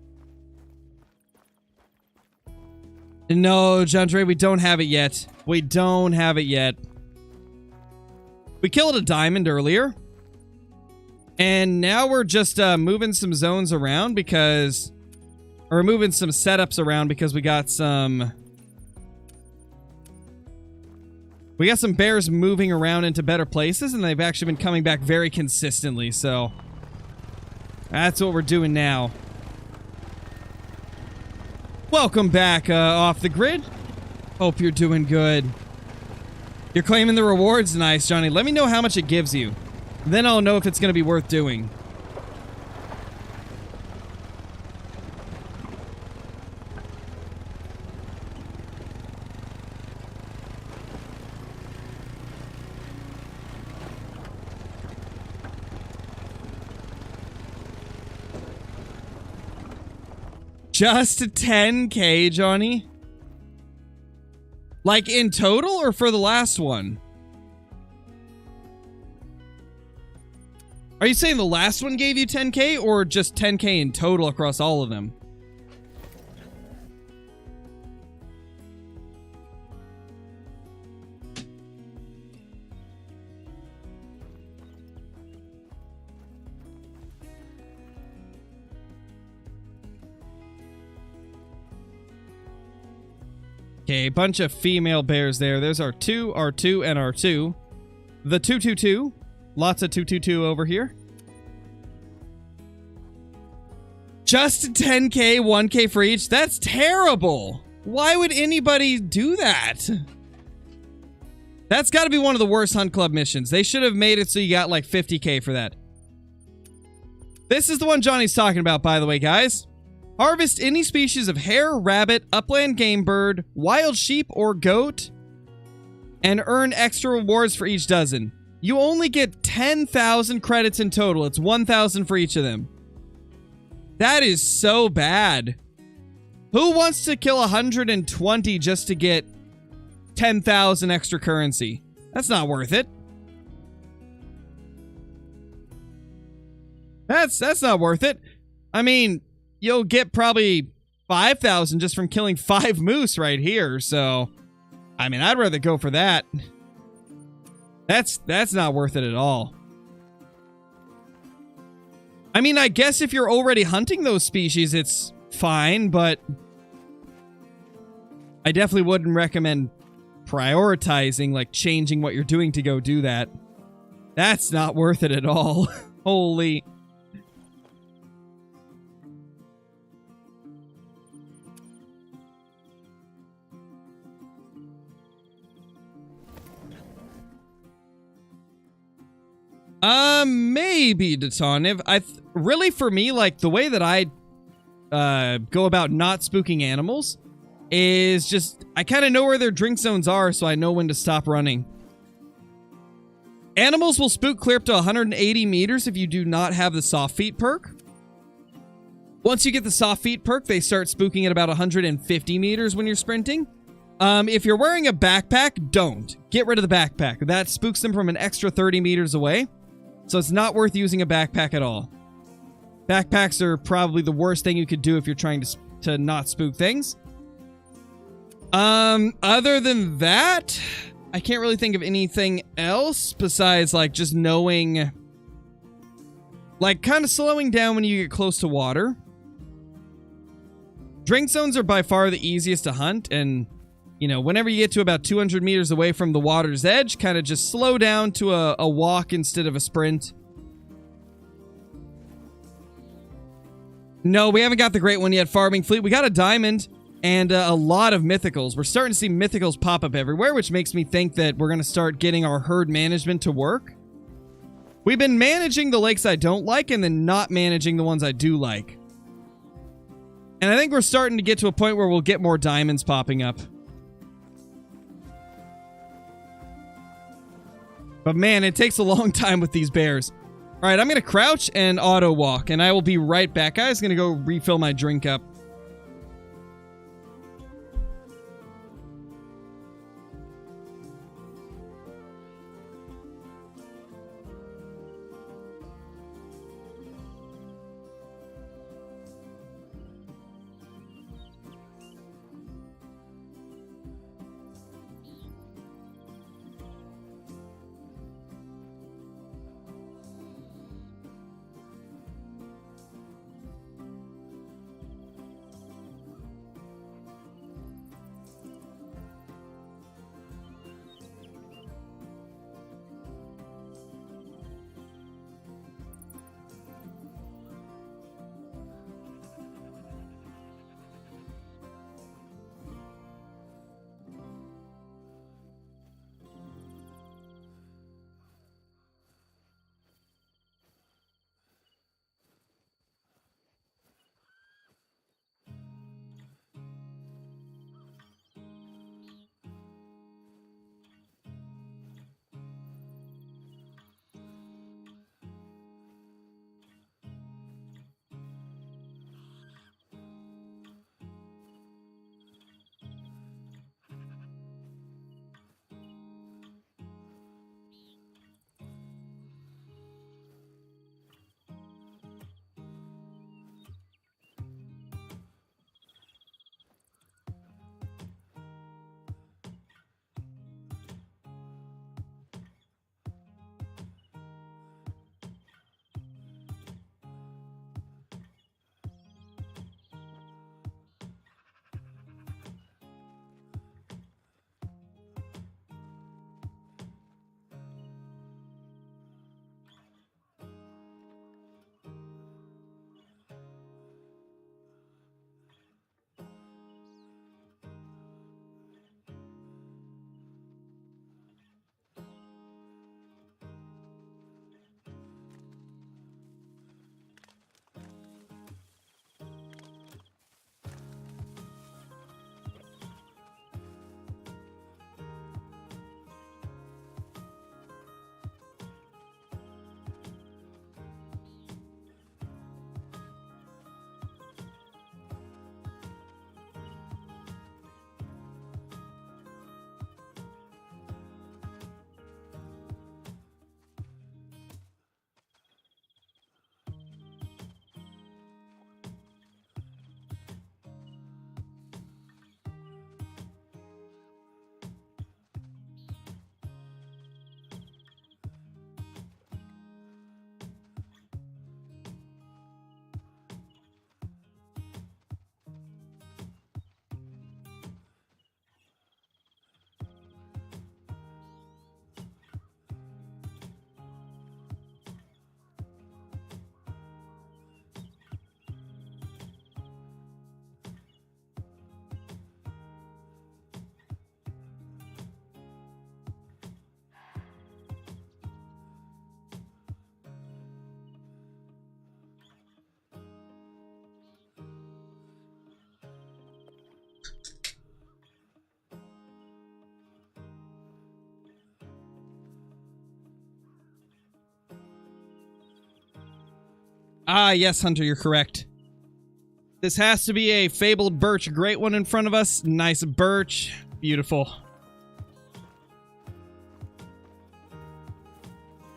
No, Jandre, we don't have it yet. We don't have it yet. We killed a diamond earlier. And now we're just moving some zones around because... Or moving some setups around because we got some... We got some bears moving around into better places, and they've actually been coming back very consistently, so... That's what we're doing now. Welcome back, Off the Grid. Hope you're doing good. You're claiming the rewards? Nice, Johnny. Let me know how much it gives you. Then I'll know if it's going to be worth doing. Just 10K, Johnny? Like in total or for the last one? Are you saying the last one gave you 10K or just 10K in total across all of them? Okay, a bunch of female bears there. There's R2, R2, and R2. The 222. Lots of 222 over here. Just 10K, 1K for each? That's terrible. Why would anybody do that? That's got to be one of the worst Hunt Club missions. They should have made it so you got like 50K for that. This is the one Johnny's talking about, by the way, guys. Harvest any species of hare, rabbit, upland game bird, wild sheep, or goat, and earn extra rewards for each dozen. You only get 10,000 credits in total. It's 1,000 for each of them. That is so bad. Who wants to kill 120 just to get 10,000 extra currency? That's not worth it. That's not worth it. I mean... You'll get probably 5,000 just from killing 5 moose right here, so... I mean, I'd rather go for that. That's not worth it at all. I mean, I guess if you're already hunting those species, it's fine, but... I definitely wouldn't recommend prioritizing, like, changing what you're doing to go do that. That's not worth it at all. Holy... Maybe, Detoniv. Really, for me, like, the way that I go about not spooking animals is just, I kind of know where their drink zones are, so I know when to stop running. Animals will spook clear up to 180 meters if you do not have the soft feet perk. Once you get the soft feet perk, they start spooking at about 150 meters when you're sprinting. If you're wearing a backpack, don't. Get rid of the backpack. That spooks them from an extra 30 meters away. So it's not worth using a backpack at all. Backpacks are probably the worst thing you could do if you're trying to not spook things. Other than that, I can't really think of anything else besides, like, just knowing... Like, kind of slowing down when you get close to water. Drink zones are by far the easiest to hunt, and... You know, whenever you get to about 200 meters away from the water's edge, kind of just slow down to a walk instead of a sprint. No, we haven't got the great one yet, Farming Fleet. We got a diamond and a lot of mythicals. We're starting to see mythicals pop up everywhere, which makes me think that we're going to start getting our herd management to work. We've been managing the lakes I don't like and then not managing the ones I do like. And I think we're starting to get to a point where we'll get more diamonds popping up. But man, it takes a long time with these bears. All right, I'm going to crouch and auto walk, and I will be right back. Guys, going to go refill my drink up. Ah, yes, Hunter, you're correct. This has to be a fabled birch, a great one in front of us. Nice birch. Beautiful.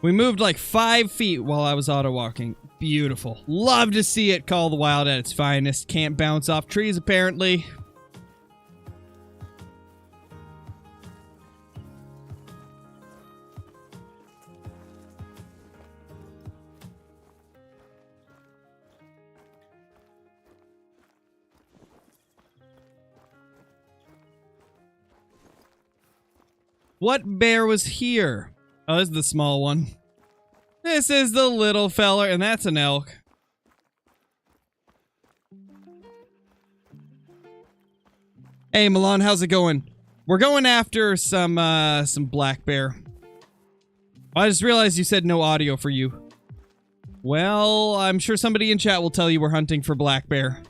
We moved like 5 feet while I was auto-walking. Beautiful. Love to see it call the wild at its finest. Can't bounce off trees, apparently. What bear was here? Oh, this is the small one. This is the little fella, and that's an elk. Hey, Milan, how's it going? We're going after some black bear. I just realized you said no audio for you. Well, I'm sure somebody in chat will tell you we're hunting for black bear.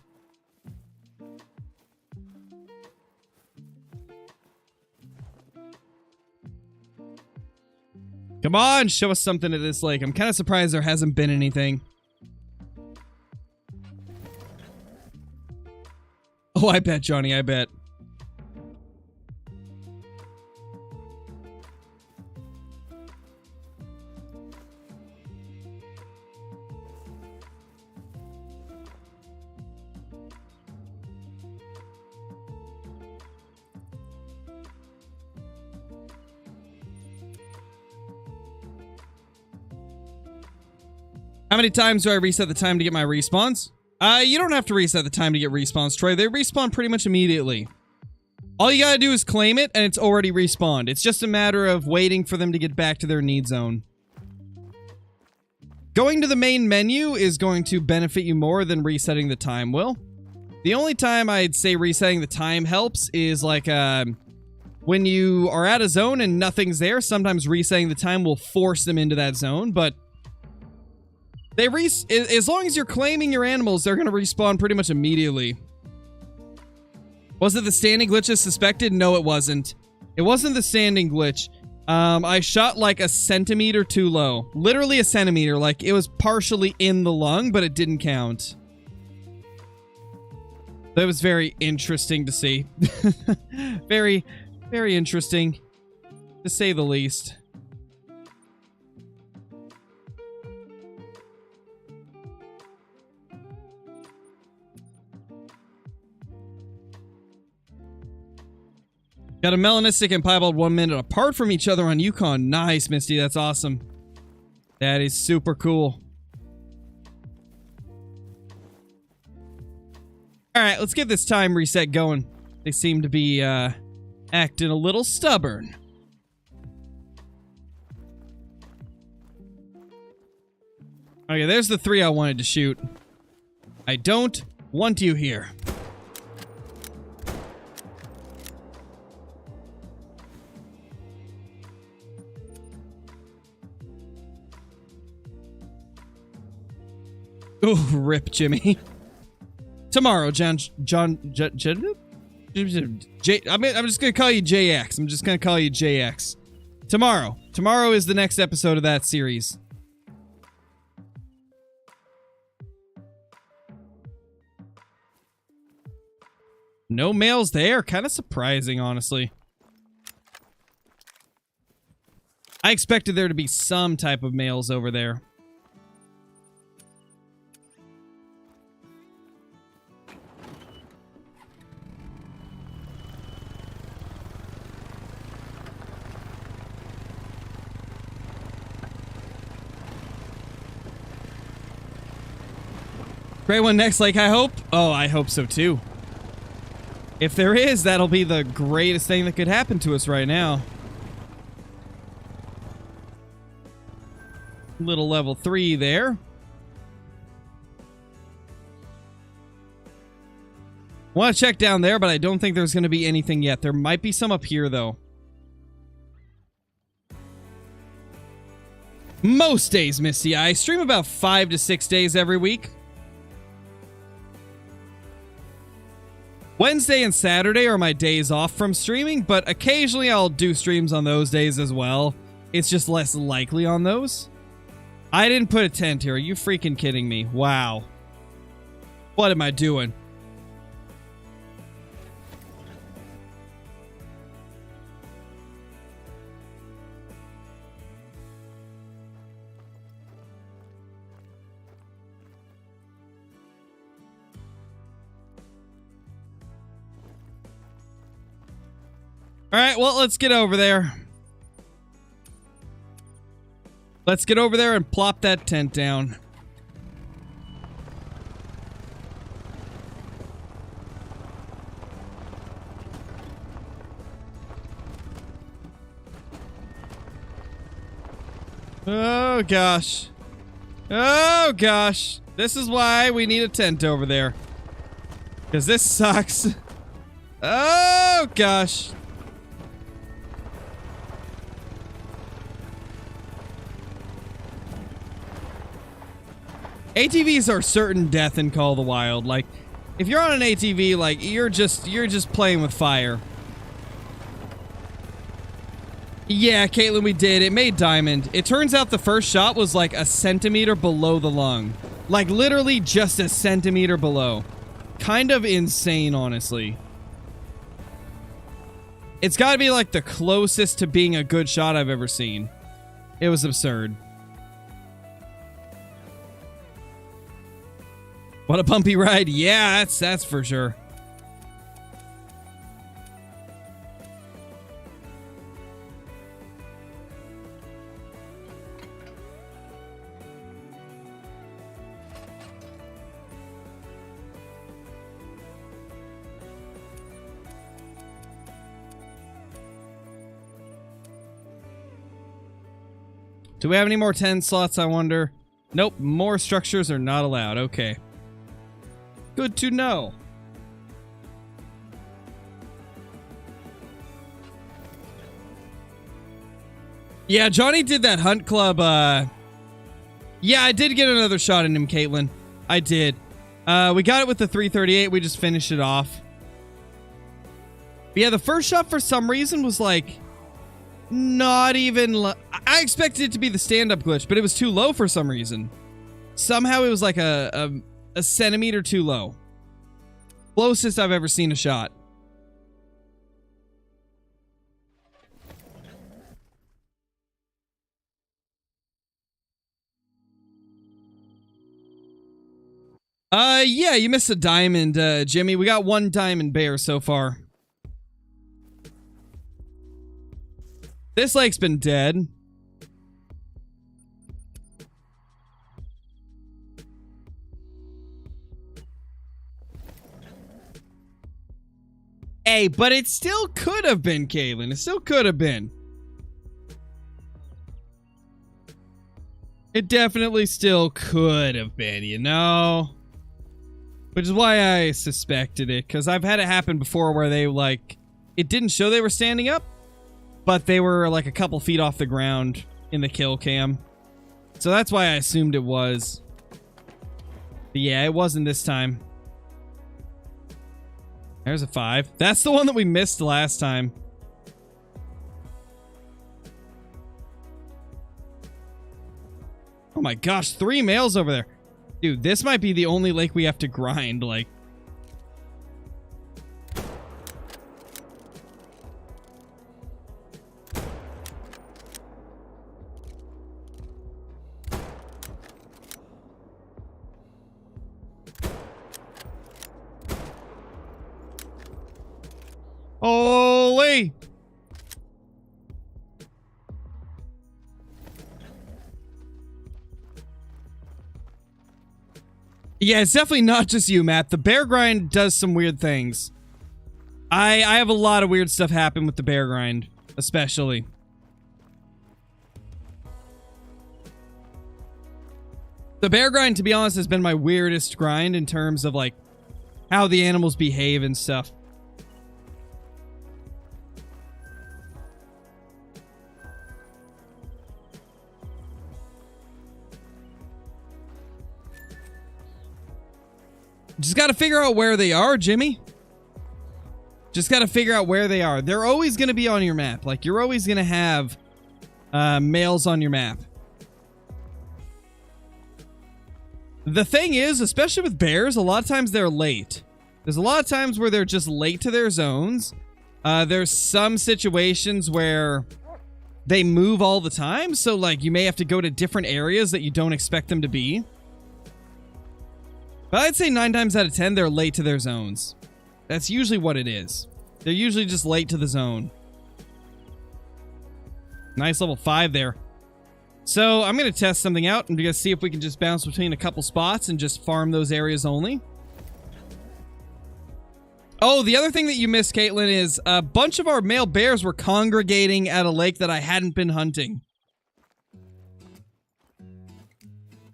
Come on, show us something at this lake. I'm kind of surprised there hasn't been anything. Oh, I bet, Johnny, I bet. How many times do I reset the time to get my respawns? You don't have to reset the time to get respawns, Troy. They respawn pretty much immediately. All you gotta do is claim it, and it's already respawned. It's just a matter of waiting for them to get back to their need zone. Going to the main menu is going to benefit you more than resetting the time will. The only time I'd say resetting the time helps is like, when you are at a zone and nothing's there, sometimes resetting the time will force them into that zone, but as long as you're claiming your animals, they're gonna respawn pretty much immediately. Was it the standing glitch as suspected? No, it wasn't. It wasn't the standing glitch. I shot like a centimeter too low. Literally a centimeter. Like, it was partially in the lung, but it didn't count. That was very interesting to see. Very, very interesting, to say the least. Got a melanistic and piebald 1 minute apart from each other on Yukon. Nice, Misty. That's awesome. That is super cool. Alright, let's get this time reset going. They seem to be, acting a little stubborn. Okay, there's the 3 I wanted to shoot. I don't want you here. Ooh, rip, Jimmy. Tomorrow, I'm just gonna call you JX. I'm just gonna call you JX. Tomorrow. Tomorrow is the next episode of that series. No males there. Kind of surprising, honestly. I expected there to be some type of males over there. Great one next, like, I hope. Oh, I hope so too. If there is, that'll be the greatest thing that could happen to us right now. Little level 3 there. Want to check down there, but I don't think there's going to be anything yet. There might be some up here, though. Most days, Misty. I stream about 5 to 6 days every week. Wednesday and Saturday are my days off from streaming, but occasionally I'll do streams on those days as well. It's just less likely on those. I didn't put a tent here. Are you freaking kidding me? Wow. What am I doing? Alright, well, let's get over there. Let's get over there and plop that tent down. Oh, gosh. Oh, gosh. This is why we need a tent over there. Because this sucks. Oh, gosh. ATVs are certain death in Call of the Wild. Like, if you're on an ATV, like, you're just playing with fire. Yeah, Caitlin, we did. It made diamond. It turns out the first shot was like a centimeter below the lung. Like, literally just a centimeter below. Kind of insane, honestly. It's got to be like the closest to being a good shot I've ever seen. It was absurd. What a bumpy ride. Yeah, that's for sure. Do we have any more 10 slots, I wonder? Nope, more structures are not allowed. Okay. Good to know. Yeah, Johnny did that hunt club, Yeah, I did get another shot in him, Caitlin. I did. We got it with the 338. We just finished it off. But yeah, the first shot for some reason was like... Not even... I expected it to be the stand-up glitch, but it was too low for some reason. Somehow it was like a centimeter too low. Closest I've ever seen a shot. Yeah, you missed a diamond, Jimmy. We got one diamond bear so far. This lake's been dead. Hey, but it still could have been, Caitlin. It still could have been. It definitely still could have been, you know? Which is why I suspected it, because I've had it happen before where they, like... It didn't show they were standing up, but they were like a couple feet off the ground in the kill cam. So that's why I assumed it was. But yeah, it wasn't this time. There's a 5. That's the one that we missed last time. Oh my gosh, 3 males over there. Dude, this might be the only lake we have to grind, like... Holy! Yeah, it's definitely not just you, Matt. The bear grind does some weird things. I have a lot of weird stuff happen with the bear grind, especially. The bear grind, to be honest, has been my weirdest grind in terms of, like, how the animals behave and stuff. Just got to figure out where they are, Jimmy. Just got to figure out where they are. They're always going to be on your map. Like, you're always going to have males on your map. The thing is, especially with bears, a lot of times they're late. There's a lot of times where they're just late to their zones. There's some situations where they move all the time. So, like, you may have to go to different areas that you don't expect them to be. But I'd say 9 times out of 10, they're late to their zones. That's usually what it is. They're usually just late to the zone. Nice level 5 there. So I'm going to test something out. I'm going to see if we can just bounce between a couple spots and just farm those areas only. Oh, the other thing that you missed, Caitlin, is a bunch of our male bears were congregating at a lake that I hadn't been hunting.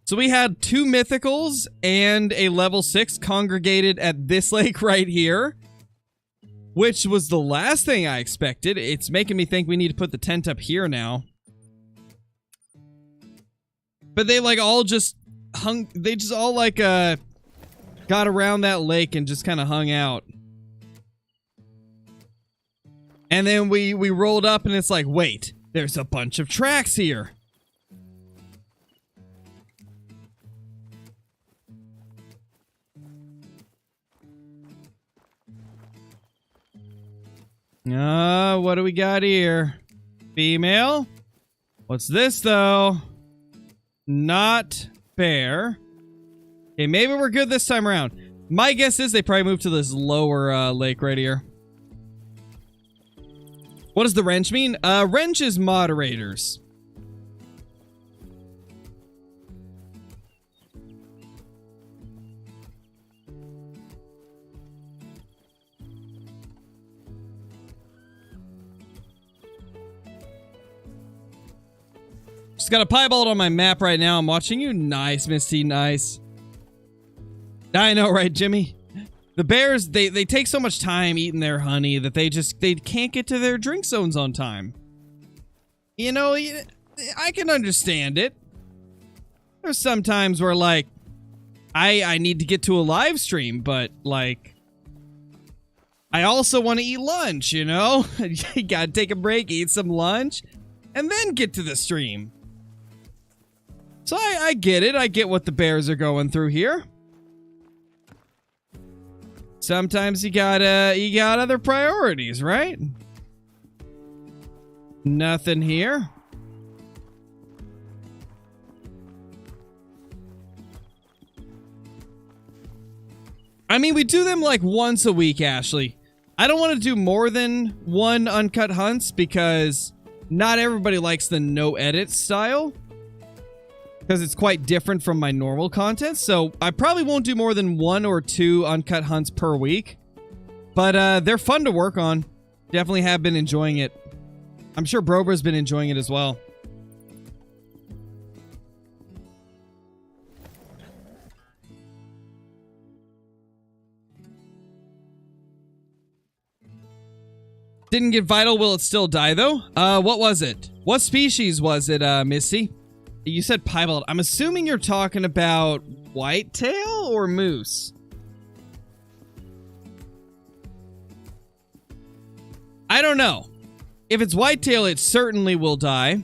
So we had 2 mythicals and a level 6 congregated at this lake right here, which was the last thing I expected. It's making me think we need to put the tent up here now. But they, like, all just they just all like got around that lake and just kind of hung out. And then we rolled up and it's like, wait, there's a bunch of tracks here. What do we got here? Female? What's this, though? Not bear. Okay, maybe we're good this time around. My guess is they probably moved to this lower lake right here. What does the wrench mean? Wrench is moderators. Just got a piebald on my map right now. I'm watching you. Nice, Misty. Nice. I know, right, Jimmy? The bears, they take so much time eating their honey that they can't get to their drink zones on time. You know, I can understand it. There's some times where, like, I need to get to a live stream, but, like, I also want to eat lunch, you know? You gotta take a break, eat some lunch, and then get to the stream. So I get it. I get what the bears are going through here. Sometimes you got other priorities, right? Nothing here. I mean, we do them like once a week, Ashley. I don't want to do more than one uncut hunts because not everybody likes the no edit style. Because it's quite different from my normal content. So I probably won't do more than 1 or 2 uncut hunts per week. But they're fun to work on. Definitely have been enjoying it. I'm sure Brobra's been enjoying it as well. Didn't get vital. Will it still die though? What was it? What species was it, Missy? You said piebald. I'm assuming you're talking about whitetail or moose. I don't know. If it's whitetail, it certainly will die.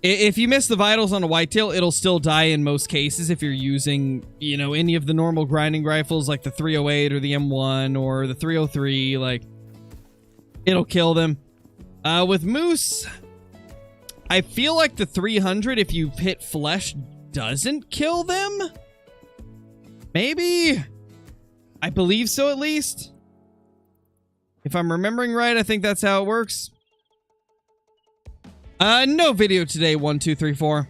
If you miss the vitals on a whitetail, it'll still die in most cases if you're using, you know, any of the normal grinding rifles like the 308 or the M1 or the 303. Like, it'll kill them. With moose, I feel like the 300, if you hit flesh, doesn't kill them? Maybe? I believe so, at least. If I'm remembering right, I think that's how it works. No video today, 1, 2, 3, 4.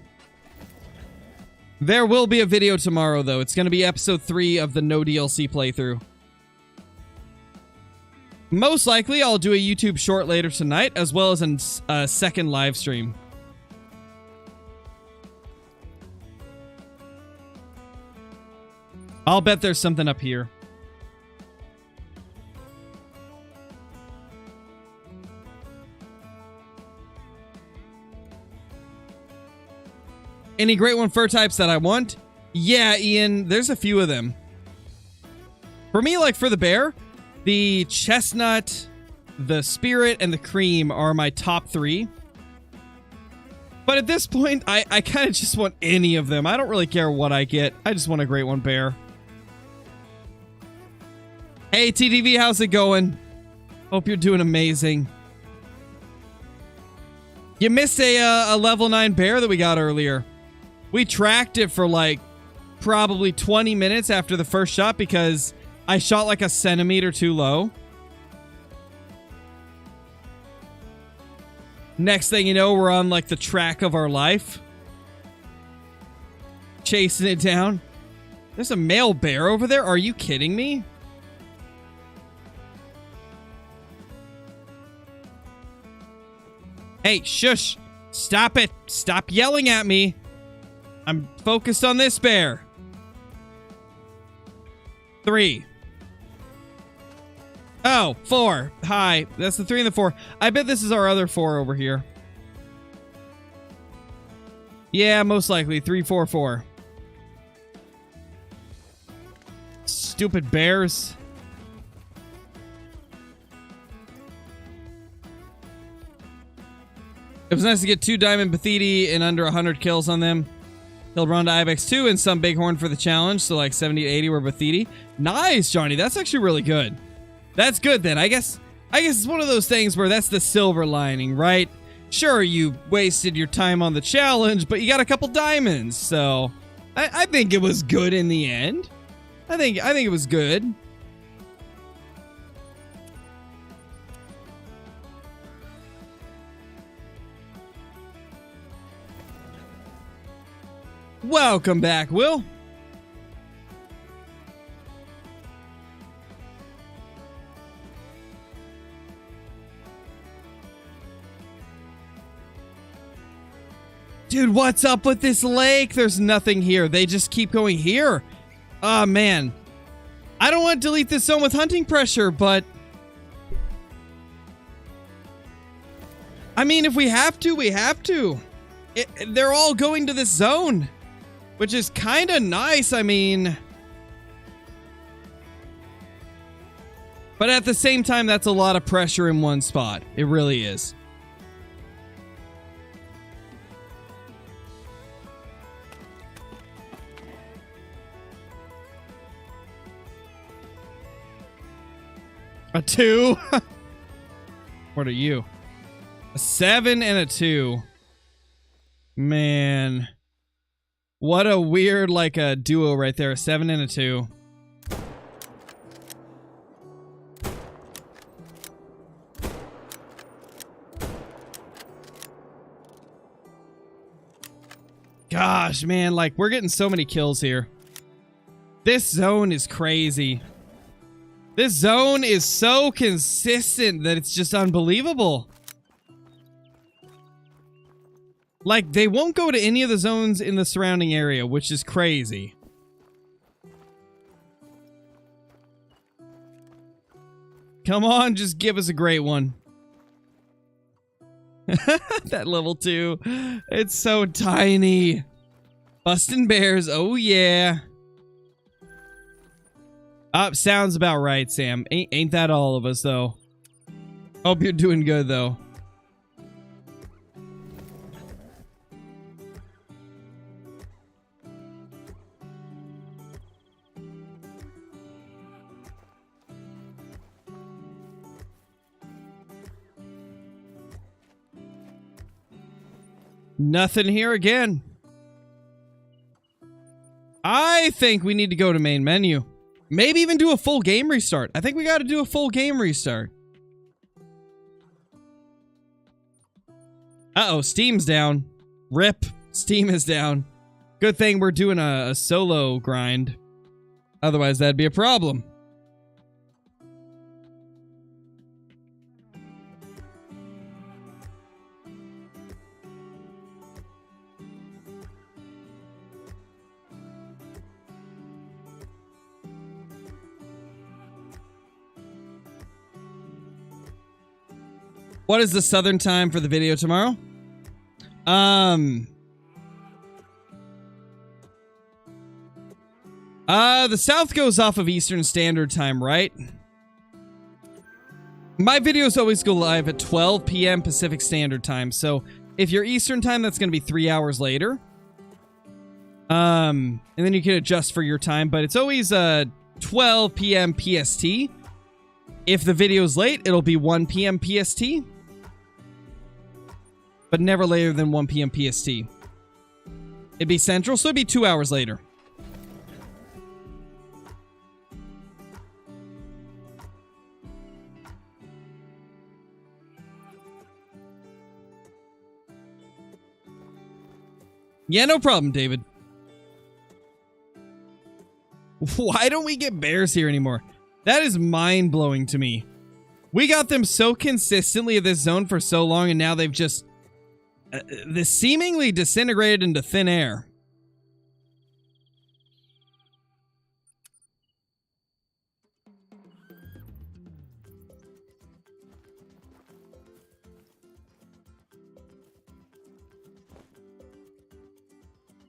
There will be a video tomorrow, though. It's going to be episode 3 of the no DLC playthrough. Most likely, I'll do a YouTube short later tonight, as well as a second live stream. I'll bet there's something up here. Any great one fur types that I want? Yeah, Ian, there's a few of them. For me, like for the bear, the chestnut, the spirit, and the cream are my top 3. But at this point, I kind of just want any of them. I don't really care what I get. I just want a great one bear. Hey, TDV, how's it going? Hope you're doing amazing. You missed a level 9 bear that we got earlier. We tracked it for like probably 20 minutes after the first shot because I shot like a centimeter too low. Next thing you know, we're on like the track of our life. Chasing it down. There's a male bear over there? Are you kidding me? Hey, shush. Stop it. Stop yelling at me. I'm focused on this bear. 3. Oh, 4. Hi. That's the 3 and the 4. I bet this is our other 4 over here. Yeah, most likely. 3, 4, 4. Stupid bears. It was nice to get 2 Diamond Pathiti and under 100 kills on them. Killed Ronda Ibex 2 and some Bighorn for the challenge, so like 70 to 80 were Pathiti. Nice, Johnny. That's actually really good. That's good then. I guess it's one of those things where that's the silver lining, right? Sure, you wasted your time on the challenge, but you got a couple diamonds, so I think it was good in the end. I think it was good. Welcome back, Will. Dude, what's up with this lake? There's nothing here. They just keep going here. Oh, man. I don't want to delete this zone with hunting pressure, but... I mean, if we have to, we have to. They're all going to this zone, which is kind of nice, I mean. But at the same time, that's a lot of pressure in one spot. It really is. A 2? What are you? A 7 and a 2. Man. What a weird, like, a duo right there. A 7 and a 2. Gosh, man, like, we're getting so many kills here. This zone is crazy. This zone is so consistent that it's just unbelievable. Like, they won't go to any of the zones in the surrounding area, which is crazy. Come on, just give us a great one. That level 2. It's so tiny. Bustin' bears, oh yeah. Sounds about right, Sam. Ain't that all of us, though? Hope you're doing good, though. Nothing here again. I think we need to go to main menu. Maybe even do a full game restart. I think we got to do a full game restart. Uh-oh, Steam's down. Rip. Steam is down. Good thing we're doing a solo grind. Otherwise, that'd be a problem. What is the southern time for the video tomorrow? The south goes off of Eastern Standard Time, right? My videos always go live at 12 p.m. Pacific Standard Time, so if you're Eastern Time, that's going to be 3 hours later. And then you can adjust for your time, but it's always 12 p.m. PST. If the video's late, it'll be 1 p.m. PST. But never later than 1 p.m. PST. It'd be Central, so it'd be 2 hours later. Yeah, no problem, David. Why don't we get bears here anymore? That is mind-blowing to me. We got them so consistently at this zone for so long, and now they've just... this seemingly disintegrated into thin air.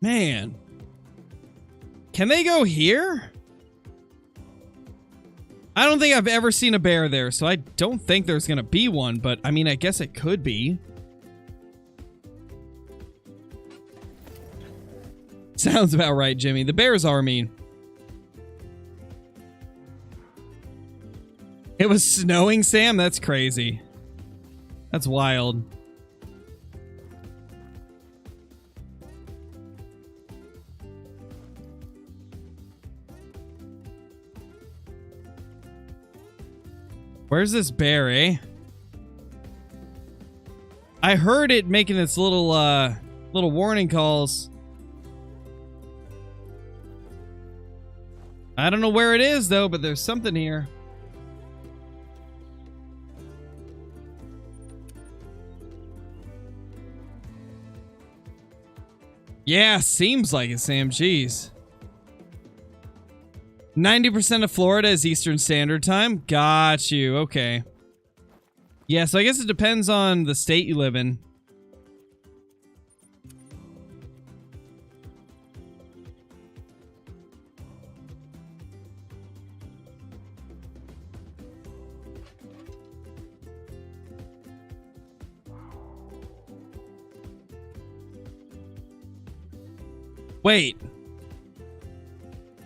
Man. Can they go here? I don't think I've ever seen a bear there, so I don't think there's gonna be one, but I mean, I guess it could be. Sounds about right, Jimmy. The bears are mean. It was snowing, Sam? That's crazy. That's wild. Where's this bear, eh? I heard it making its little warning calls. I don't know where it is, though, but there's something here. Yeah, seems like it, Sam. Jeez. 90% of Florida is Eastern Standard Time. Got you. Okay. Yeah, so I guess it depends on the state you live in. Wait.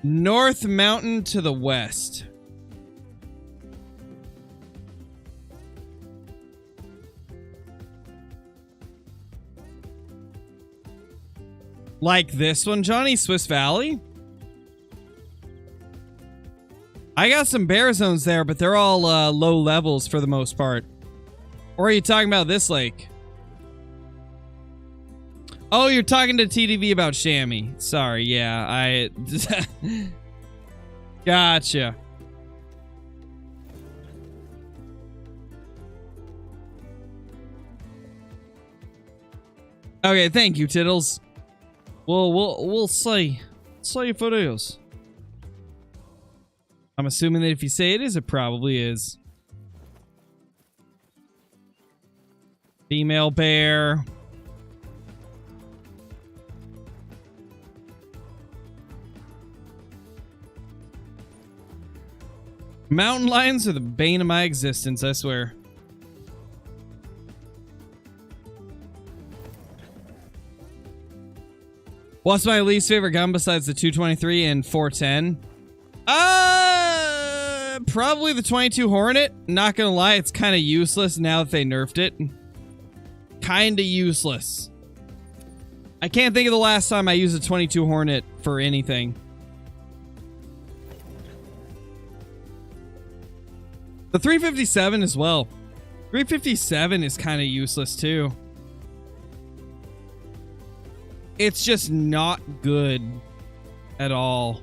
North Mountain to the west. Like this one, Johnny? Swiss Valley? I got some bear zones there, but they're all low levels for the most part. Or are you talking about this lake? Oh, you're talking to TDV about Chamois. Sorry, yeah, I... Gotcha. Okay, thank you, Tittles. We'll see. See if it is. I'm assuming that if you say it is, it probably is. Female bear. Mountain lions are the bane of my existence, I swear. What's my least favorite gun besides the 223 and 410? Probably the 22 Hornet. Not gonna lie, it's kind of useless now that they nerfed it. Kinda useless. I can't think of the last time I used a 22 Hornet for anything. The 357 as well. 357 is kind of useless too. It's just not good at all.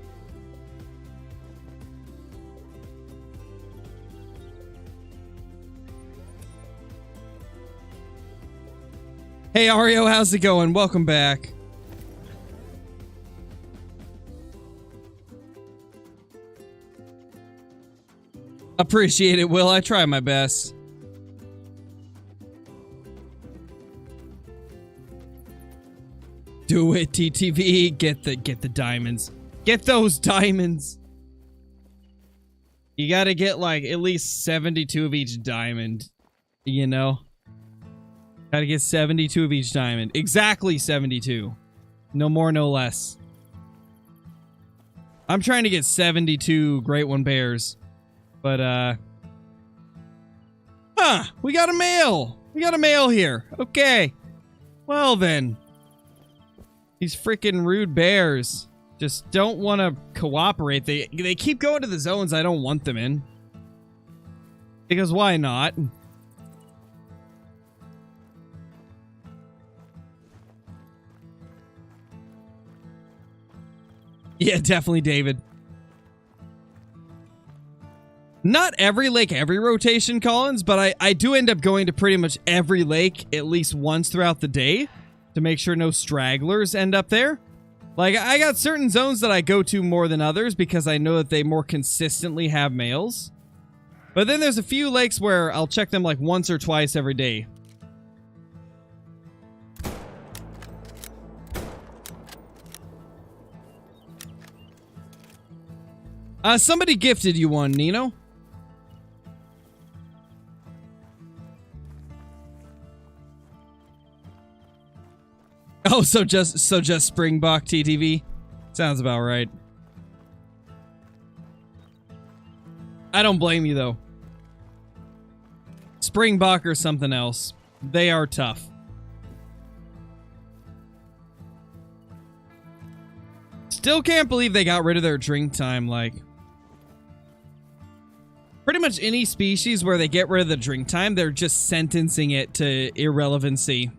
Hey Ario, how's it going? Welcome back. Appreciate it, Will. I try my best. Do it, TTV. Get the diamonds. Get those diamonds. You gotta get like at least 72 of each diamond. You know? Gotta get 72 of each diamond. Exactly 72. No more, no less. I'm trying to get 72 Great One Bears. But, we got a mail. We got a mail here. Okay. Well, then. These freaking rude bears just don't want to cooperate. They keep going to the zones I don't want them in. Because why not? Yeah, definitely, David. Not every lake, every rotation, Collins, but I do end up going to pretty much every lake at least once throughout the day to make sure no stragglers end up there. Like, I got certain zones that I go to more than others because I know that they more consistently have males. But then there's a few lakes where I'll check them like once or twice every day. Somebody gifted you one, Nino. Oh, so just Springbok TTV? Sounds about right. I don't blame you, though. Springbok or something else. They are tough. Still can't believe they got rid of their drink time, like... Pretty much any species where they get rid of the drink time, they're just sentencing it to irrelevancy.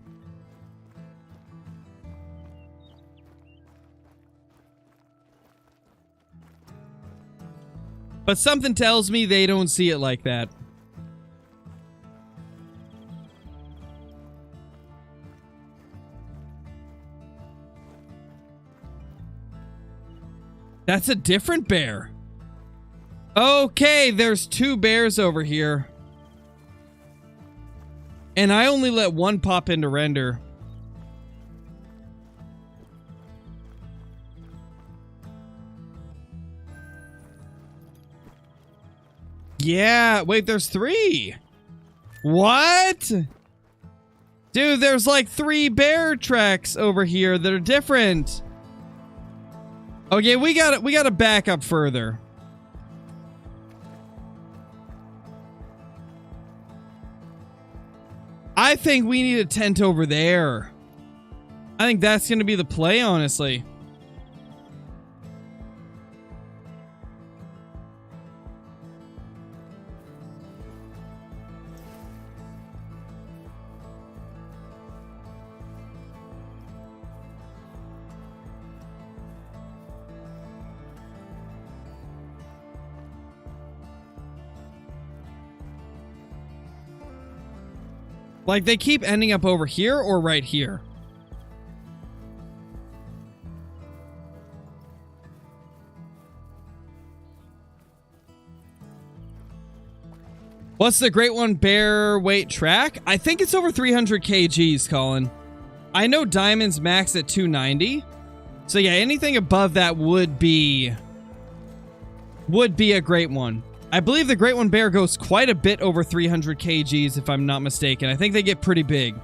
But something tells me they don't see it like that. That's a different bear. Okay, there's 2 bears over here. And I only let one pop into render. Yeah, wait, there's 3. What? Dude, there's like 3 bear tracks over here that are different. Okay, we gotta back up further. I think we need a tent over there. I think that's gonna be the play, honestly. Like, they keep ending up over here or right here. What's the Great One Bear weight track? I think it's over 300 kgs, Colin. I know Diamond's max at 290. So yeah, anything above that would be a Great One. I believe the Great One Bear goes quite a bit over 300 kgs, if I'm not mistaken. I think they get pretty big.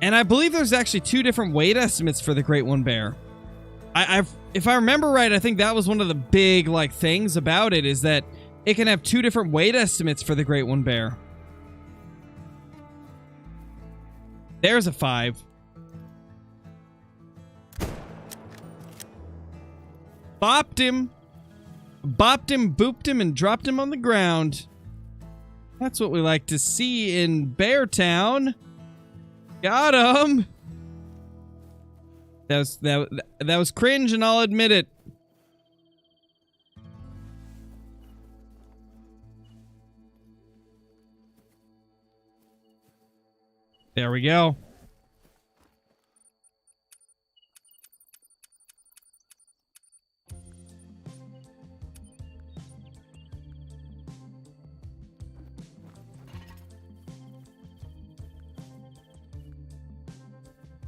And I believe there's actually 2 different weight estimates for the Great One Bear. If I remember right, I think that was one of the big, like, things about it, is that it can have 2 different weight estimates for the Great One Bear. There's a 5. Bopped him. Bopped him, booped him, and dropped him on the ground. That's what we like to see in Beartown. Got him. That was cringe, and I'll admit it. There we go.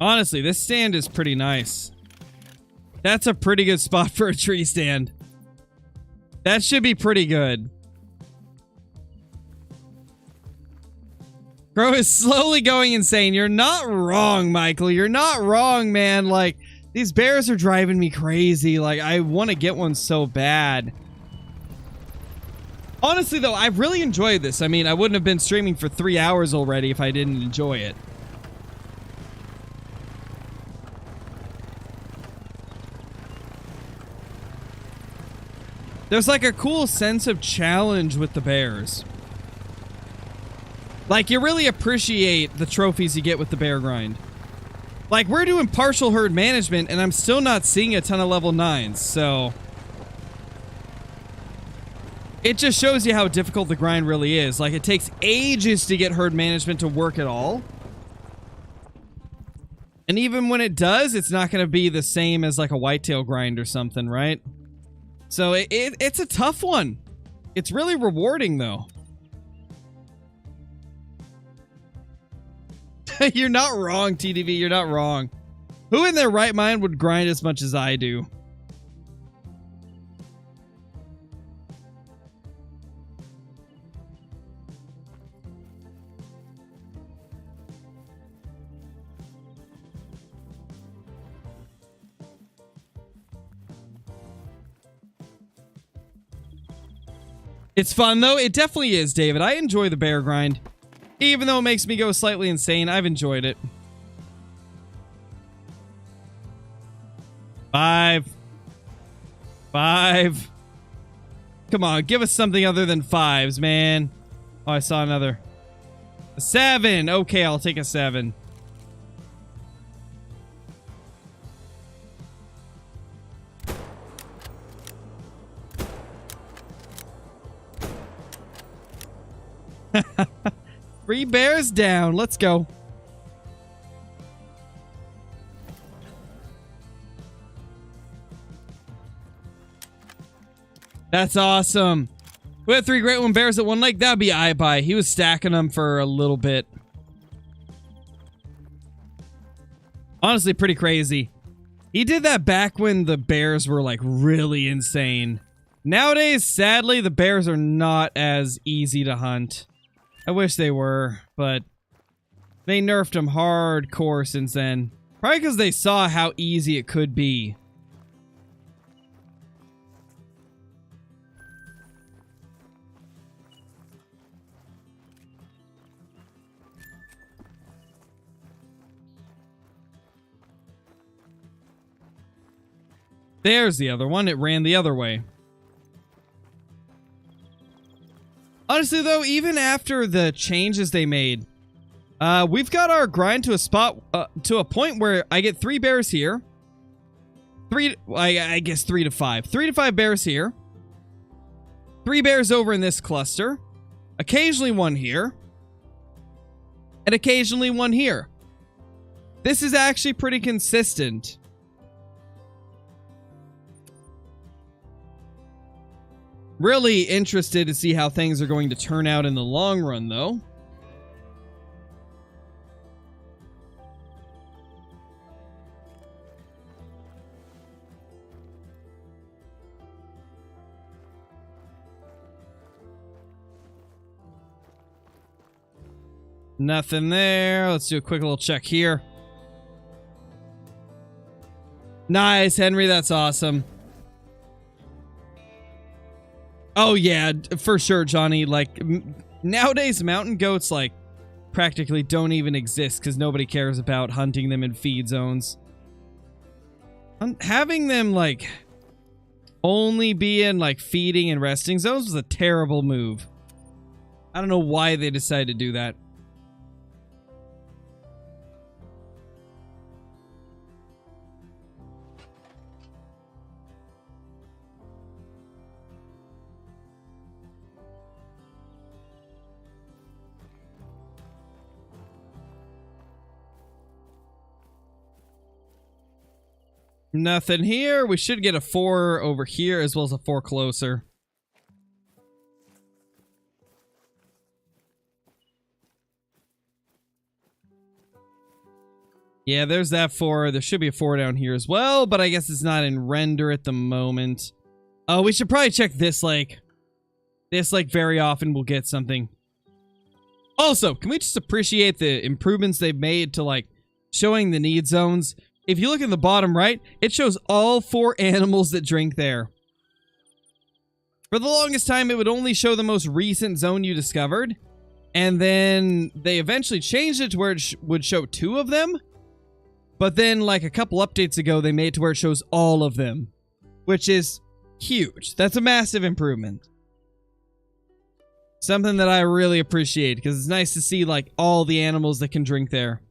Honestly, this stand is pretty nice. That's a pretty good spot for a tree stand. That should be pretty good. Crow is slowly going insane. You're not wrong, Michael. You're not wrong, man. Like, these bears are driving me crazy. Like, I want to get one so bad. Honestly, though, I've really enjoyed this. I mean, I wouldn't have been streaming for 3 hours already if I didn't enjoy it. There's like a cool sense of challenge with the bears. Like, you really appreciate the trophies you get with the bear grind. Like, we're doing partial herd management, and I'm still not seeing a ton of level 9s, so... It just shows you how difficult the grind really is. Like, it takes ages to get herd management to work at all. And even when it does, it's not going to be the same as like a whitetail grind or something, right? So it's a tough one. It's really rewarding, though. You're not wrong, TDV. You're not wrong. Who in their right mind would grind as much as I do? It's fun, though. It definitely is, David. I enjoy the bear grind. Even though it makes me go slightly insane, I've enjoyed it. 5. 5. Come on, give us something other than 5s, man. Oh, I saw another. A 7. Okay, I'll take a 7. Three bears down. Let's go. That's awesome. We had 3 Great One Bears at one lake. That would be iBuy. He was stacking them for a little bit. Honestly, pretty crazy. He did that back when the bears were like really insane. Nowadays, sadly, the bears are not as easy to hunt. I wish they were, but they nerfed them hardcore since then. Probably because they saw how easy it could be. There's the other one. It ran the other way. Honestly, though, even after the changes they made, we've got our grind to a spot, to a point where I get 3 bears here. I guess 3 to 5. 3 to 5 bears here. 3 bears over in this cluster. Occasionally 1 here. And occasionally 1 here. This is actually pretty consistent. Really interested to see how things are going to turn out in the long run, though. Nothing there. Let's do a quick little check here. Nice, Henry. That's awesome. Oh, yeah, for sure, Johnny. Like, nowadays, mountain goats, like, practically don't even exist because nobody cares about hunting them in feed zones. Having them, like, only be in, like, feeding and resting zones was a terrible move. I don't know why they decided to do that. Nothing here. We should get a 4 over here as well as a 4 closer. Yeah, there's that 4. There should be a 4 down here as well, but I guess it's not in render at the moment. Oh, we should probably check this lake. This lake very often will get something. Also, can we just appreciate the improvements they've made to, like, showing the need zones? If you look in the bottom right, it shows all 4 animals that drink there. For the longest time, it would only show the most recent zone you discovered. And then they eventually changed it to where it would show 2 of them. But then, like, a couple updates ago, they made it to where it shows all of them. Which is huge. That's a massive improvement. Something that I really appreciate, because it's nice to see, like, all the animals that can drink there.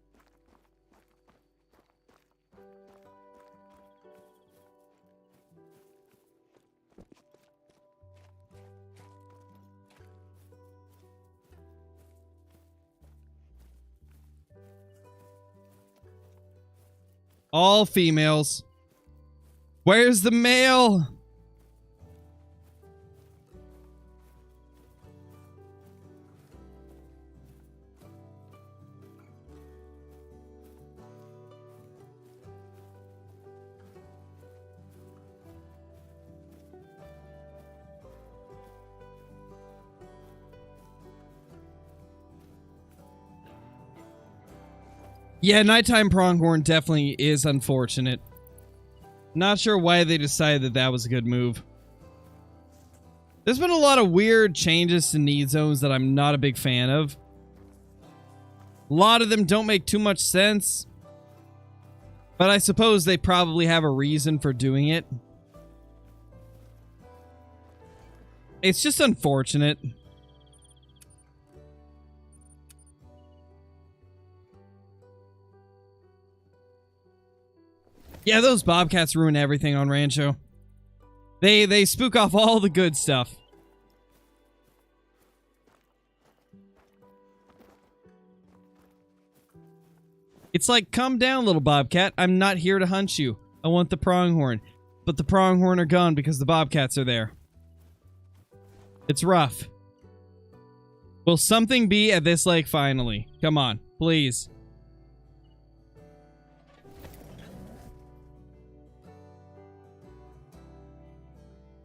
All females. Where's the male? Yeah, nighttime pronghorn definitely is unfortunate. Not sure why they decided that that was a good move. There's been a lot of weird changes to need zones that I'm not a big fan of. A lot of them don't make too much sense. But I suppose they probably have a reason for doing it. It's just unfortunate. Yeah, those bobcats ruin everything on Rancho. They spook off all the good stuff. It's like, calm down, little bobcat. I'm not here to hunt you. I want the pronghorn. But the pronghorn are gone because the bobcats are there. It's rough. Will something be at this lake finally? Come on, please.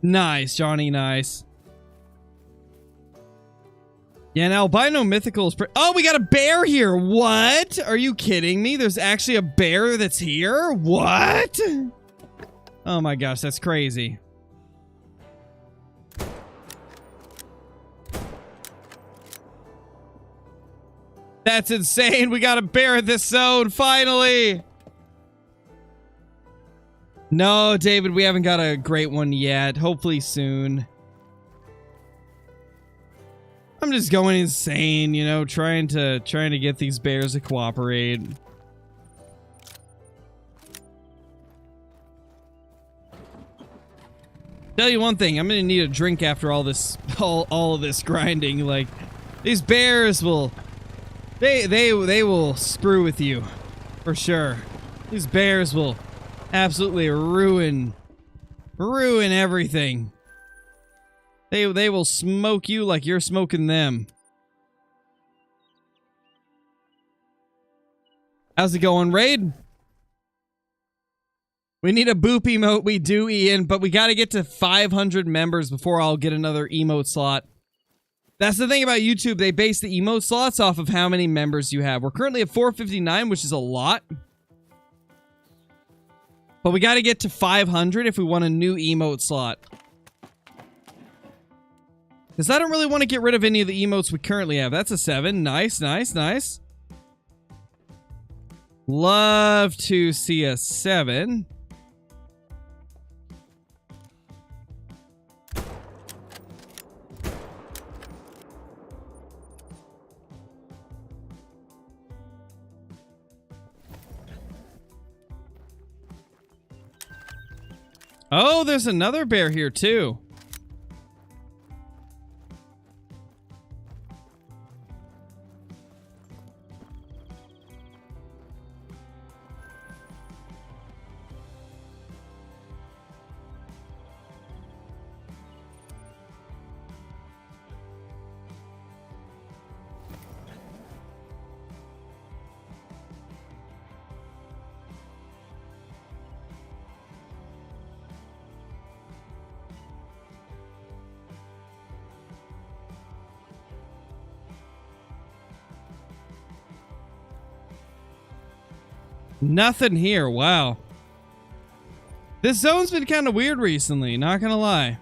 Nice, Johnny, nice. Yeah, and albino mythical is oh, we got a bear here. What? Are you kidding me? There's actually a bear that's here? What? Oh my gosh, that's crazy. That's insane. We got a bear in this zone, finally. No, David, we haven't got a great one yet. Hopefully soon. I'm just going insane, you know, trying to get these bears to cooperate. Tell you one thing, I'm gonna need a drink after all this, all of this grinding. Like, these bears will, they will screw with you, for sure. These bears will absolutely ruin everything. They will smoke you like you're smoking them. How's it going, Raid? We need a boop emote. We do, Ian, but we got to get to 500 members before I'll get another emote slot. That's the thing about YouTube. They base the emote slots off of how many members you have. We're currently at 459, which is a lot. But we got to get to 500 if we want a new emote slot. Because I don't really want to get rid of any of the emotes we currently have. That's a 7. Nice, nice, nice. Love to see a 7. Oh, there's another bear here too. Nothing here. Wow. This zone's been kind of weird recently, not gonna lie.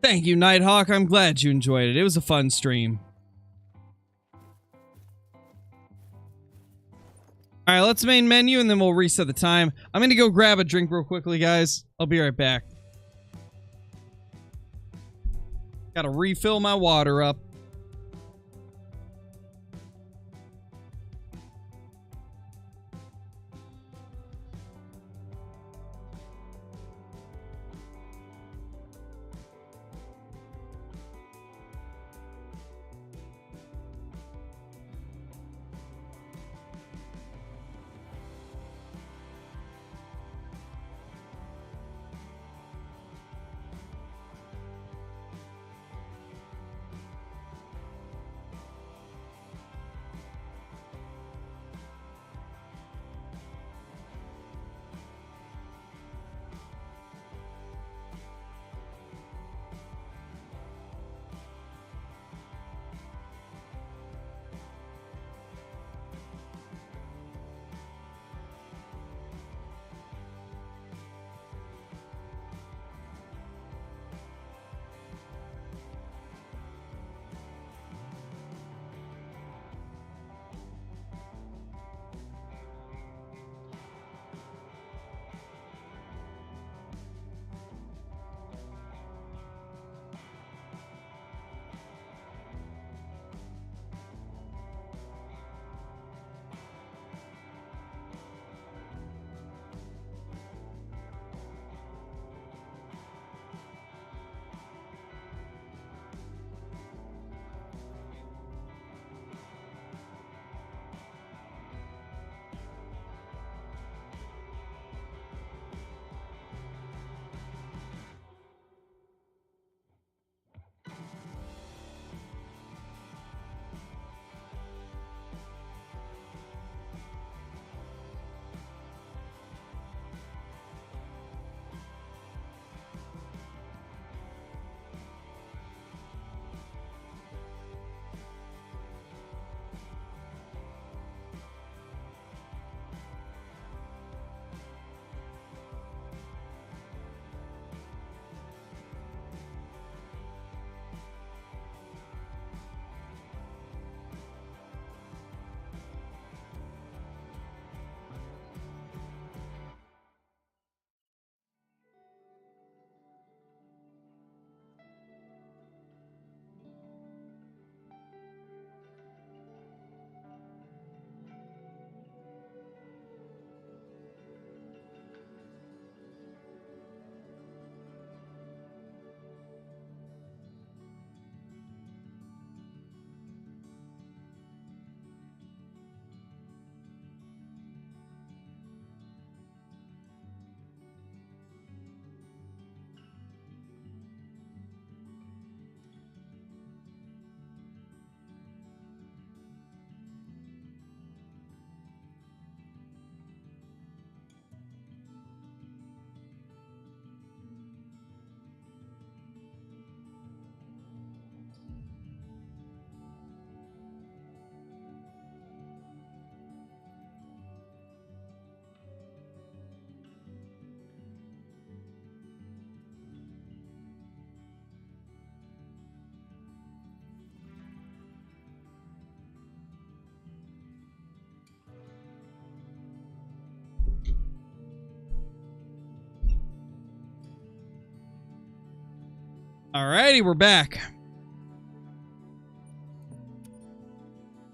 Thank you, Nighthawk. I'm glad you enjoyed it. It was a fun stream. Alright, let's main menu and then we'll reset the time. I'm gonna go grab a drink real quickly, guys. I'll be right back. Gotta refill my water up. Alrighty, we're back.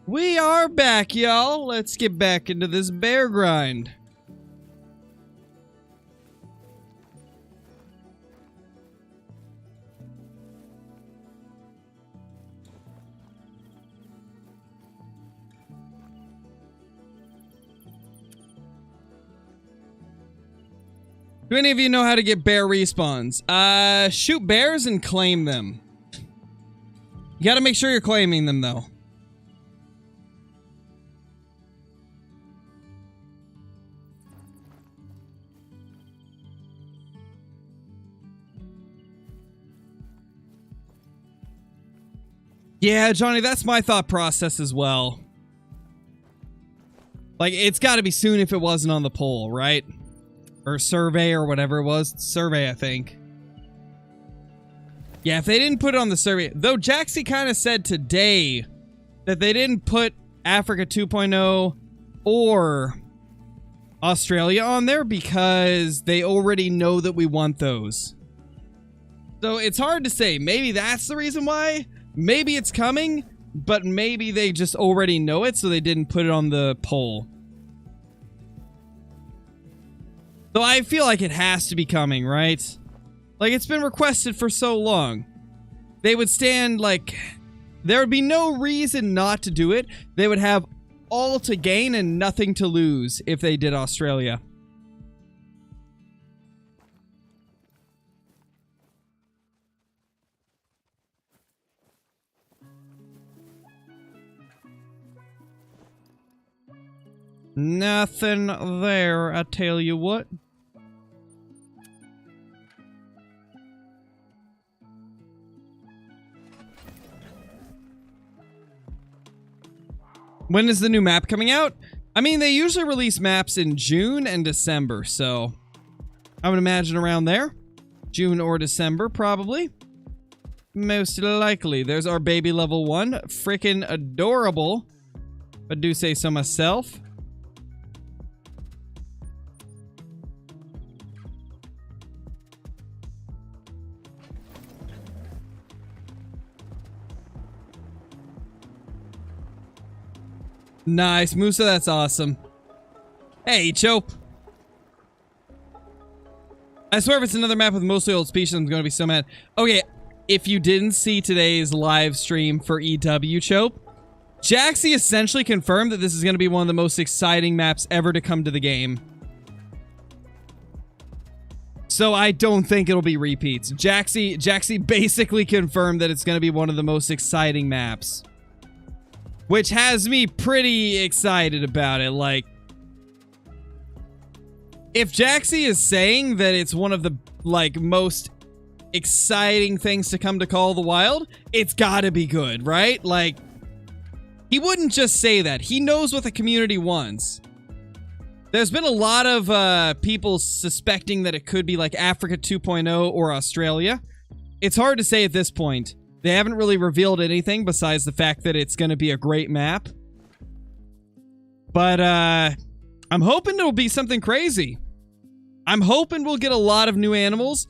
We are back, y'all. Let's get back into this bear grind. Do any of you know how to get bear respawns? Shoot bears and claim them. You gotta make sure you're claiming them, though. Yeah, Johnny, that's my thought process as well. Like, it's gotta be soon if it wasn't on the poll, right? Or survey or whatever it was. Survey, I think. Yeah, if they didn't put it on the survey. Though Jaxie kind of said today that they didn't put Africa 2.0 or Australia on there because they already know that we want those. So it's hard to say. Maybe that's the reason why. Maybe it's coming, but maybe they just already know it, so they didn't put it on the poll. Though I feel like it has to be coming, right? Like, it's been requested for so long. They would stand, like... There would be no reason not to do it. They would have all to gain and nothing to lose if they did Australia. Nothing there, I tell you what. When is the new map coming out? I mean, they usually release maps in June and December, so I would imagine around there. June or December, probably. Most likely. There's our baby level 1. Freaking adorable. If I do say so myself. Nice, Musa, that's awesome. Hey, Chope. I swear if it's another map with mostly old species, I'm gonna be so mad. Okay, if you didn't see today's live stream for EW, Chope, Jaxie essentially confirmed that this is gonna be one of the most exciting maps ever to come to the game. So I don't think it'll be repeats. Jaxie basically confirmed that it's gonna be one of the most exciting maps. Which has me pretty excited about it. Like, if Jaxie is saying that it's one of the, like, most exciting things to come to Call of the Wild, it's gotta be good, right? Like, he wouldn't just say that. He knows what the community wants. There's been a lot of people suspecting that it could be like Africa 2.0 or Australia. It's hard to say at this point. They haven't really revealed anything besides the fact that it's going to be a great map. But, I'm hoping it'll be something crazy. I'm hoping we'll get a lot of new animals.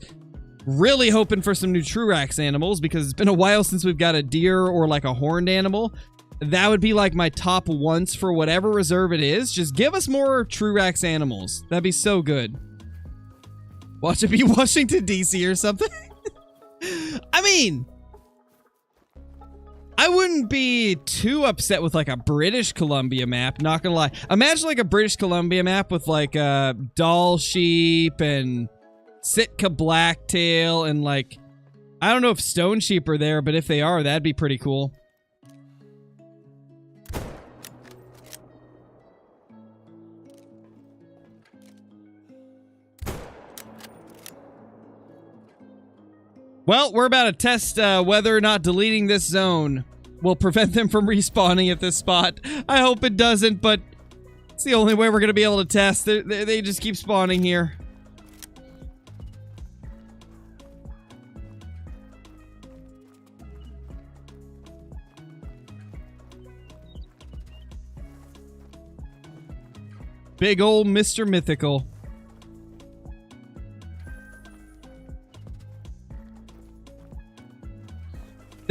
Really hoping for some new Truax animals, because it's been a while since we've got a deer or, like, a horned animal. That would be, like, my top ones for whatever reserve it is. Just give us more Truax animals. That'd be so good. Watch it be Washington, D.C. or something. I mean... I wouldn't be too upset with, like, a British Columbia map, not gonna lie. Imagine, like, a British Columbia map with, like, Doll Sheep and Sitka Blacktail and, like, I don't know if Stone Sheep are there, but if they are, that'd be pretty cool. Well, we're about to test whether or not deleting this zone will prevent them from respawning at this spot. I hope it doesn't, but it's the only way we're going to be able to test. They just keep spawning here. Big old Mr. Mythical.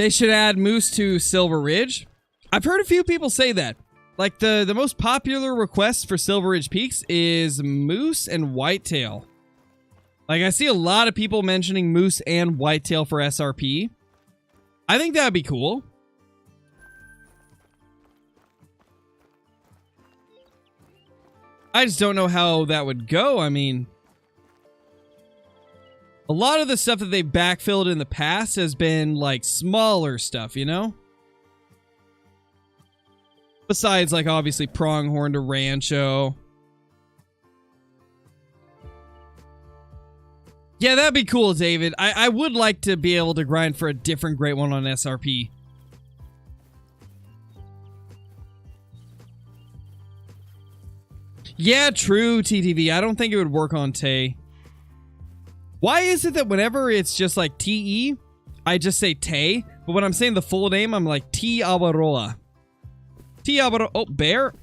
They should add moose to Silver Ridge. I've heard a few people say that. Like, the most popular request for Silver Ridge Peaks is moose and whitetail. Like, I see a lot of people mentioning moose and whitetail for SRP. I think that would be cool. I just don't know how that would go. I mean, a lot of the stuff that they backfilled in the past has been, like, smaller stuff, you know? Besides, like, obviously, Pronghorn to Rancho. Yeah, that'd be cool, David. I would like to be able to grind for a different great one on SRP. Yeah, true, TTV. I don't think it would work on Tay. Why is it that whenever it's just like TE, I just say Tay, but when I'm saying the full name, I'm like T Abaroa. T Abaroa. Oh, bear?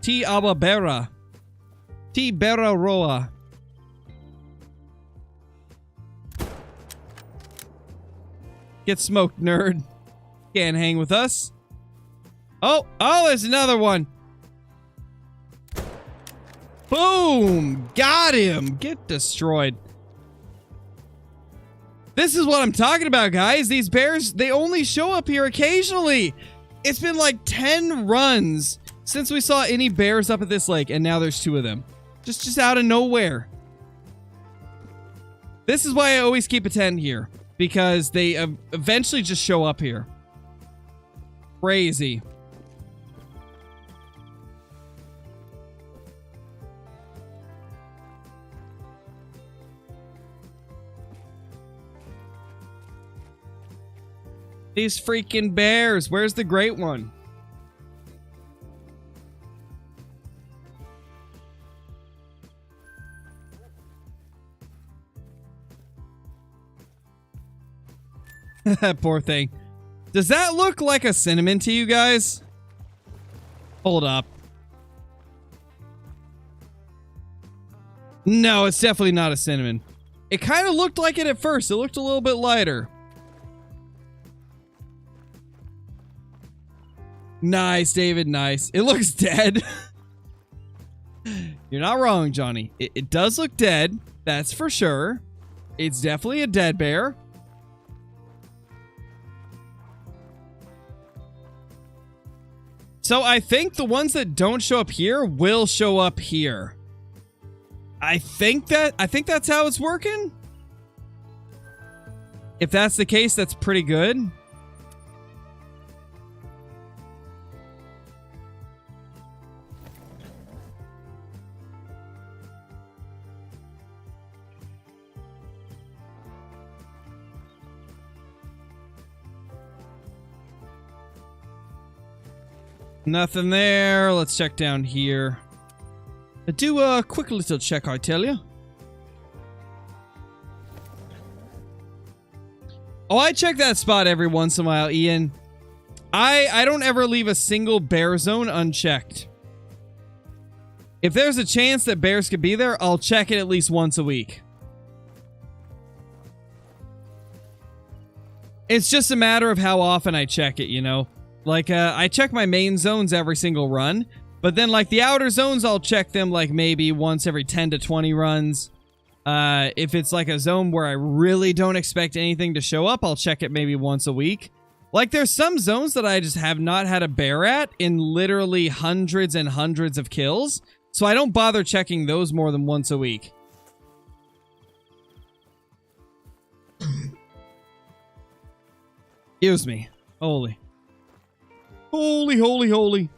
T Ababera. T Beraroa. Get smoked, nerd. Can't hang with us. Oh, there's another one. Boom! Got him! Get destroyed. This is what I'm talking about, guys. These bears, they only show up here occasionally. It's been like 10 runs since we saw any bears up at this lake, and now there's 2 of them. Just out of nowhere. This is why I always keep a 10 here, because they eventually just show up here. Crazy. These freaking bears. Where's the great one? Poor thing. Does that look like a cinnamon to you guys? Hold up. No, it's definitely not a cinnamon. It kind of looked like it at first. It looked a little bit lighter. Nice, David, nice. It looks dead. You're not wrong, Johnny. It does look dead. That's for sure. It's definitely a dead bear. So I think the ones that don't show up here will show up here. I think that's how it's working. If that's the case, that's pretty good. Nothing there. Let's check down here. Do a quick little check, I tell you. Oh, I check that spot every once in a while, Ian. I don't ever leave a single bear zone unchecked. If there's a chance that bears could be there, I'll check it at least once a week. It's just a matter of how often I check it, you know? Like, I check my main zones every single run, but then, like, the outer zones, I'll check them, like, maybe once every 10 to 20 runs. If it's, like, a zone where I really don't expect anything to show up, I'll check it maybe once a week. Like, there's some zones that I just have not had a bear at in literally hundreds and hundreds of kills, so I don't bother checking those more than once a week. Excuse me. Holy. Holy.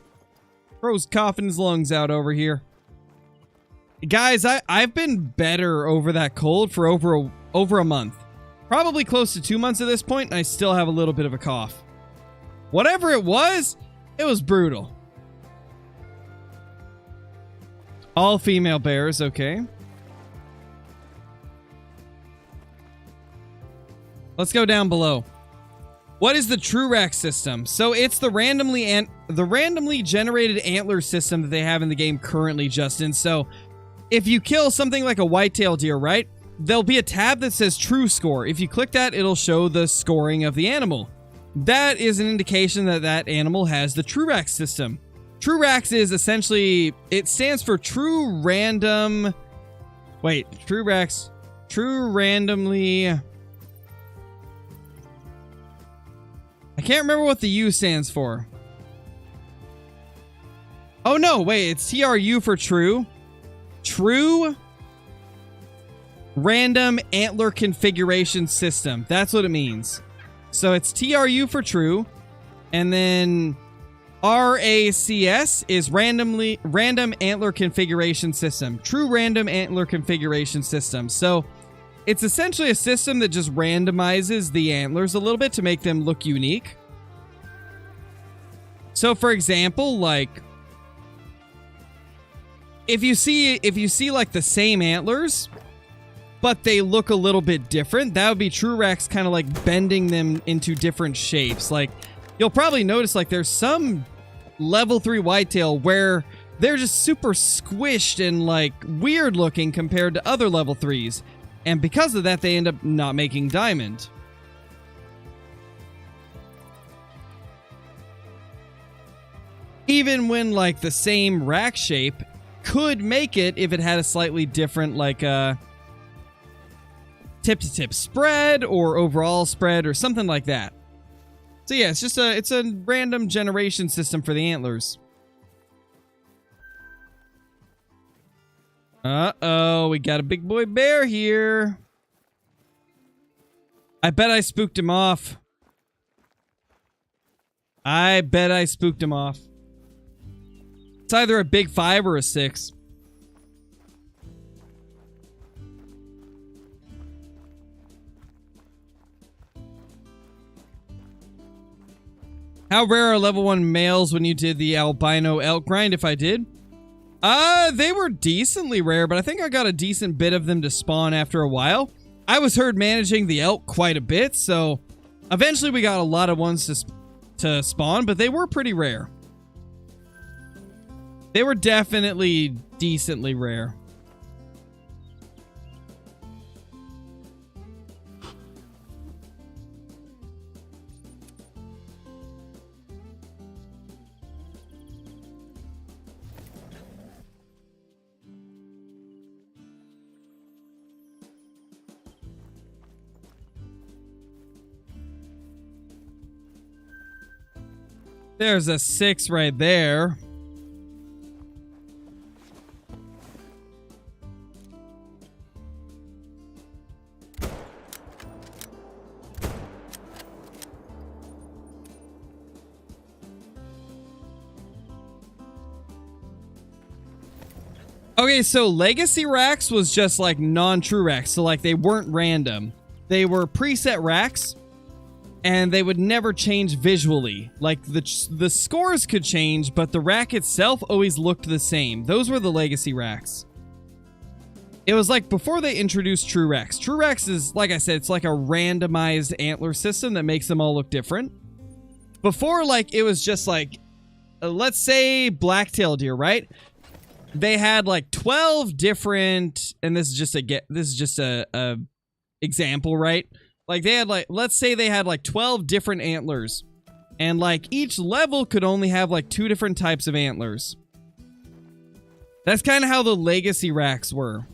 Bro's coughing his lungs out over here. Guys, I've been better over that cold for over a month. Probably close to 2 months at this point, and I still have a little bit of a cough. Whatever it was brutal. All female bears, okay. Let's go down below. What is the True Rack system? So it's the randomly generated antler system that they have in the game currently, Justin. So if you kill something like a whitetail deer, right? There'll be a tab that says True Score. If you click that, it'll show the scoring of the animal. that is an indication that that animal has the TrueRax system. TrueRax is essentially, it stands for True Random... Wait, TrueRax... True Randomly... I can't remember what the U stands for. Oh no, wait, it's TRU for True. True Random Antler Configuration System. That's what it means. So it's TRU for True, and then RACS is Random Antler Configuration System. True Random Antler Configuration System. So it's essentially a system that just randomizes the antlers a little bit to make them look unique. So for example, like if you see like the same antlers, but they look a little bit different, that would be TrueRax kind of like bending them into different shapes. Like you'll probably notice like there's some level 3 whitetail where they're just super squished and like weird looking compared to other level 3s. And because of that, they end up not making diamond. Even when like the same rack shape could make it if it had a slightly different like tip-to-tip spread or overall spread or something like that. So yeah, it's a random generation system for the antlers. Uh-oh, we got a big boy bear here. I bet I spooked him off. I bet I spooked him off. It's either a big 5 or a 6. How rare are level 1 males when you did the albino elk grind, if I did? They were decently rare, but I think I got a decent bit of them to spawn after a while. I was herd managing the elk quite a bit, so eventually we got a lot of ones to spawn, but they were pretty rare. They were definitely decently rare. There's a 6 right there. Okay, so legacy racks was just like non-true racks. So like they weren't random. They were preset racks. And they would never change visually. Like, the scores could change, but the rack itself always looked the same. Those were the legacy racks. It was like before they introduced True Racks. True Racks is, like I said, it's like a randomized antler system that makes them all look different. Before, like, it was just like, let's say blacktail deer, right? They had like 12 different, and this is just a example, right? Like they had like, let's say they had like 12 different antlers, and like each level could only have like 2 different types of antlers. That's kind of how the legacy racks were.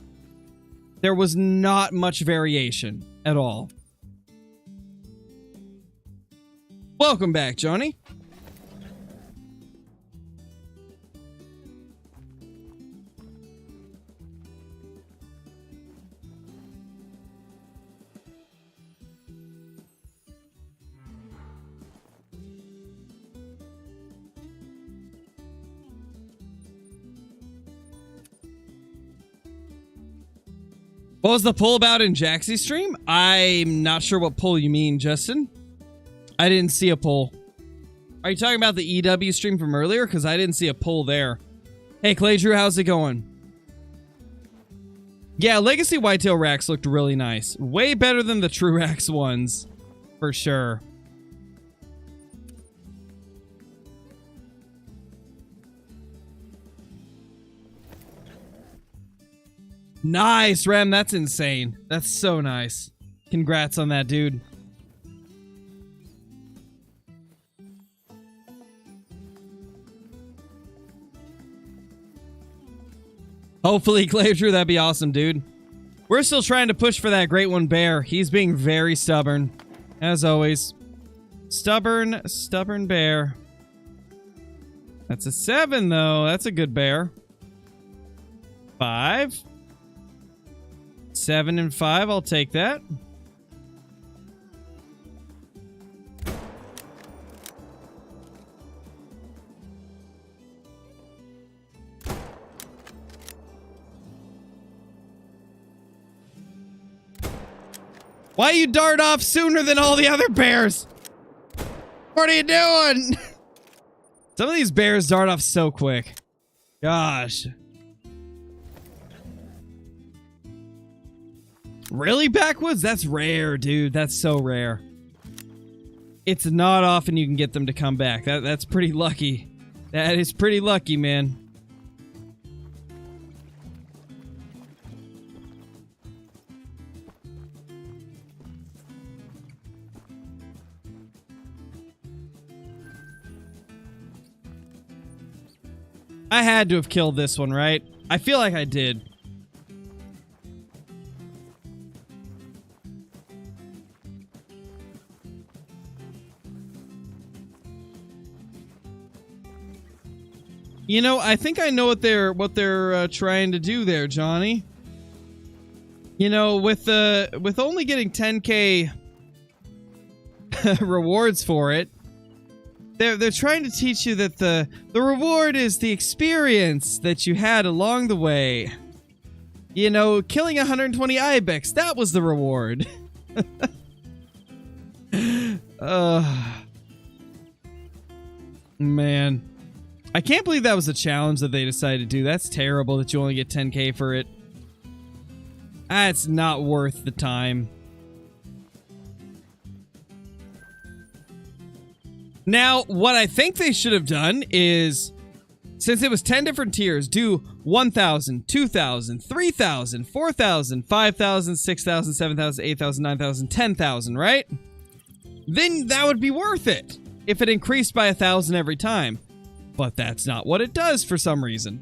There was not much variation at all. Welcome back, Johnny. What was the poll about in Jaxie's stream? I'm not sure what poll you mean, Justin. I didn't see a poll. Are you talking about the EW stream from earlier? Because I didn't see a poll there. Hey, Clay Drew, how's it going? Yeah, Legacy Whitetail racks looked really nice. Way better than the True Racks ones. For sure. Nice, Rem. That's insane. That's so nice. Congrats on that, dude. Hopefully, Glacier, that'd be awesome, dude. We're still trying to push for that Great One Bear. He's being very stubborn, as always. Stubborn bear. That's a 7, though. That's a good bear. 5. 7 and 5. I'll take that. Why you dart off sooner than all the other bears? What are you doing? Some of these bears dart off so quick. Gosh. Really, Backwoods? That's rare, dude. That's so rare. It's not often you can get them to come back. That's pretty lucky. That is pretty lucky, man. I had to have killed this one, right? I feel like I did. You know, I think I know what they're trying to do there, Johnny. You know, with only getting 10K rewards for it, they're trying to teach you that the reward is the experience that you had along the way. You know, killing 120 ibex, that was the reward. Man. I can't believe that was a challenge that they decided to do. That's terrible that you only get 10K for it. That's not worth the time. Now, what I think they should have done is, since it was 10 different tiers, do 1,000, 2,000, 3,000, 4,000, 5,000, 6,000, 7,000, 8,000, 9,000, 10,000, right? Then that would be worth it if it increased by 1,000 every time. But that's not what it does for some reason.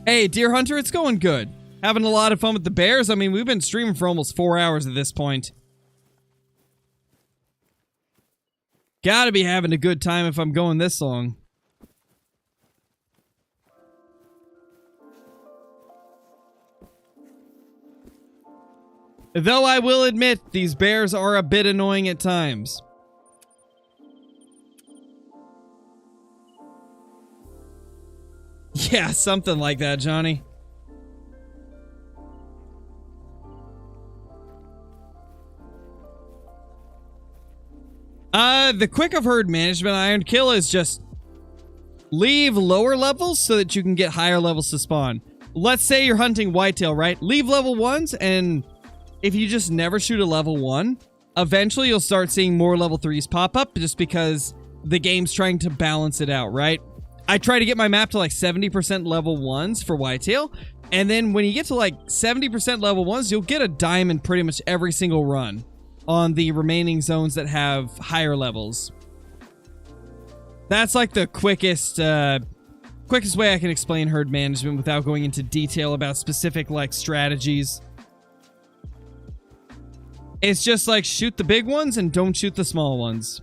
Hey, Deer Hunter, it's going good. Having a lot of fun with the bears. I mean, we've been streaming for almost 4 hours at this point. Gotta be having a good time if I'm going this long. Though I will admit, these bears are a bit annoying at times. Yeah, something like that, Johnny. The quick of herd management iron kill is just leave lower levels so that you can get higher levels to spawn. Let's say you're hunting whitetail, right? Leave level 1s, and if you just never shoot a level 1, eventually you'll start seeing more level 3s pop up just because the game's trying to balance it out, right? I try to get my map to like 70% level 1s for whitetail, and then when you get to like 70% level 1s, you'll get a diamond pretty much every single run on the remaining zones that have higher levels. That's like the quickest way I can explain herd management without going into detail about specific like strategies. It's just like shoot the big ones and don't shoot the small ones.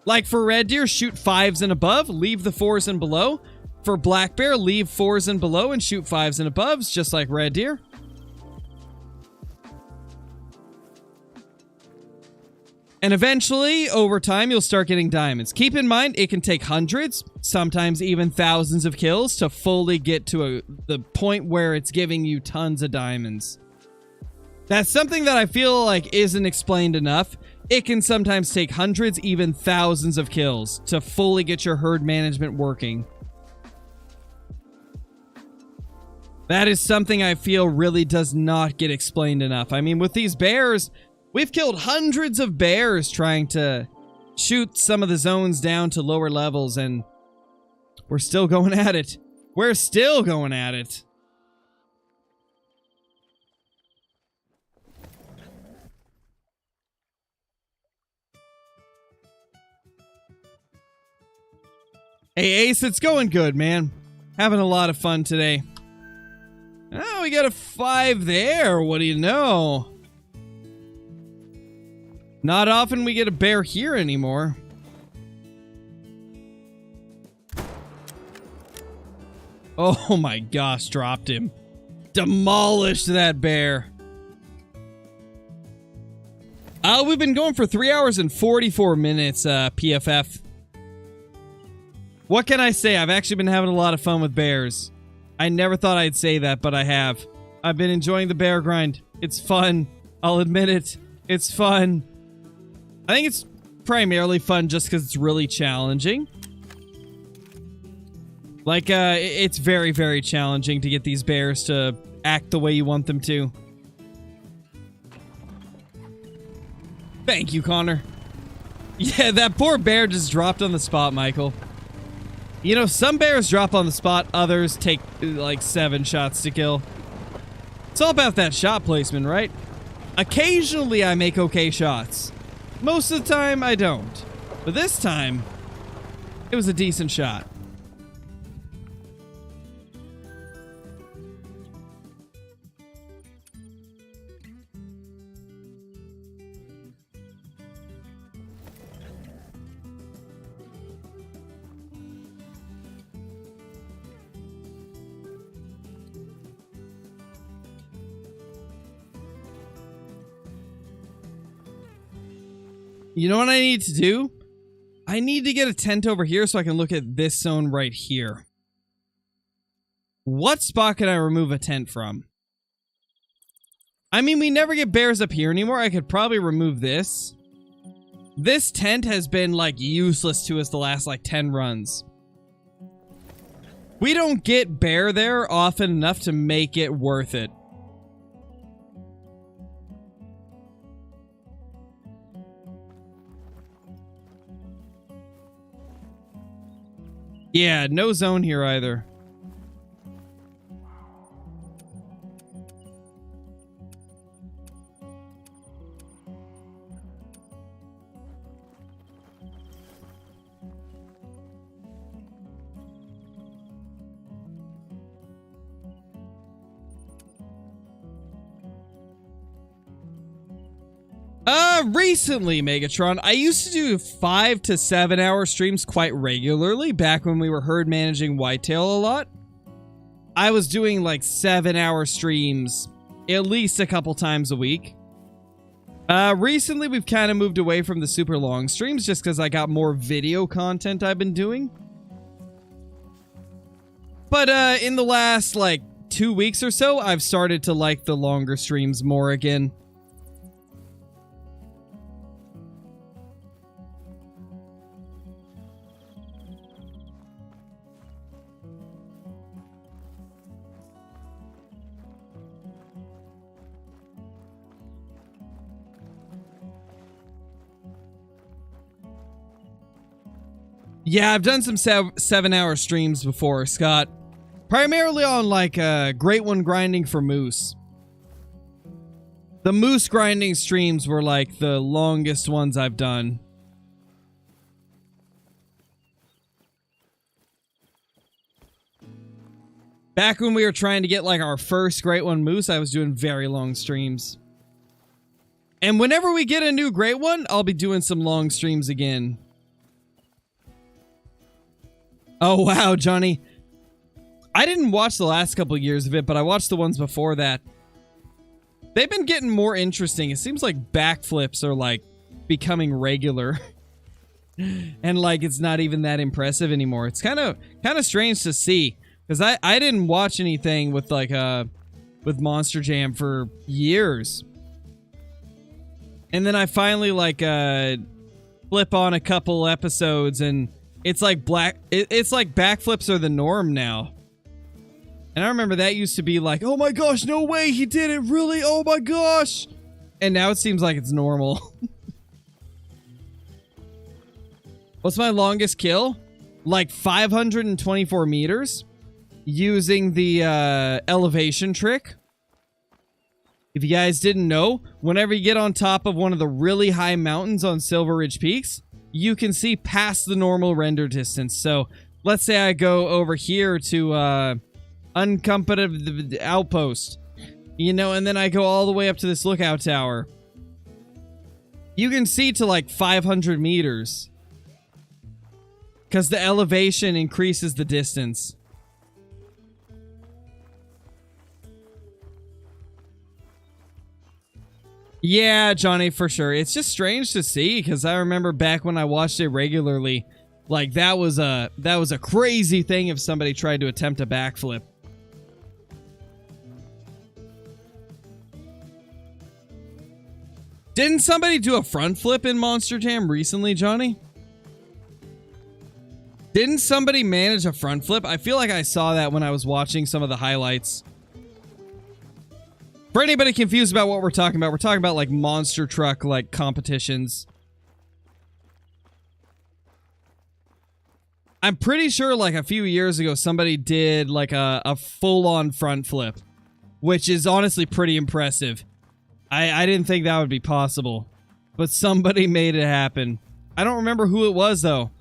Like for red deer, shoot 5s and above, leave the 4s and below. For black bear, leave 4s and below and shoot 5s and aboves, just like red deer. And eventually, over time, you'll start getting diamonds. Keep in mind, it can take hundreds, sometimes even thousands of kills to fully get to the point where it's giving you tons of diamonds. That's something that I feel like isn't explained enough. It can sometimes take hundreds, even thousands of kills to fully get your herd management working. That is something I feel really does not get explained enough. I mean, with these bears, we've killed hundreds of bears trying to shoot some of the zones down to lower levels, and we're still going at it. We're still going at it. Hey, Ace, it's going good, man. Having a lot of fun today. Oh, we got a 5 there. What do you know? Not often we get a bear here anymore. Oh my gosh, dropped him. Demolished that bear. We've been going for 3 hours and 44 minutes, PFF. What can I say? I've actually been having a lot of fun with bears. I never thought I'd say that, but I have. I've been enjoying the bear grind. It's fun. I'll admit it. It's fun. I think it's primarily fun just because it's really challenging. Like, it's very, very challenging to get these bears to act the way you want them to. Thank you, Connor. Yeah, that poor bear just dropped on the spot, Michael. You know, some bears drop on the spot, others take, like, 7 shots to kill. It's all about that shot placement, right? Occasionally, I make okay shots. Most of the time, I don't. But this time, it was a decent shot. You know what I need to do? I need to get a tent over here so I can look at this zone right here. What spot can I remove a tent from? I mean, we never get bears up here anymore. I could probably remove this. This tent has been, like, useless to us the last, like, 10 runs. We don't get bear there often enough to make it worth it. Yeah, no zone here either. Recently, Megatron, I used to do 5 to 7 hour streams quite regularly back when we were herd managing whitetail a lot. I was doing like 7-hour streams at least a couple times a week. Recently, we've kind of moved away from the super long streams just because I got more video content I've been doing. But in the last like 2 weeks or so, I've started to like the longer streams more again. Yeah, I've done some 7-hour streams before, Scott. Primarily on, like, Great One grinding for moose. The moose grinding streams were, like, the longest ones I've done. Back when we were trying to get, like, our first Great One moose, I was doing very long streams. And whenever we get a new Great One, I'll be doing some long streams again. Oh, wow, Johnny. I didn't watch the last couple years of it, but I watched the ones before that. They've been getting more interesting. It seems like backflips are, like, becoming regular. And, like, it's not even that impressive anymore. It's kind of strange to see. Because I didn't watch anything with, like, with Monster Jam for years. And then I finally, like, flip on a couple episodes and... It's like it's like backflips are the norm now. And I remember that used to be like, oh my gosh, no way, he did it, really, oh my gosh. And now it seems like it's normal. What's my longest kill? Like 524 meters using the elevation trick. If you guys didn't know, whenever you get on top of one of the really high mountains on Silver Ridge Peaks, you can see past the normal render distance. So let's say I go over here to Uncompetitive Outpost, you know, and then I go all the way up to this lookout tower. You can see to like 500 meters. Because the elevation increases the distance. Yeah, Johnny, for sure. It's just strange to see, because I remember back when I watched it regularly, like that was a crazy thing if somebody tried to attempt a backflip. Didn't somebody do a front flip in Monster Jam recently, Johnny? Didn't somebody manage a front flip? I feel like I saw that when I was watching some of the highlights. For anybody confused about what we're talking about like monster truck like competitions. I'm pretty sure like a few years ago somebody did like a full-on front flip, which is honestly pretty impressive. I didn't think that would be possible, but somebody made it happen. I don't remember who it was though.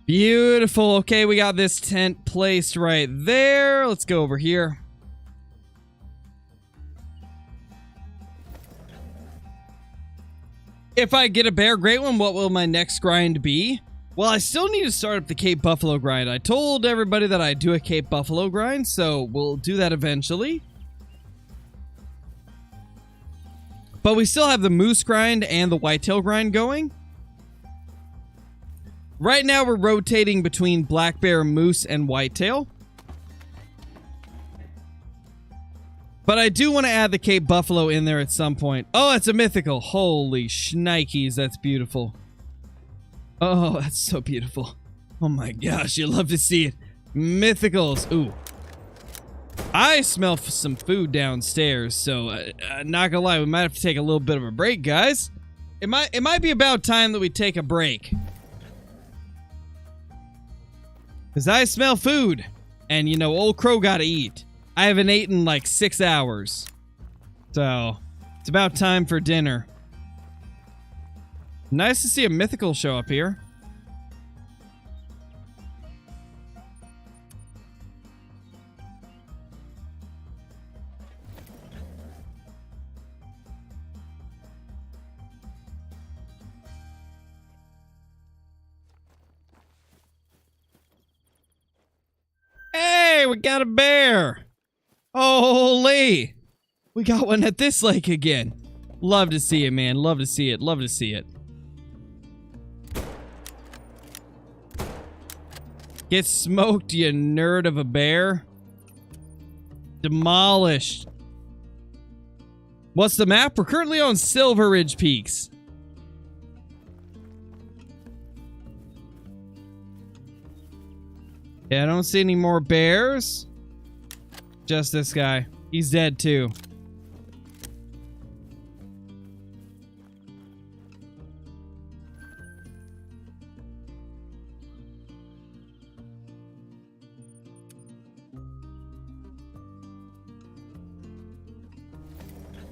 Beautiful. Okay, we got this tent placed right there. Let's go over here. If I get a bear, great one, what will my next grind be? Well, I still need to start up the Cape Buffalo grind. I told everybody that I'd do a Cape Buffalo grind, so we'll do that eventually. But we still have the moose grind and the whitetail grind going. Right now, we're rotating between black bear, moose, and whitetail. But I do want to add the Cape Buffalo in there at some point. Oh, it's a mythical. Holy shnikes, that's beautiful. Oh, that's so beautiful. Oh my gosh, you love to see it. Mythicals. Ooh. I smell some food downstairs, so not gonna lie, we might have to take a little bit of a break, guys. It might be about time that we take a break. Because I smell food. And, you know, old crow gotta eat. I haven't eaten in like 6 hours. So, it's about time for dinner. Nice to see a mythical show up here. Hey, we got a bear! Holy! We got one at this lake again. Love to see it, man. Love to see it. Love to see it. Get smoked, you nerd of a bear. Demolished. What's the map? We're currently on Silver Ridge Peaks. Yeah, I don't see any more bears. Just this guy. He's dead too.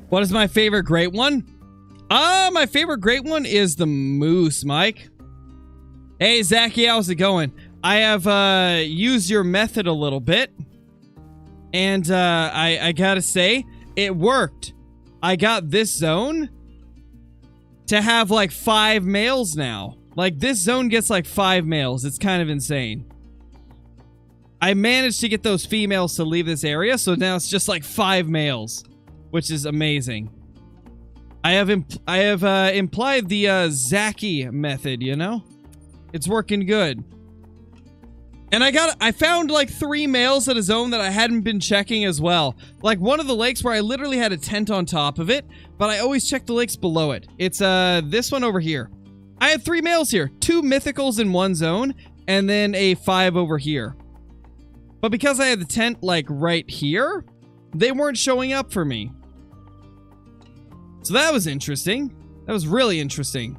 What is my favorite great one? My favorite great one is the moose, Mike. Hey, Zachy, how's it going? I have used your method a little bit. And I gotta say, it worked. I got this zone to have like 5 males now. Like, this zone gets like 5 males. It's kind of insane. I managed to get those females to leave this area, so now it's just like 5 males, which is amazing. I have implied the Zachy method, you know? It's working good. And I found like 3 males at a zone that I hadn't been checking as well. Like one of the lakes where I literally had a tent on top of it, but I always check the lakes below it. It's this one over here. I had 3 males here, 2 mythicals in one zone, and then a 5 over here. But because I had the tent like right here, they weren't showing up for me. So that was interesting. That was really interesting.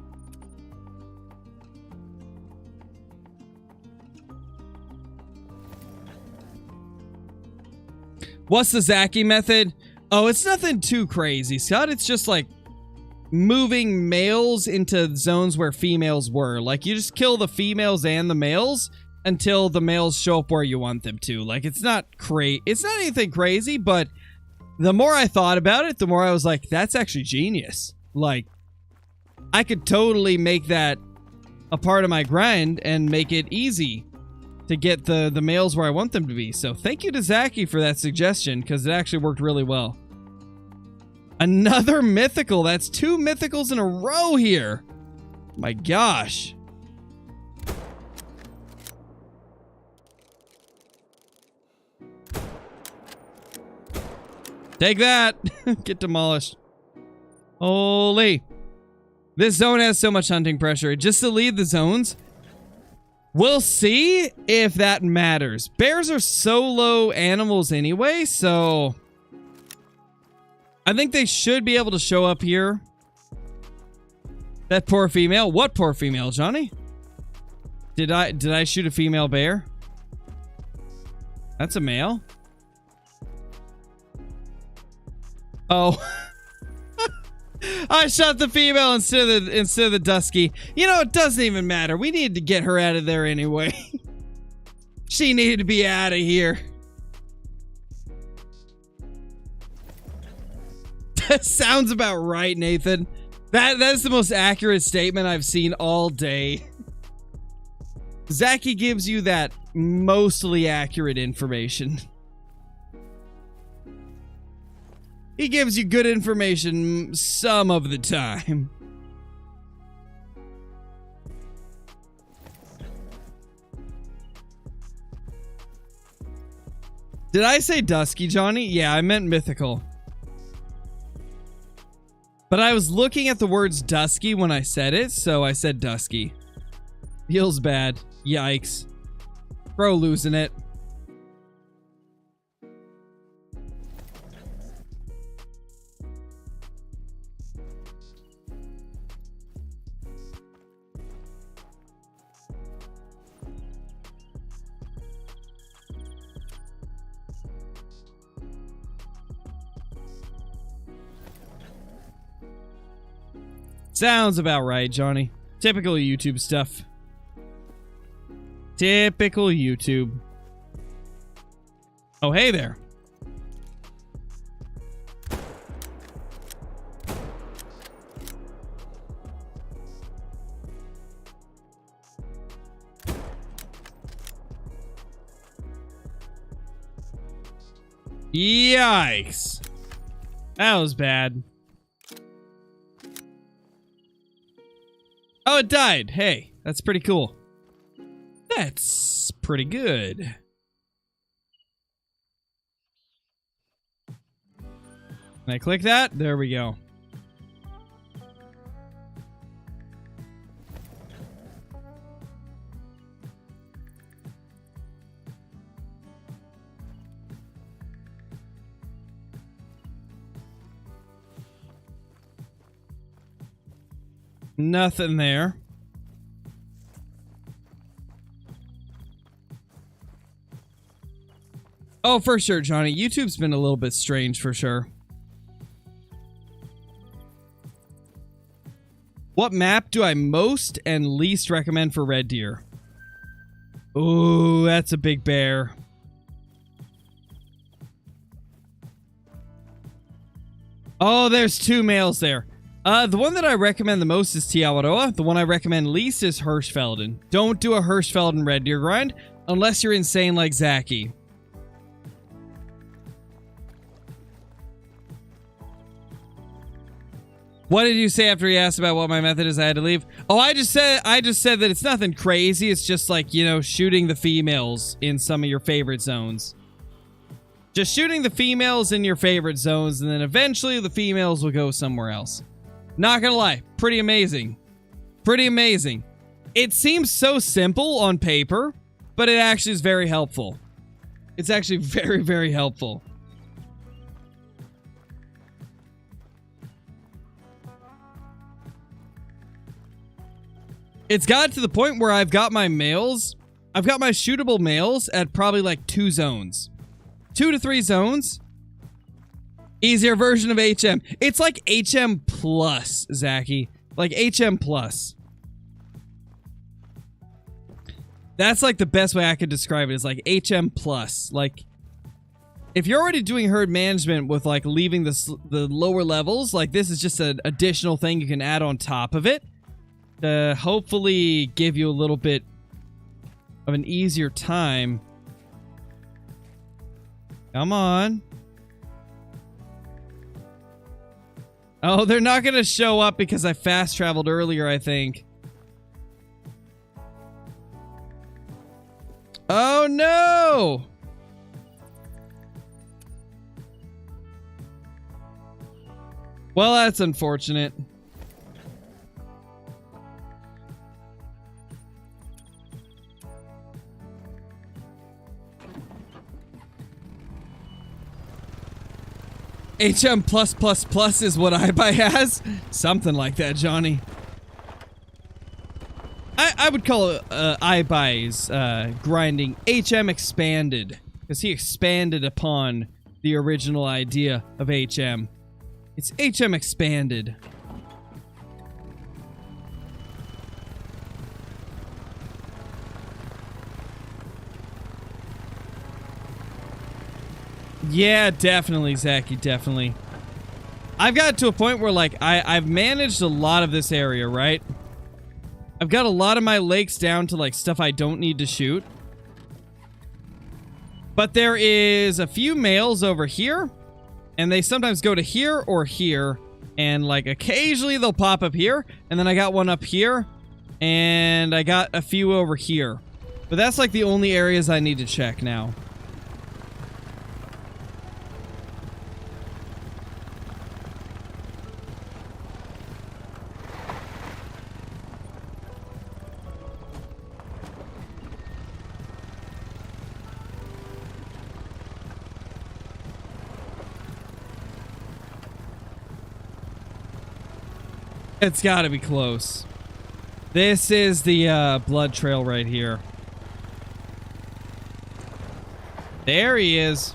What's the Zaki method? Oh, it's nothing too crazy, Scott. It's just like moving males into zones where females were. Like, you just kill the females and the males until the males show up where you want them to. Like, it's not anything crazy, but the more I thought about it, the more I was like, that's actually genius. Like, I could totally make that a part of my grind and make it easy to get the males where I want them to be. So thank you to Zaki for that suggestion, because it actually worked really well. Another mythical. That's 2 mythicals in a row here. My gosh. Take that. Get demolished. Holy. This zone has so much hunting pressure. Just to lead the zones. We'll see if that matters. Bears are solo animals anyway, so I think they should be able to show up here. That poor female. What poor female, Johnny? Did I shoot a female bear? That's a male. Oh. I shot the female instead of the dusky. You know, it doesn't even matter. We need to get her out of there anyway. She needed to be out of here. That sounds about right, Nathan. That's the most accurate statement I've seen all day. Zaki gives you that mostly accurate information. He gives you good information some of the time. Did I say dusky, Johnny? Yeah, I meant mythical. But I was looking at the words dusky when I said it, so I said dusky. Feels bad. Yikes. Bro losing it. Sounds about right, Johnny. Typical YouTube stuff. Typical YouTube. Oh, hey there. Yikes. That was bad. Oh, it died. Hey, that's pretty cool. That's pretty good. Can I click that? There we go. Nothing there. Oh, for sure, Johnny. YouTube's been a little bit strange for sure. What map do I most and least recommend for red deer? Ooh, that's a big bear. Oh, there's 2 males there. The one that I recommend the most is Te Awaroa. The one I recommend least is Hirschfelden. Don't do a Hirschfelden red deer grind unless you're insane like Zaki. What did you say after he asked about what my method is? I had to leave. Oh, I just said that it's nothing crazy. It's just like, you know, shooting the females in some of your favorite zones. Just shooting the females in your favorite zones, and then eventually the females will go somewhere else. Not gonna lie, pretty amazing. Pretty amazing. It seems so simple on paper, but it actually is very helpful. It's actually very, very helpful. It's got to the point where I've got my shootable males at probably like 2 zones. 2 to 3 zones. Easier version of HM. It's like HM plus, Zachy. Like HM plus. That's like the best way I could describe it, is like HM plus. Like, if you're already doing herd management with like leaving the lower levels, like this is just an additional thing you can add on top of it to hopefully give you a little bit of an easier time. Come on. Oh, they're not going to show up because I fast traveled earlier, I think. Oh, no! Well, that's unfortunate. HM plus plus plus is what iBuy has? Something like that, Johnny. I would call it iBuy's grinding HM expanded, because he expanded upon the original idea of HM. It's HM expanded. Yeah, definitely, Zachy, definitely. I've got to a point where, like, I've managed a lot of this area, right? I've got a lot of my lakes down to, like, stuff I don't need to shoot. But there is a few males over here, and they sometimes go to here or here, and, like, occasionally they'll pop up here, and then I got one up here, and I got a few over here. But that's, like, the only areas I need to check now. It's gotta be close. This is the blood trail right here. There he is.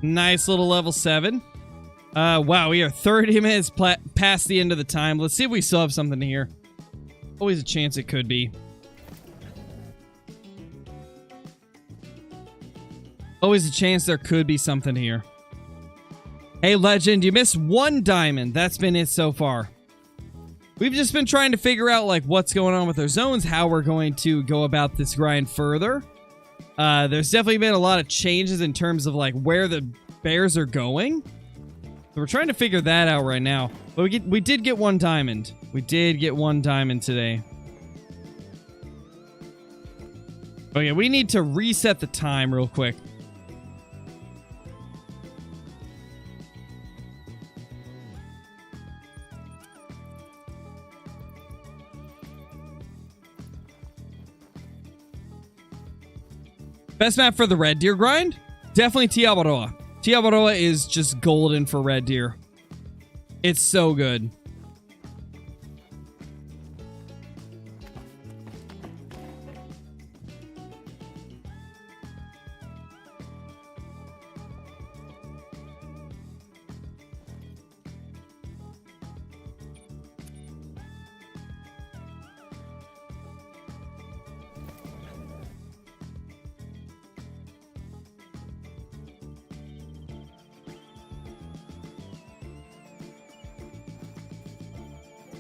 Nice little level 7. Wow, we are 30 minutes past the end of the time. Let's see if we still have something here. Always a chance it could be. Always a chance there could be something here. Hey, Legend, you missed 1 diamond. That's been it so far. We've just been trying to figure out, like, what's going on with our zones, how we're going to go about this grind further. There's definitely been a lot of changes in terms of, like, where the bears are going. So we're trying to figure that out right now. But we did get 1 diamond. We did get 1 diamond today. Okay, we need to reset the time real quick. Best map for the red deer grind? Definitely Tiabaroa. Tiabaroa is just golden for red deer. It's so good.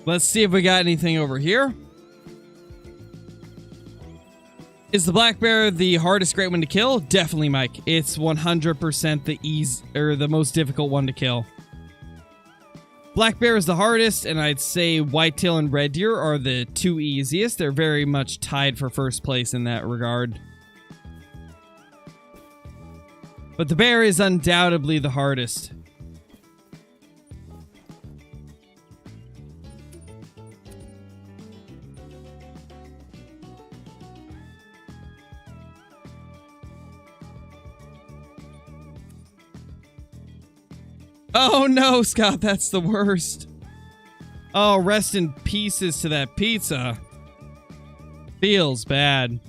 Let's see if we got anything over here. Is the black bear the hardest great one to kill? Definitely, Mike. It's 100% the most difficult one to kill. Black bear is the hardest, and I'd say whitetail and red deer are the 2 easiest. They're very much tied for first place in that regard. But the bear is undoubtedly the hardest. Oh no, Scott, that's the worst. Oh, rest in pieces to that pizza. Feels bad.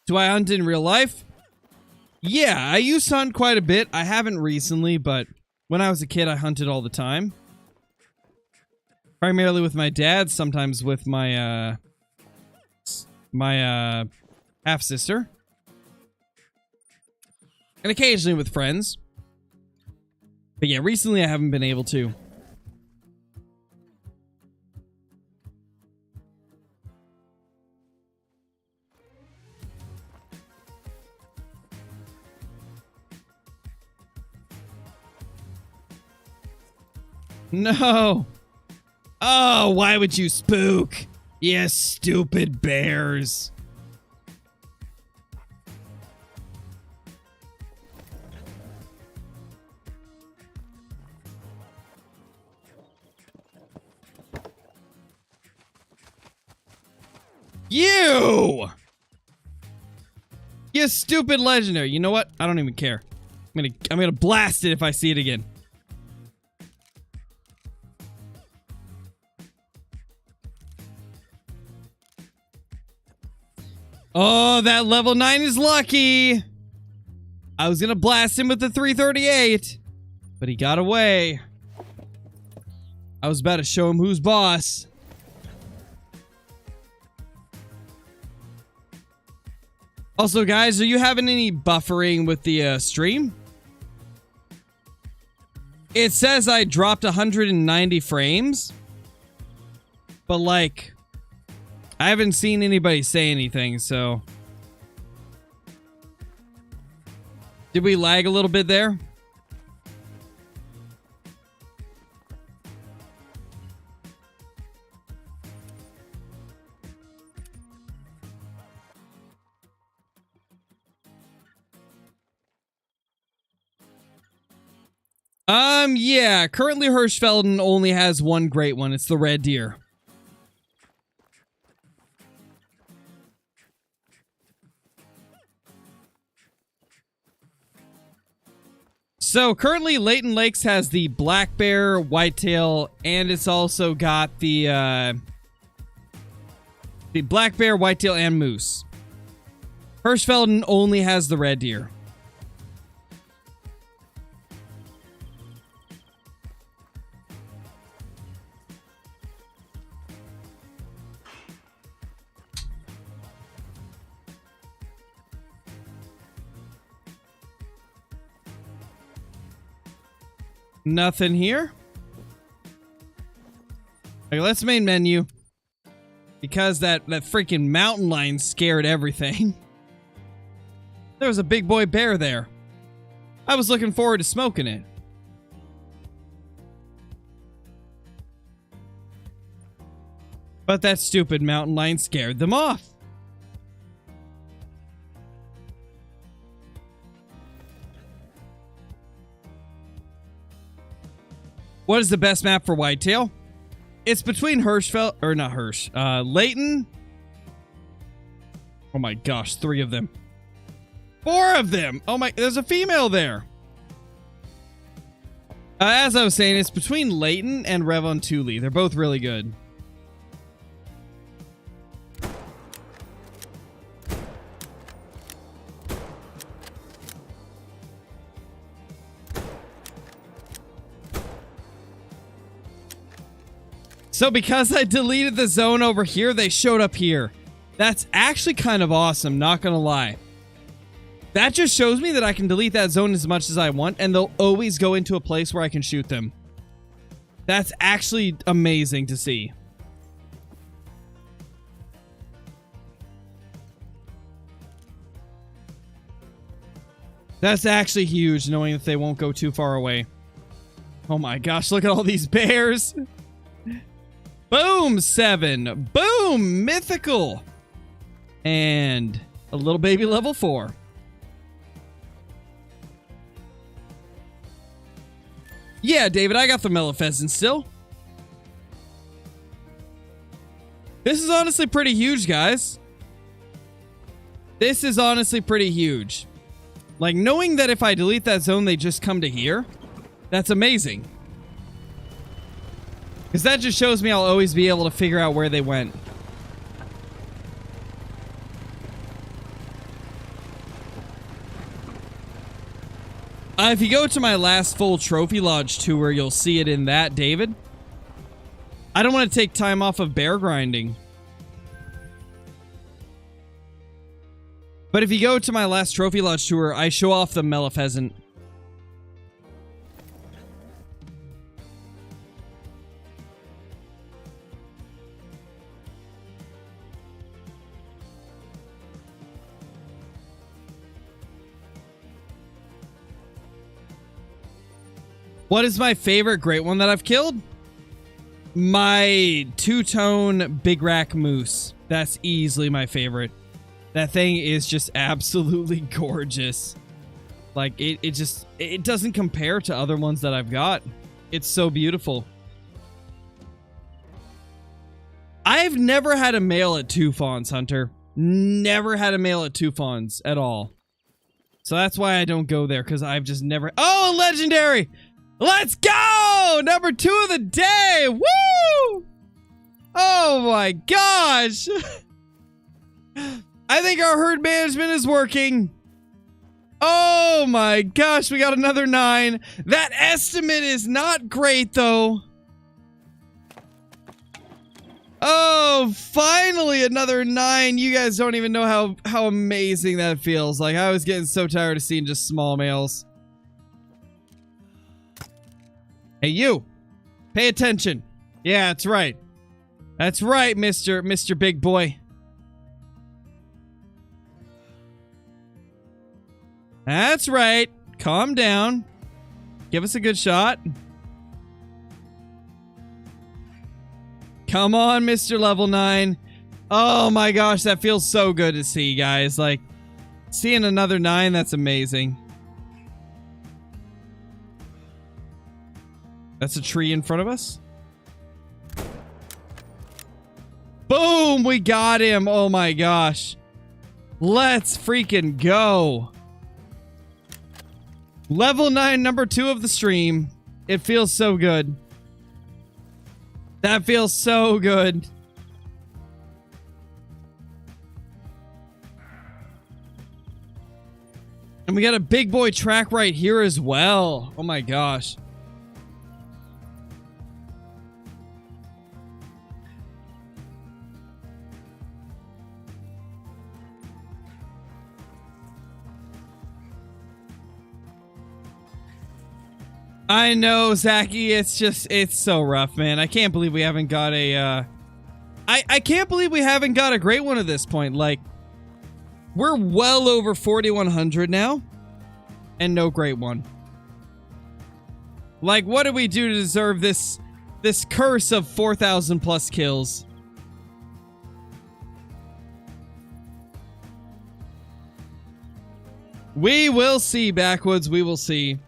Do I hunt in real life? Yeah, I used to hunt quite a bit. I haven't recently, but when I was a kid, I hunted all the time. Primarily with my dad, sometimes with my, half-sister. And occasionally with friends. But yeah, recently I haven't been able to. No! Oh, why would you spook? You stupid bears. You! You stupid legendary. You know what? I don't even care. I'm gonna blast it if I see it again. Oh, that level 9 is lucky. I was gonna blast him with the 338, but he got away. I was about to show him who's boss. Also, guys, are you having any buffering with the stream? It says I dropped 190 frames, but like, I haven't seen anybody say anything, so. Did we lag a little bit there? Yeah. Currently, Hirschfelden only has one great one. It's the red deer. So currently, Leighton Lakes has the black bear, whitetail, and it's also got the black bear, whitetail, and moose. Hirschfelden only has the red deer. Nothing here. Okay, let's main menu. Because that freaking mountain lion scared everything. There was a big boy bear there. I was looking forward to smoking it. But that stupid mountain lion scared them off. What is the best map for whitetail? It's between Hirschfeld, or not Hirsch, Leighton. Oh my gosh, 3 of them. 4 of them! Oh my, there's a female there. As I was saying, it's between Leighton and Revontuli. They're both really good. So because I deleted the zone over here, they showed up here. That's actually kind of awesome, not gonna lie. That just shows me that I can delete that zone as much as I want, and they'll always go into a place where I can shoot them. That's actually amazing to see. That's actually huge, knowing that they won't go too far away. Oh my gosh, look at all these bears! Boom, 7. Boom, mythical. And a little baby level 4. Yeah, David, I got the mellow pheasant still. This is honestly pretty huge, guys. This is honestly pretty huge. Like, knowing that if I delete that zone, they just come to here, that's amazing. Because that just shows me I'll always be able to figure out where they went. If you go to my last full Trophy Lodge tour, you'll see it in that, David. I don't want to take time off of bear grinding. But if you go to my last Trophy Lodge tour, I show off the mellow pheasant. What is my favorite great one that I've killed? My two-tone big rack moose. That's easily my favorite. That thing is just absolutely gorgeous. Like, it doesn't compare to other ones that I've got. It's so beautiful. I've never had a male at 2 fawns, Hunter. Never had a male at 2 fawns at all. So that's why I don't go there, because I've just never... Oh, a legendary! Let's go! Number 2 of the day! Woo! Oh my gosh! I think our herd management is working. Oh my gosh, we got another 9. That estimate is not great, though. Oh, finally another 9. You guys don't even know how amazing that feels. Like, I was getting so tired of seeing just small males. Hey, you. Pay attention. Yeah, that's right. That's right, Mr. Big Boy. That's right. Calm down. Give us a good shot. Come on, Mr. Level 9. Oh my gosh, that feels so good to see, guys. Like, seeing another 9, that's amazing. That's a tree in front of us. Boom! We got him. Oh my gosh. Let's freaking go. Level 9, number 2 of the stream. It feels so good. That feels so good. And we got a big boy track right here as well. Oh my gosh. I know, Zachy, it's so rough, man. I can't believe we haven't got a, I can't believe we haven't got a great one at this point. Like, we're well over 4,100 now, and no great one. Like, what did we do to deserve this curse of 4,000 plus kills? We will see, Backwoods, we will see.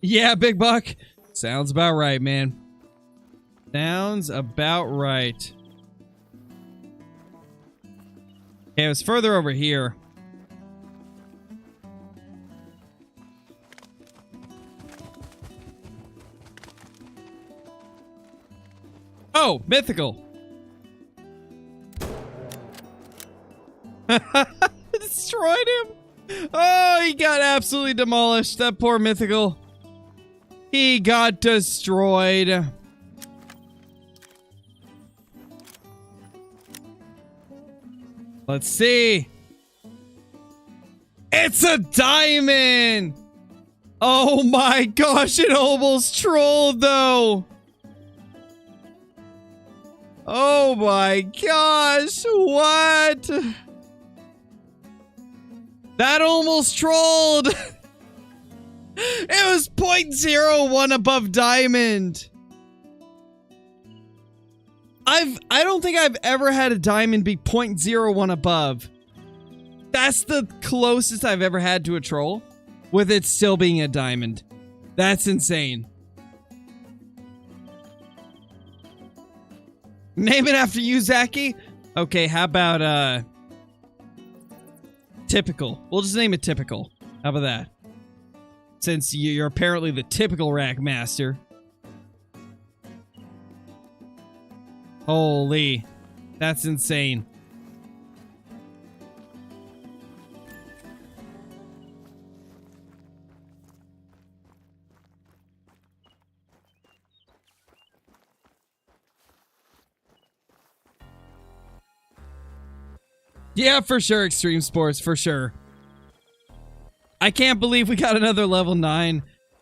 Yeah, Big Buck. Sounds about right, man. Sounds about right. Okay, it was further over here. Oh, mythical. Destroyed him. Oh, he got absolutely demolished. That poor mythical. He got destroyed. Let's see. It's a diamond! Oh my gosh, it almost trolled though. Oh my gosh, what? That almost trolled. It was 0.01 above diamond. I don't think I've ever had a diamond be 0.01 above. That's the closest I've ever had to a troll, with it still being a diamond. That's insane. Name it after you, Zaki? Okay, how about, typical. We'll just name it typical. How about that? Since you're apparently the typical rack master. Holy. That's insane. Yeah, for sure, Extreme Sports, for sure. I can't believe we got another level 9.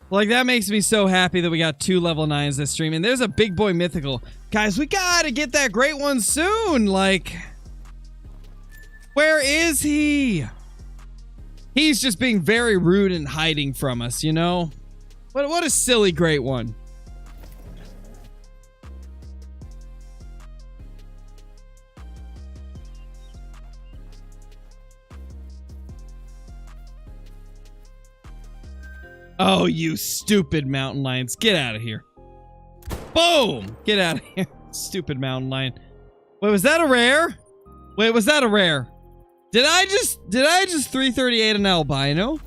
Like, that makes me so happy that we got 2 level 9s this stream. And there's a big boy mythical. Guys, we gotta get that great one soon. Like, where is he? He's just being very rude and hiding from us, you know? What a silly great one. Oh, you stupid mountain lions. Get out of here. Boom! Get out of here. Stupid mountain lion. Wait, was that a rare? Wait, was that a rare? Did I just 338 an albino?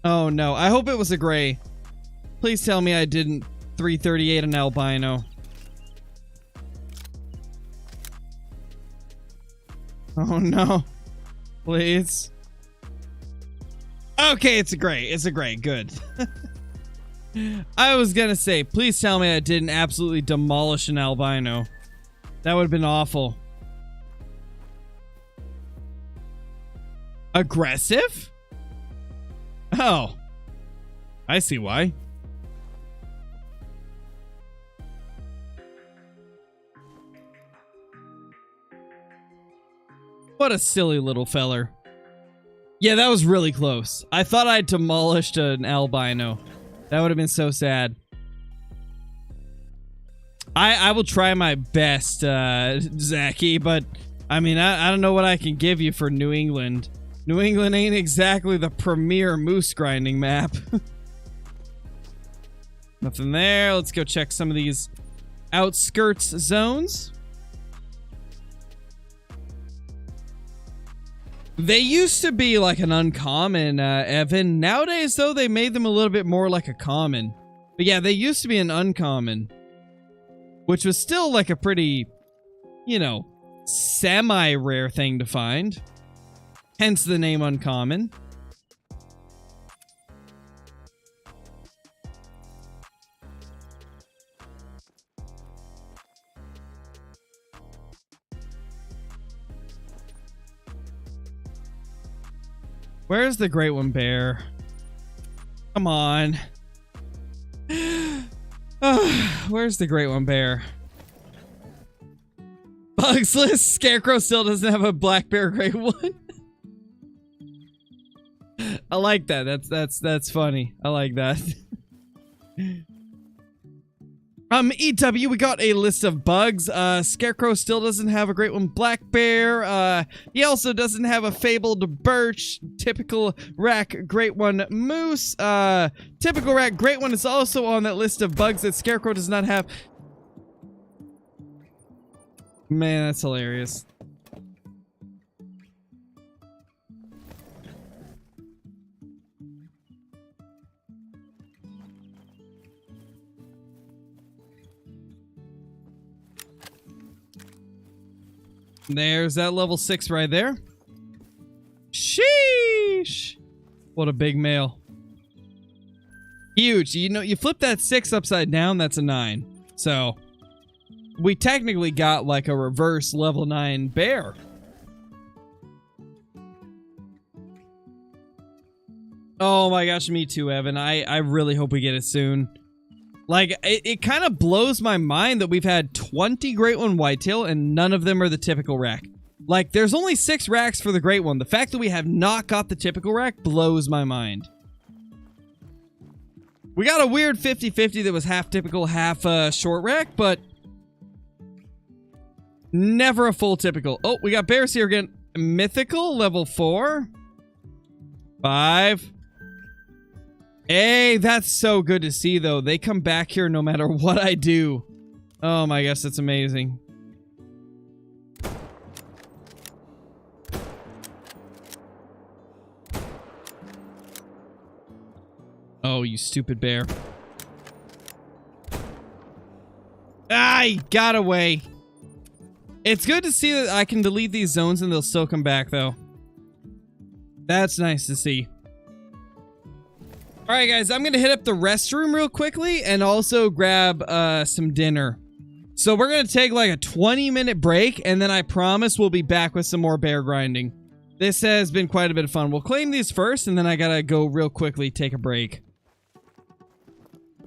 Oh no, I hope it was a gray. Please tell me I didn't 338 an albino. Oh no. Please. Okay, it's a gray. It's a gray. Good. I was gonna say, please tell me I didn't absolutely demolish an albino. That would have been awful. Aggressive? Oh. I see why. What a silly little feller. Yeah, that was really close. I thought I'd demolished an albino. That would have been so sad. I will try my best, Zaki, but I mean, I don't know what I can give you for New England. New England ain't exactly the premier moose grinding map. Nothing there. Let's go check some of these outskirts zones. They used to be like an uncommon, Evan. Nowadays, though, they made them a little bit more like a common. But yeah, they used to be an uncommon. Which was still like a pretty, you know, semi-rare thing to find. Hence the name uncommon. Where's the great one, bear? Come on. Where's the great one, bear? Bugsless Scarecrow still doesn't have a black bear great one. I like that. That's funny. I like that. EW, we got a list of bugs. Scarecrow still doesn't have a great one. Black bear. He also doesn't have a fabled birch. Typical rack great one. Moose. Typical rack great one is also on that list of bugs that Scarecrow does not have. Man, that's hilarious. There's that level 6 right there. Sheesh. What a big male. Huge. You know, you flip that 6 upside down, that's a 9. So, we technically got like a reverse level 9 bear. Oh my gosh, me too, Evan. I really hope we get it soon. Like, it kind of blows my mind that we've had 20 Great One Whitetail and none of them are the typical rack. Like, there's only 6 racks for the great one. The fact that we have not got the typical rack blows my mind. We got a weird 50-50 that was half typical, half short rack, but never a full typical. Oh, we got bears here again. Mythical, level 4. 5. Hey, that's so good to see, though. They come back here no matter what I do. Oh my gosh, that's amazing. Oh, you stupid bear. Ah, he got away. It's good to see that I can delete these zones and they'll still come back, though. That's nice to see. Alright, guys, I'm gonna hit up the restroom real quickly and also grab some dinner. So we're gonna take like a 20-minute break, and then I promise we'll be back with some more bear grinding. This has been quite a bit of fun. We'll claim these first, and then I gotta go real quickly take a break.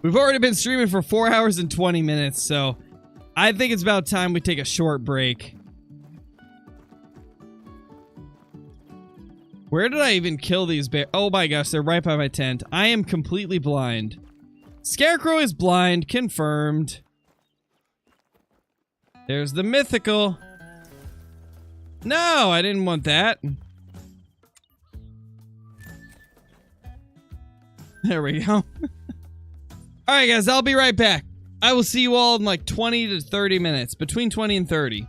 We've already been streaming for 4 hours and 20 minutes, so I think it's about time we take a short break. Where did I even kill these bears? Oh my gosh, they're right by my tent. I am completely blind. Scarecrow is blind, confirmed. There's the mythical. No, I didn't want that. There we go. Alright guys, I'll be right back. I will see you all in like 20 to 30 minutes. Between 20 and 30.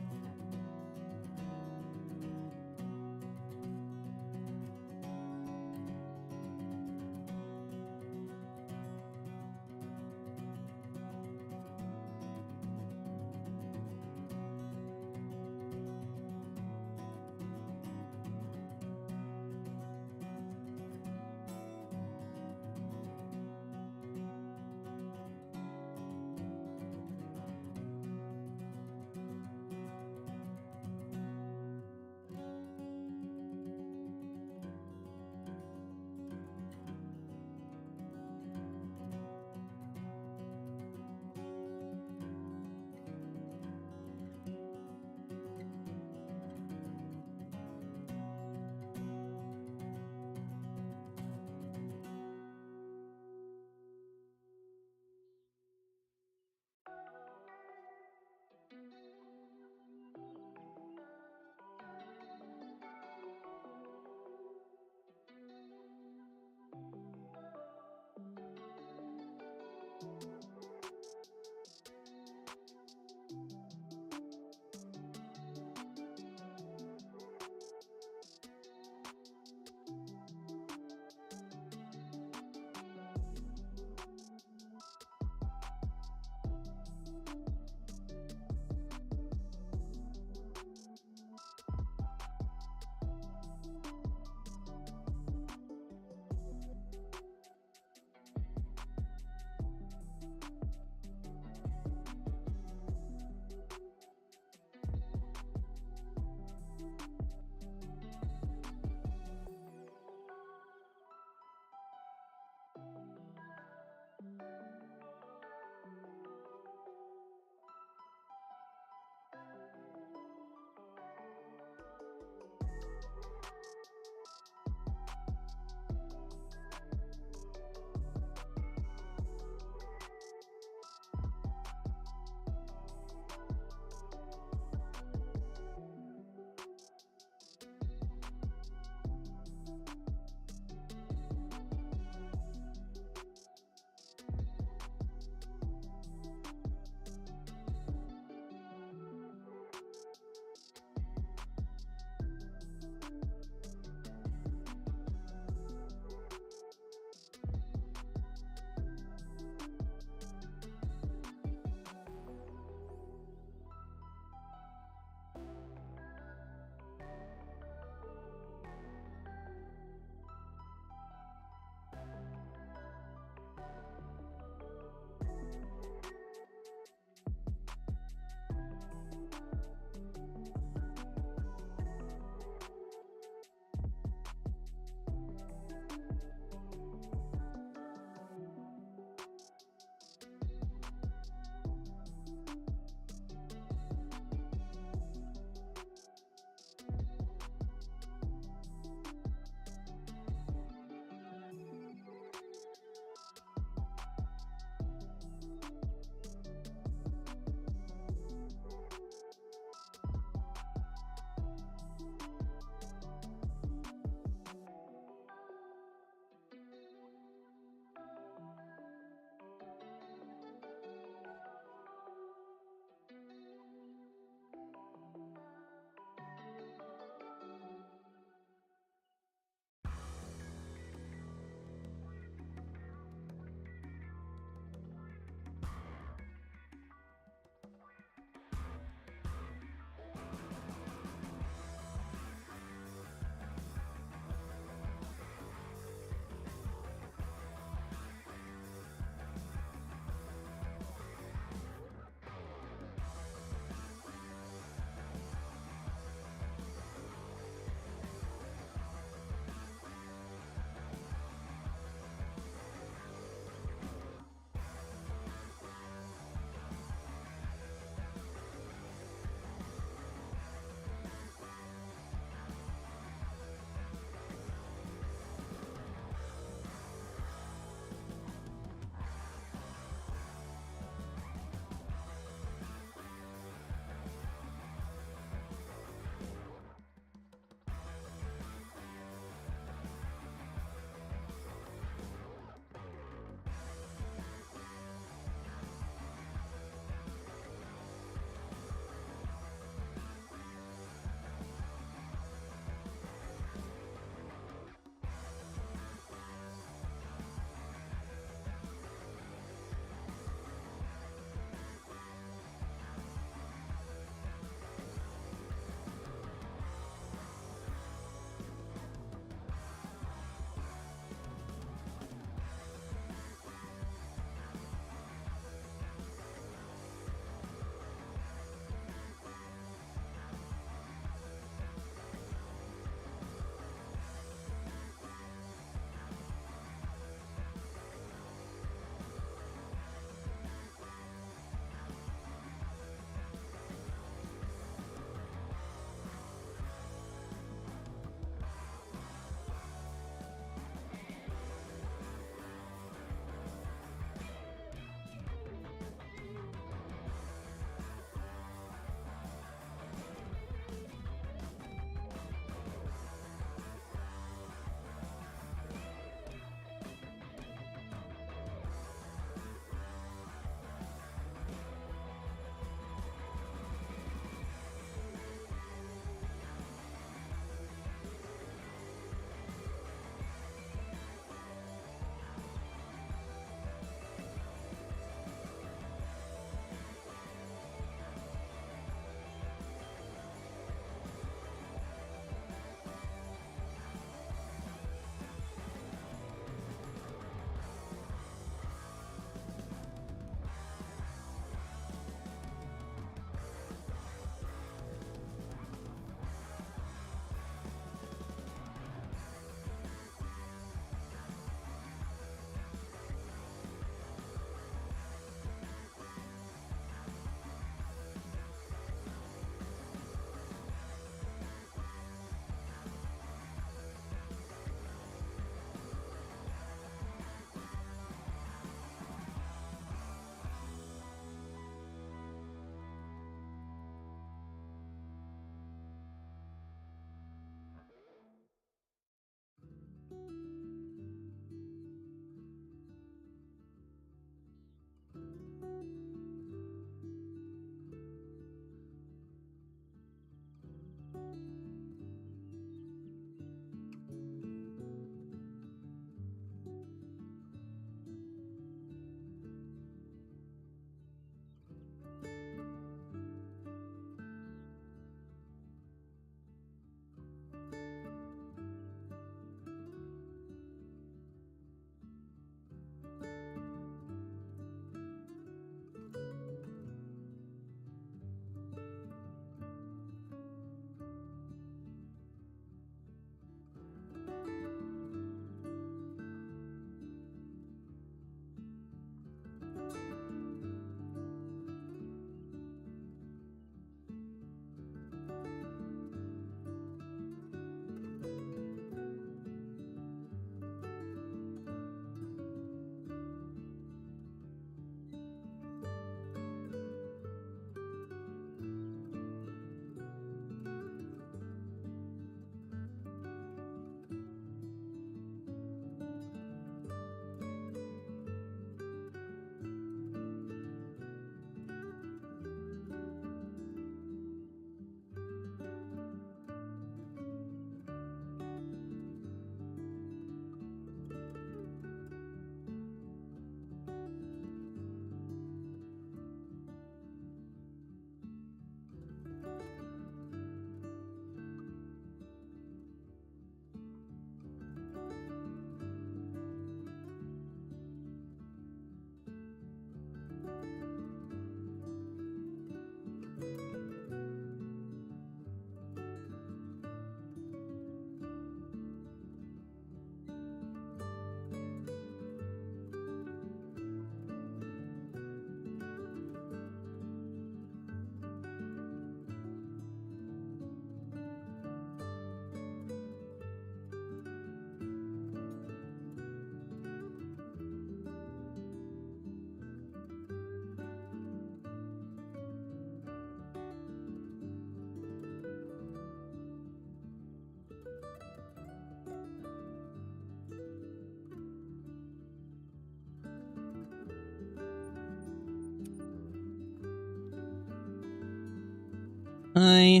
Hi.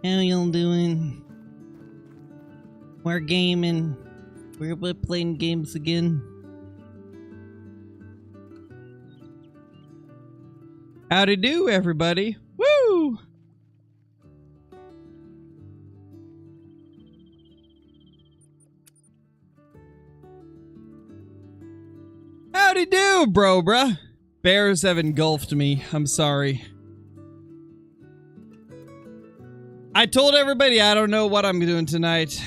How y'all doing? We're gaming. We're playing games again. Howdy do, everybody. Woo! Howdy do, bruh. Bears have engulfed me. I'm sorry. I told everybody I don't know what I'm doing tonight.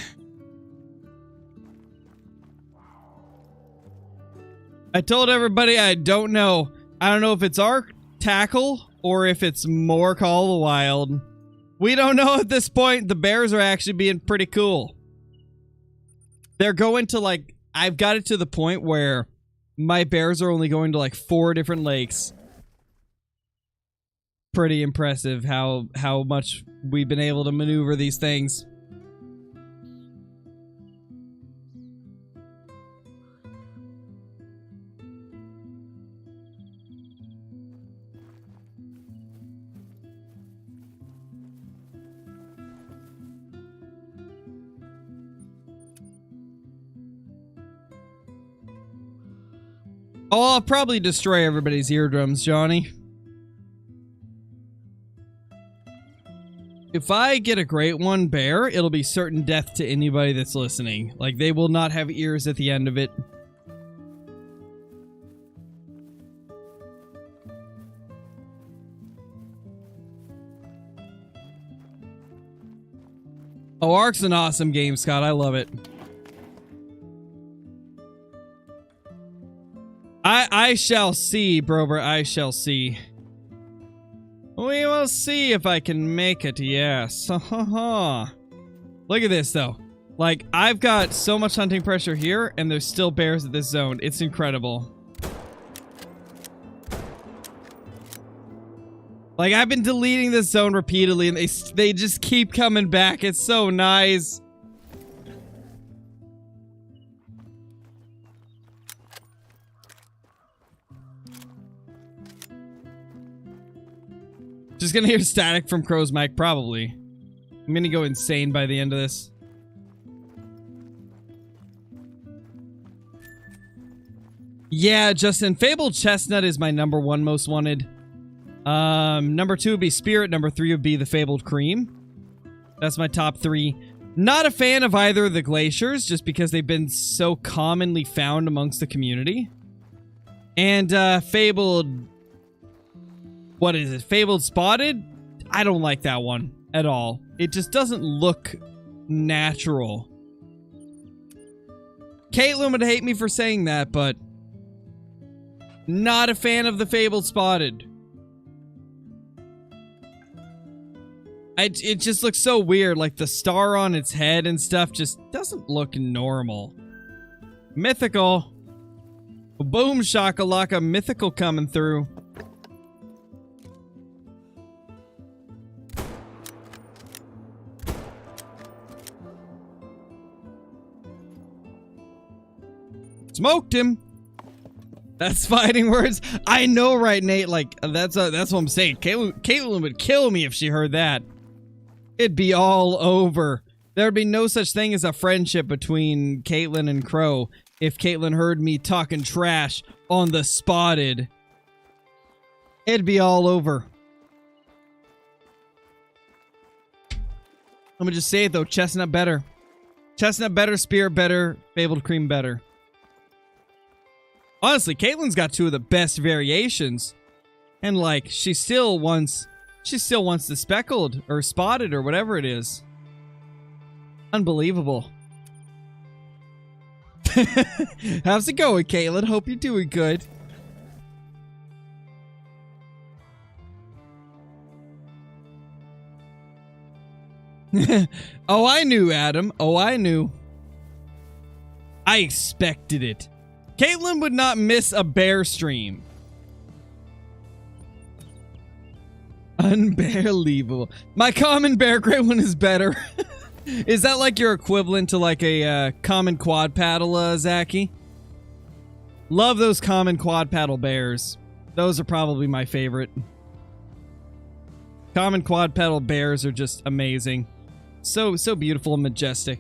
I told everybody I don't know. I don't know if it's Ark, Tackle, or if it's more Call of the Wild. We don't know at this point. The Bears are actually being pretty cool. They're going to like... I've got it to the point where my Bears are only going to like 4 different lakes. Pretty impressive how much we've been able to maneuver these things. Oh, I'll probably destroy everybody's eardrums, Johnny. If I get a great one, Bear, it'll be certain death to anybody that's listening. Like, they will not have ears at the end of it. Oh, Ark's an awesome game, Scott. I love it. I shall see, Brober. I shall see. We will see if I can make it, yes. Look at this, though. Like, I've got so much hunting pressure here, and there's still bears at this zone. It's incredible. Like, I've been deleting this zone repeatedly, and they just keep coming back. It's so nice. Just gonna hear static from Crow's mic, probably. I'm gonna go insane by the end of this. Yeah, Justin, Fabled Chestnut is my #1 most wanted. Number 2 would be Spirit, number 3 would be the Fabled Cream. That's my top 3. Not a fan of either of the Glaciers, just because they've been so commonly found amongst the community. And, Fabled... What is it? Fabled Spotted? I don't like that one at all. It just doesn't look natural. Caitlin would hate me for saying that, but... Not a fan of the Fabled Spotted. It just looks so weird. Like, the star on its head and stuff just doesn't look normal. Mythical. Boom shakalaka, mythical coming through. Smoked him. That's fighting words. I know, right, Nate? Like, that's what I'm saying. Caitlin would kill me if she heard that. It'd be all over. There'd be no such thing as a friendship between Caitlin and Crow if Caitlin heard me talking trash on the Spotted. It'd be all over. Let me just say it, though. Chestnut better. Chestnut better, Spirit better, Fabled Cream better. Honestly, Caitlin's got 2 of the best variations. And, like, she still wants the Speckled or Spotted or whatever it is. Unbelievable. How's it going, Caitlin? Hope you're doing good. Oh, I knew, Adam. Oh, I knew. I expected it. Caitlin would not miss a bear stream. Unbelievable. My common bear great one is better. Is that like your equivalent to like a common quad paddle, Zachy? Love those common quad paddle bears. Those are probably my favorite. Common quadrupedal bears are just amazing. So beautiful and majestic.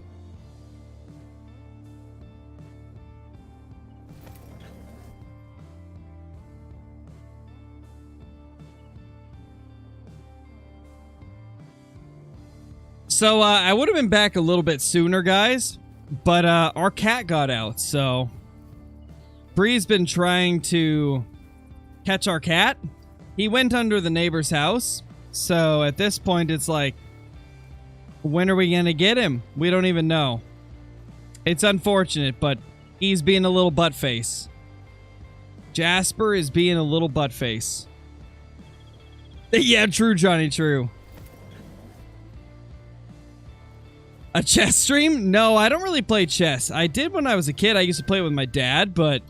So, I would have been back a little bit sooner, guys, but our cat got out, so Bree's been trying to catch our cat. He went under the neighbor's house, so at this point it's like, when are we gonna get him? We don't even know. It's unfortunate, but he's being a little buttface. Jasper is being a little buttface. Yeah, true, Johnny, true. A chess stream? No, I don't really play chess. I did when I was a kid. I used to play it with my dad, but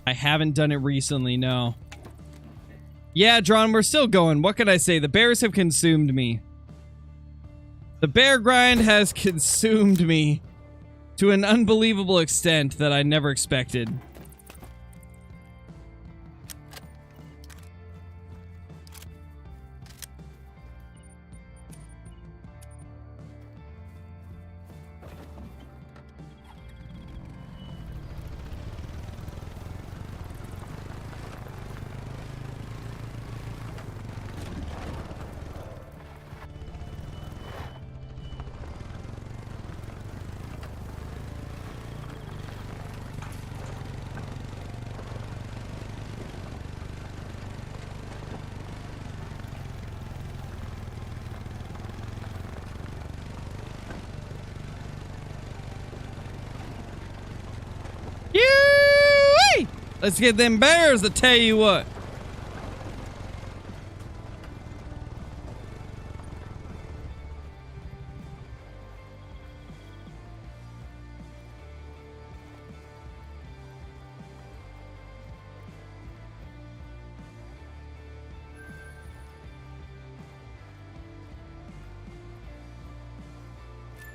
I haven't done it recently, no. Yeah, Drawn, we're still going. What can I say? The bears have consumed me. The bear grind has consumed me to an unbelievable extent that I never expected. Yee! Let's get them bears to tell you what.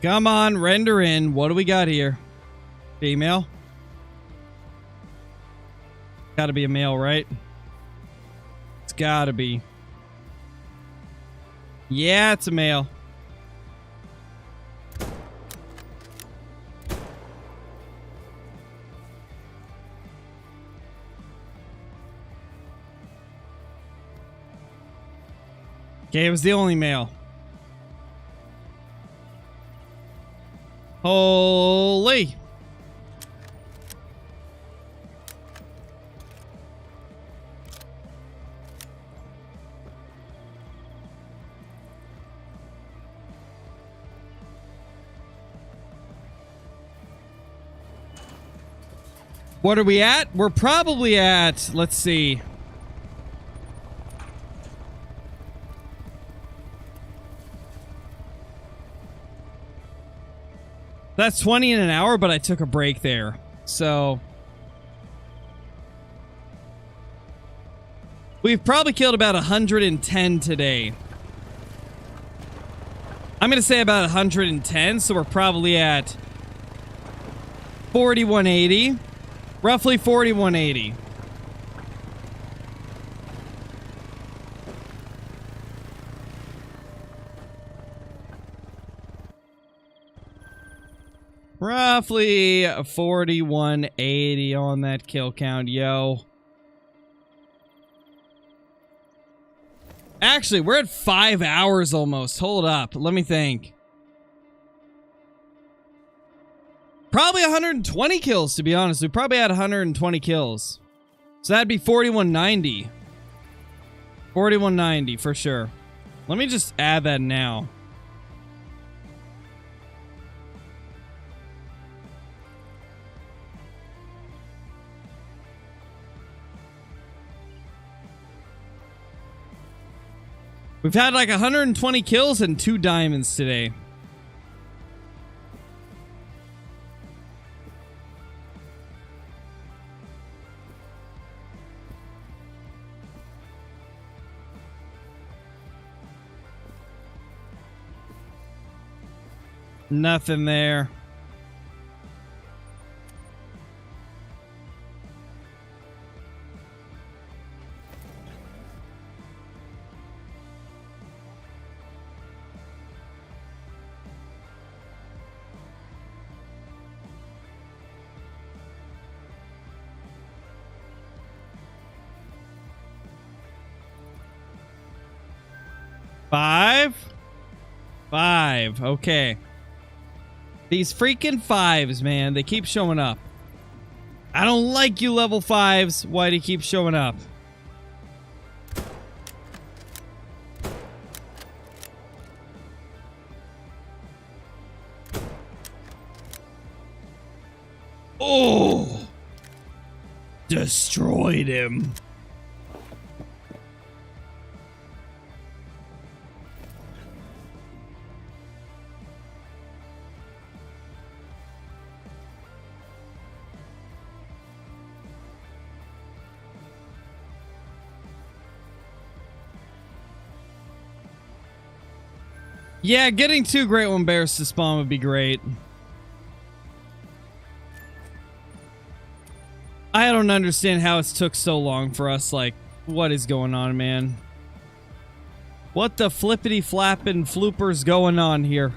Come on, render in. What do we got here? Female? Gotta be a male, right? It's gotta be. Yeah, it's a male. Okay, it was the only male. Holy. What are we at? We're probably at, let's see. That's 20 in an hour, but I took a break there. So we've probably killed about 110 today. I'm going to say about 110, so we're probably at 4180. Roughly 4180. Roughly 4180 on that kill count, yo. Actually, we're at 5 hours almost. Hold up. Let me think. Probably 120 kills, to be honest. We probably had 120 kills. So that'd be 4190. 4190 for sure. Let me just add that now. We've had like 120 kills and 2 diamonds today. Nothing there. 5. 5. Okay. These freaking 5s, man. They keep showing up. I don't like you level 5s. Why do you keep showing up? Oh! Destroyed him. Yeah, getting 2 Great One Bears to spawn would be great. I don't understand how it's took so long for us. Like, what is going on, man? What the flippity flappin' floopers going on here?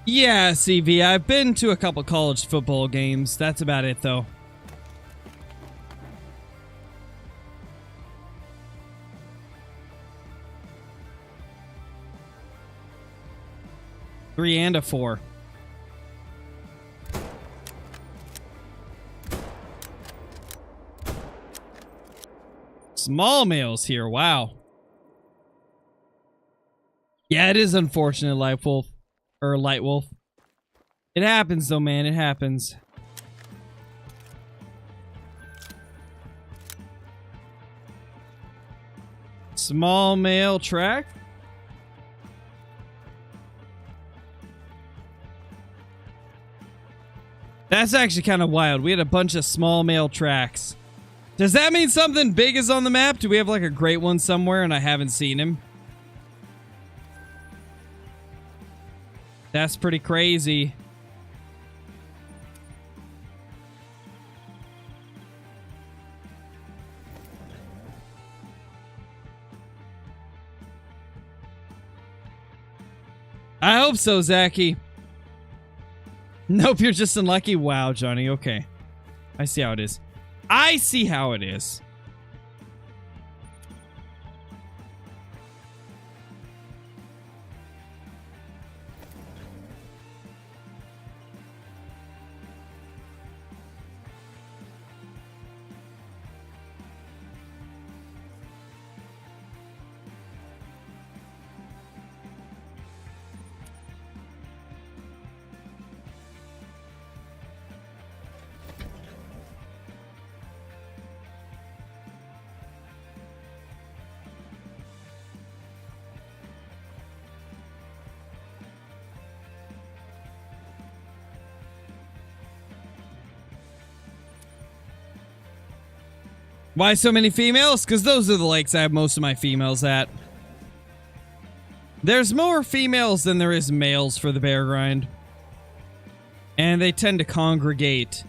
Yeah, CV, I've been to a couple college football games. That's about it, though. Three and a 4. Small males here, wow. Yeah, it is unfortunate, Light Wolf. Or Light Wolf. It happens though, man. It happens. Small male track. That's actually kind of wild. We had a bunch of small male tracks. Does that mean something big is on the map? Do we have like a great one somewhere and I haven't seen him? That's pretty crazy. I hope so, Zachy. Nope, you're just unlucky. Wow, Johnny. Okay. I see how it is. I see how it is. Why so many females? Because those are the lakes I have most of my females at. There's more females than there is males for the bear grind. And they tend to congregate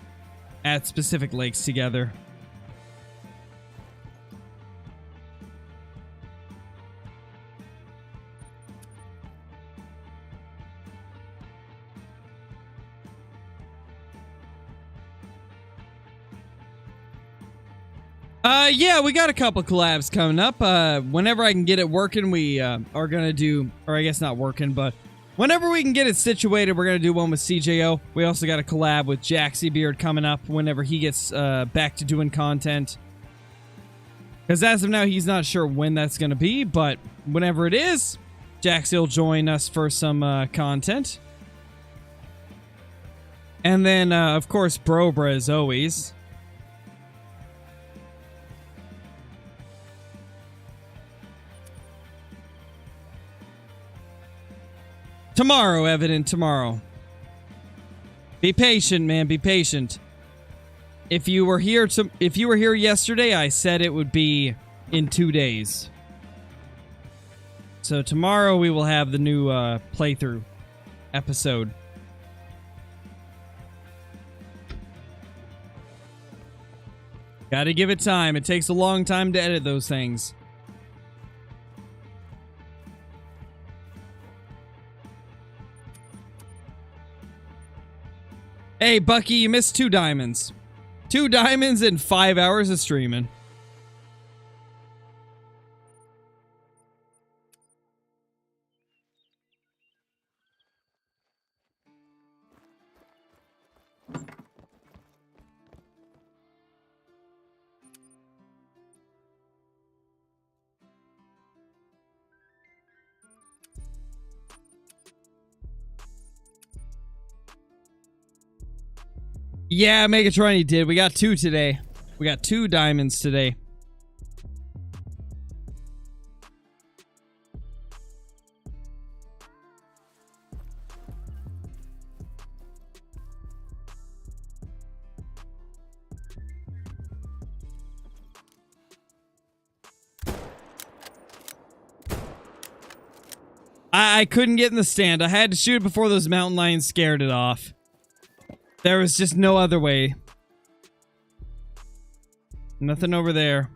at specific lakes together. Yeah, we got a couple collabs coming up. Whenever I can get it working, we are gonna do, or I guess not working, but whenever we can get it situated, we're gonna do one with CJO. We also got a collab with Jaxie Beard coming up whenever he gets back to doing content. Because as of now, he's not sure when that's gonna be, but whenever it is, Jaxie will join us for some content. And then, of course, Brobra as always. Tomorrow, Evident, tomorrow. Be patient, man. Be patient. If you were here yesterday, I said it would be in 2 days. So tomorrow we will have the new playthrough episode. Gotta give it time. It takes a long time to edit those things. Hey, Bucky, you missed 2 diamonds. 2 diamonds in 5 hours of streaming. Yeah, Megatron, he did. We got 2 today. We got 2 diamonds today. I couldn't get in the stand. I had to shoot it before those mountain lions scared it off. There was just no other way. Nothing over there.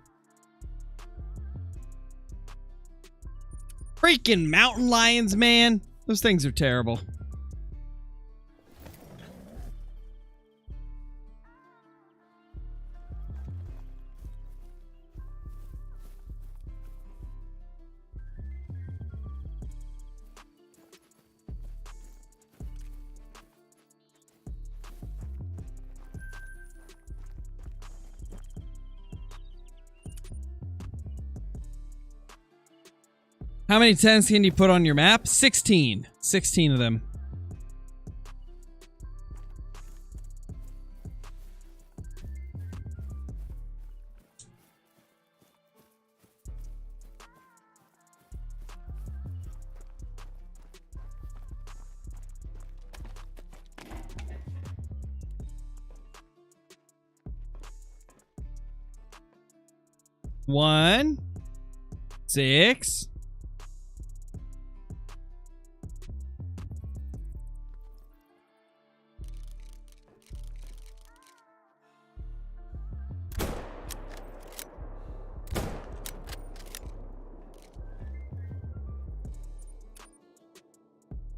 Freaking mountain lions, man. Those things are terrible. How many 10s can you put on your map? 16. 16 of them. One. 6.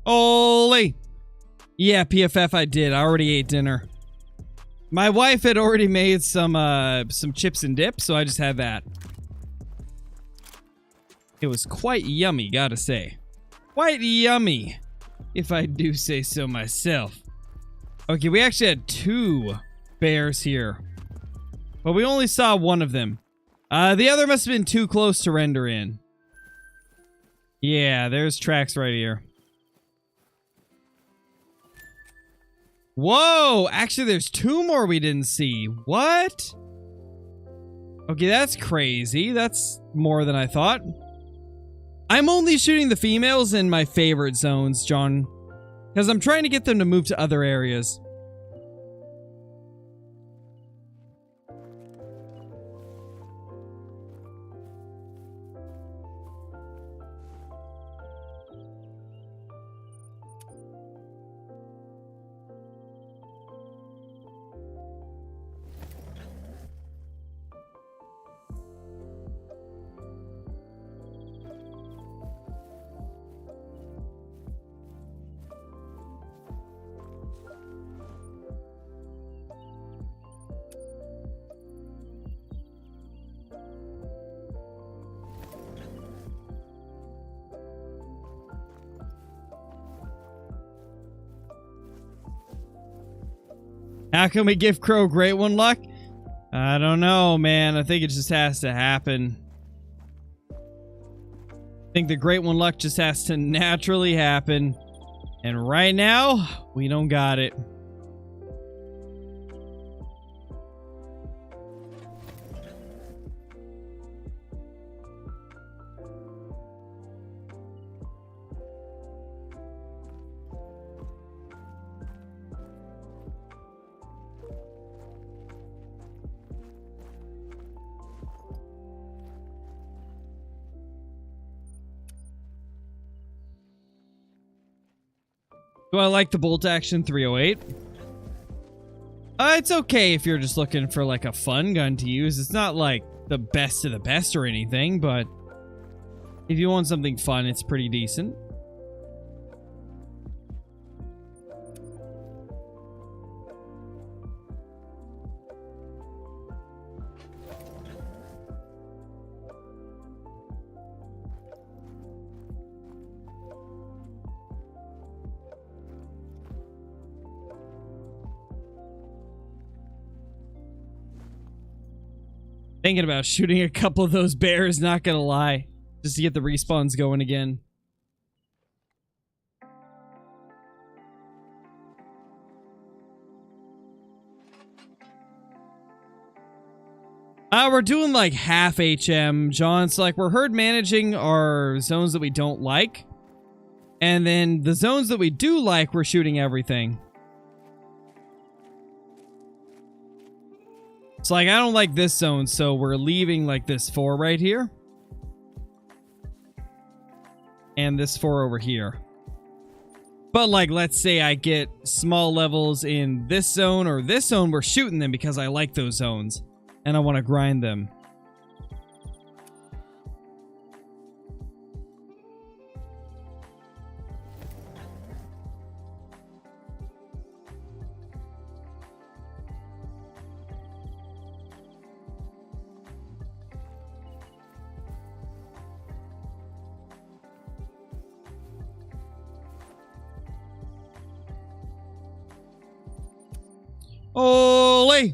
Holy! Yeah, PFF, I did. I already ate dinner. My wife had already made some chips and dip, so I just had that. It was quite yummy, gotta say. Quite yummy, if I do say so myself. Okay, we actually had 2 bears here, but we only saw one of them. The other must have been too close to render in. Yeah, there's tracks right here. Whoa! Actually, there's 2 more we didn't see. What? Okay, that's crazy. That's more than I thought. I'm only shooting the females in my favorite zones, John, because I'm trying to get them to move to other areas. How can we give Crow Great One luck? I don't know, man. I think it just has to happen. I think the Great One luck just has to naturally happen. And right now, we don't got it. Do I like the bolt action 308? It's okay if you're just looking for like a fun gun to use. It's not like the best of the best or anything, but if you want something fun, it's pretty decent. Thinking about shooting a couple of those bears, not gonna lie. Just to get the respawns going again. We're doing like half HM, John. So like we're herd managing our zones that we don't like. And then the zones that we do like, we're shooting everything. So like I don't like this zone, so we're leaving like this 4 right here. And this 4 over here. But like let's say I get small levels in this zone or this zone, we're shooting them because I like those zones. And I want to grind them. Ole!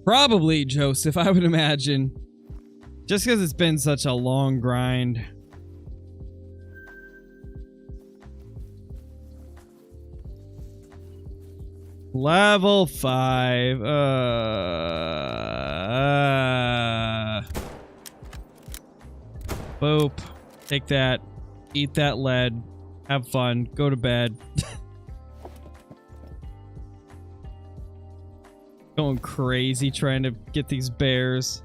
Probably, Joseph, I would imagine. Just because it's been such a long grind. Level 5. Boop. Take that. Eat that lead. Have fun. Go to bed. Going crazy trying to get these bears.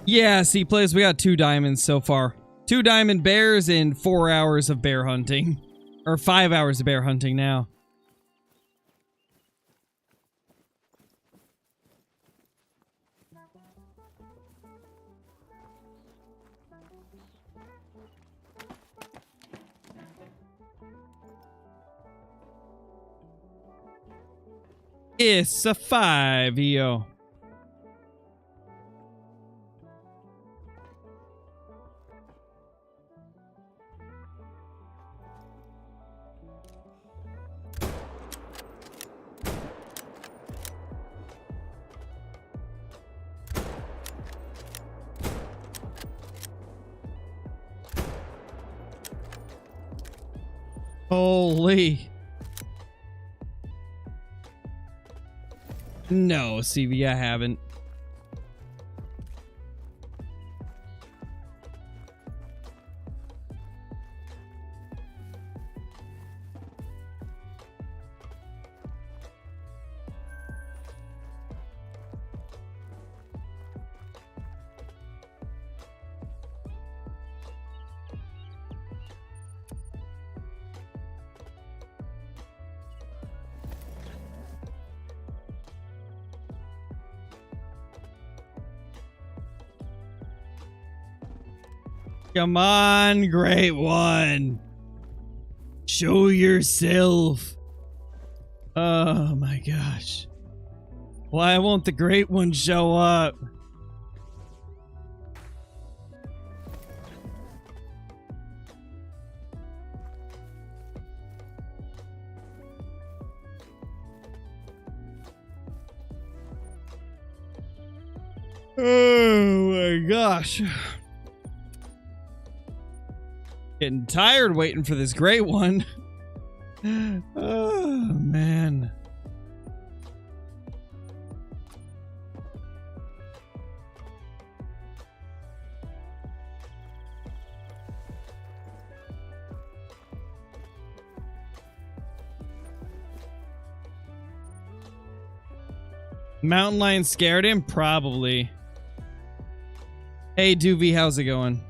Yeah, see, players, we got 2 diamonds so far. 2 diamond bears in 4 hours of bear hunting. Or 5 hours of bear hunting now. It's a 5, yo. Holy. No, CV, I haven't. Come on, great one. Show yourself. Oh my gosh. Why won't the great one show up? Oh my gosh. Getting tired waiting for this great one. Oh, man. Mountain lion scared him? Probably. Hey, Doovie, how's it going?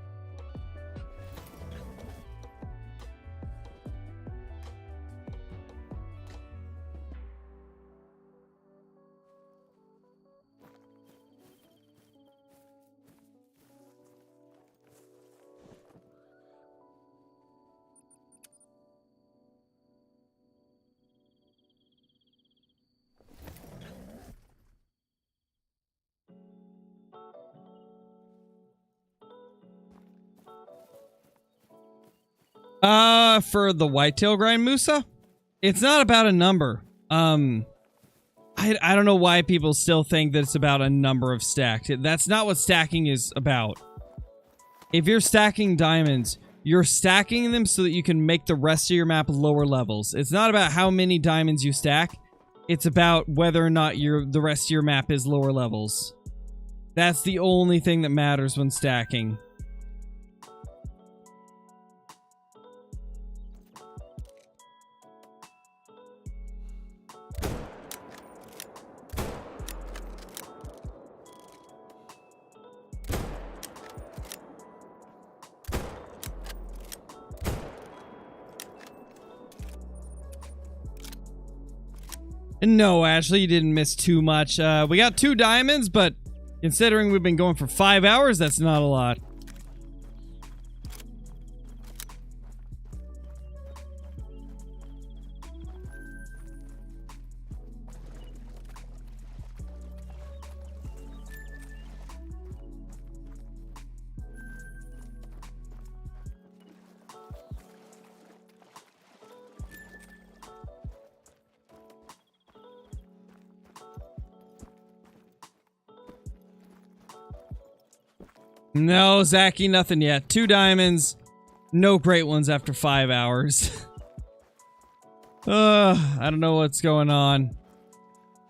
For the whitetail grind, Musa, it's not about a number. I don't know why people still think that it's about a number of stacks. That's not what stacking is about. If you're stacking diamonds, you're stacking them so that you can make the rest of your map lower levels. It's not about how many diamonds you stack. It's about whether or not the rest of your map is lower levels. That's the only thing that matters when stacking. No, Ashley, you didn't miss too much. We got 2 diamonds, but considering we've been going for 5 hours, that's not a lot. No, Zachy, nothing yet. 2 diamonds. No great ones after 5 hours. I don't know what's going on.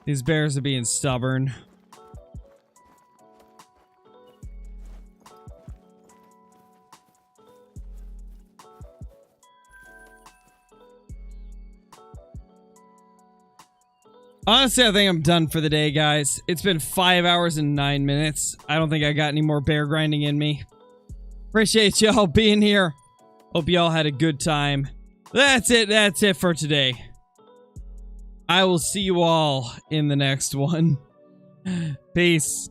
These bears are being stubborn. Honestly, I think I'm done for the day, guys. It's been 5 hours and 9 minutes. I don't think I got any more bear grinding in me. Appreciate y'all being here. Hope y'all had a good time. That's it. That's it for today. I will see you all in the next one. Peace.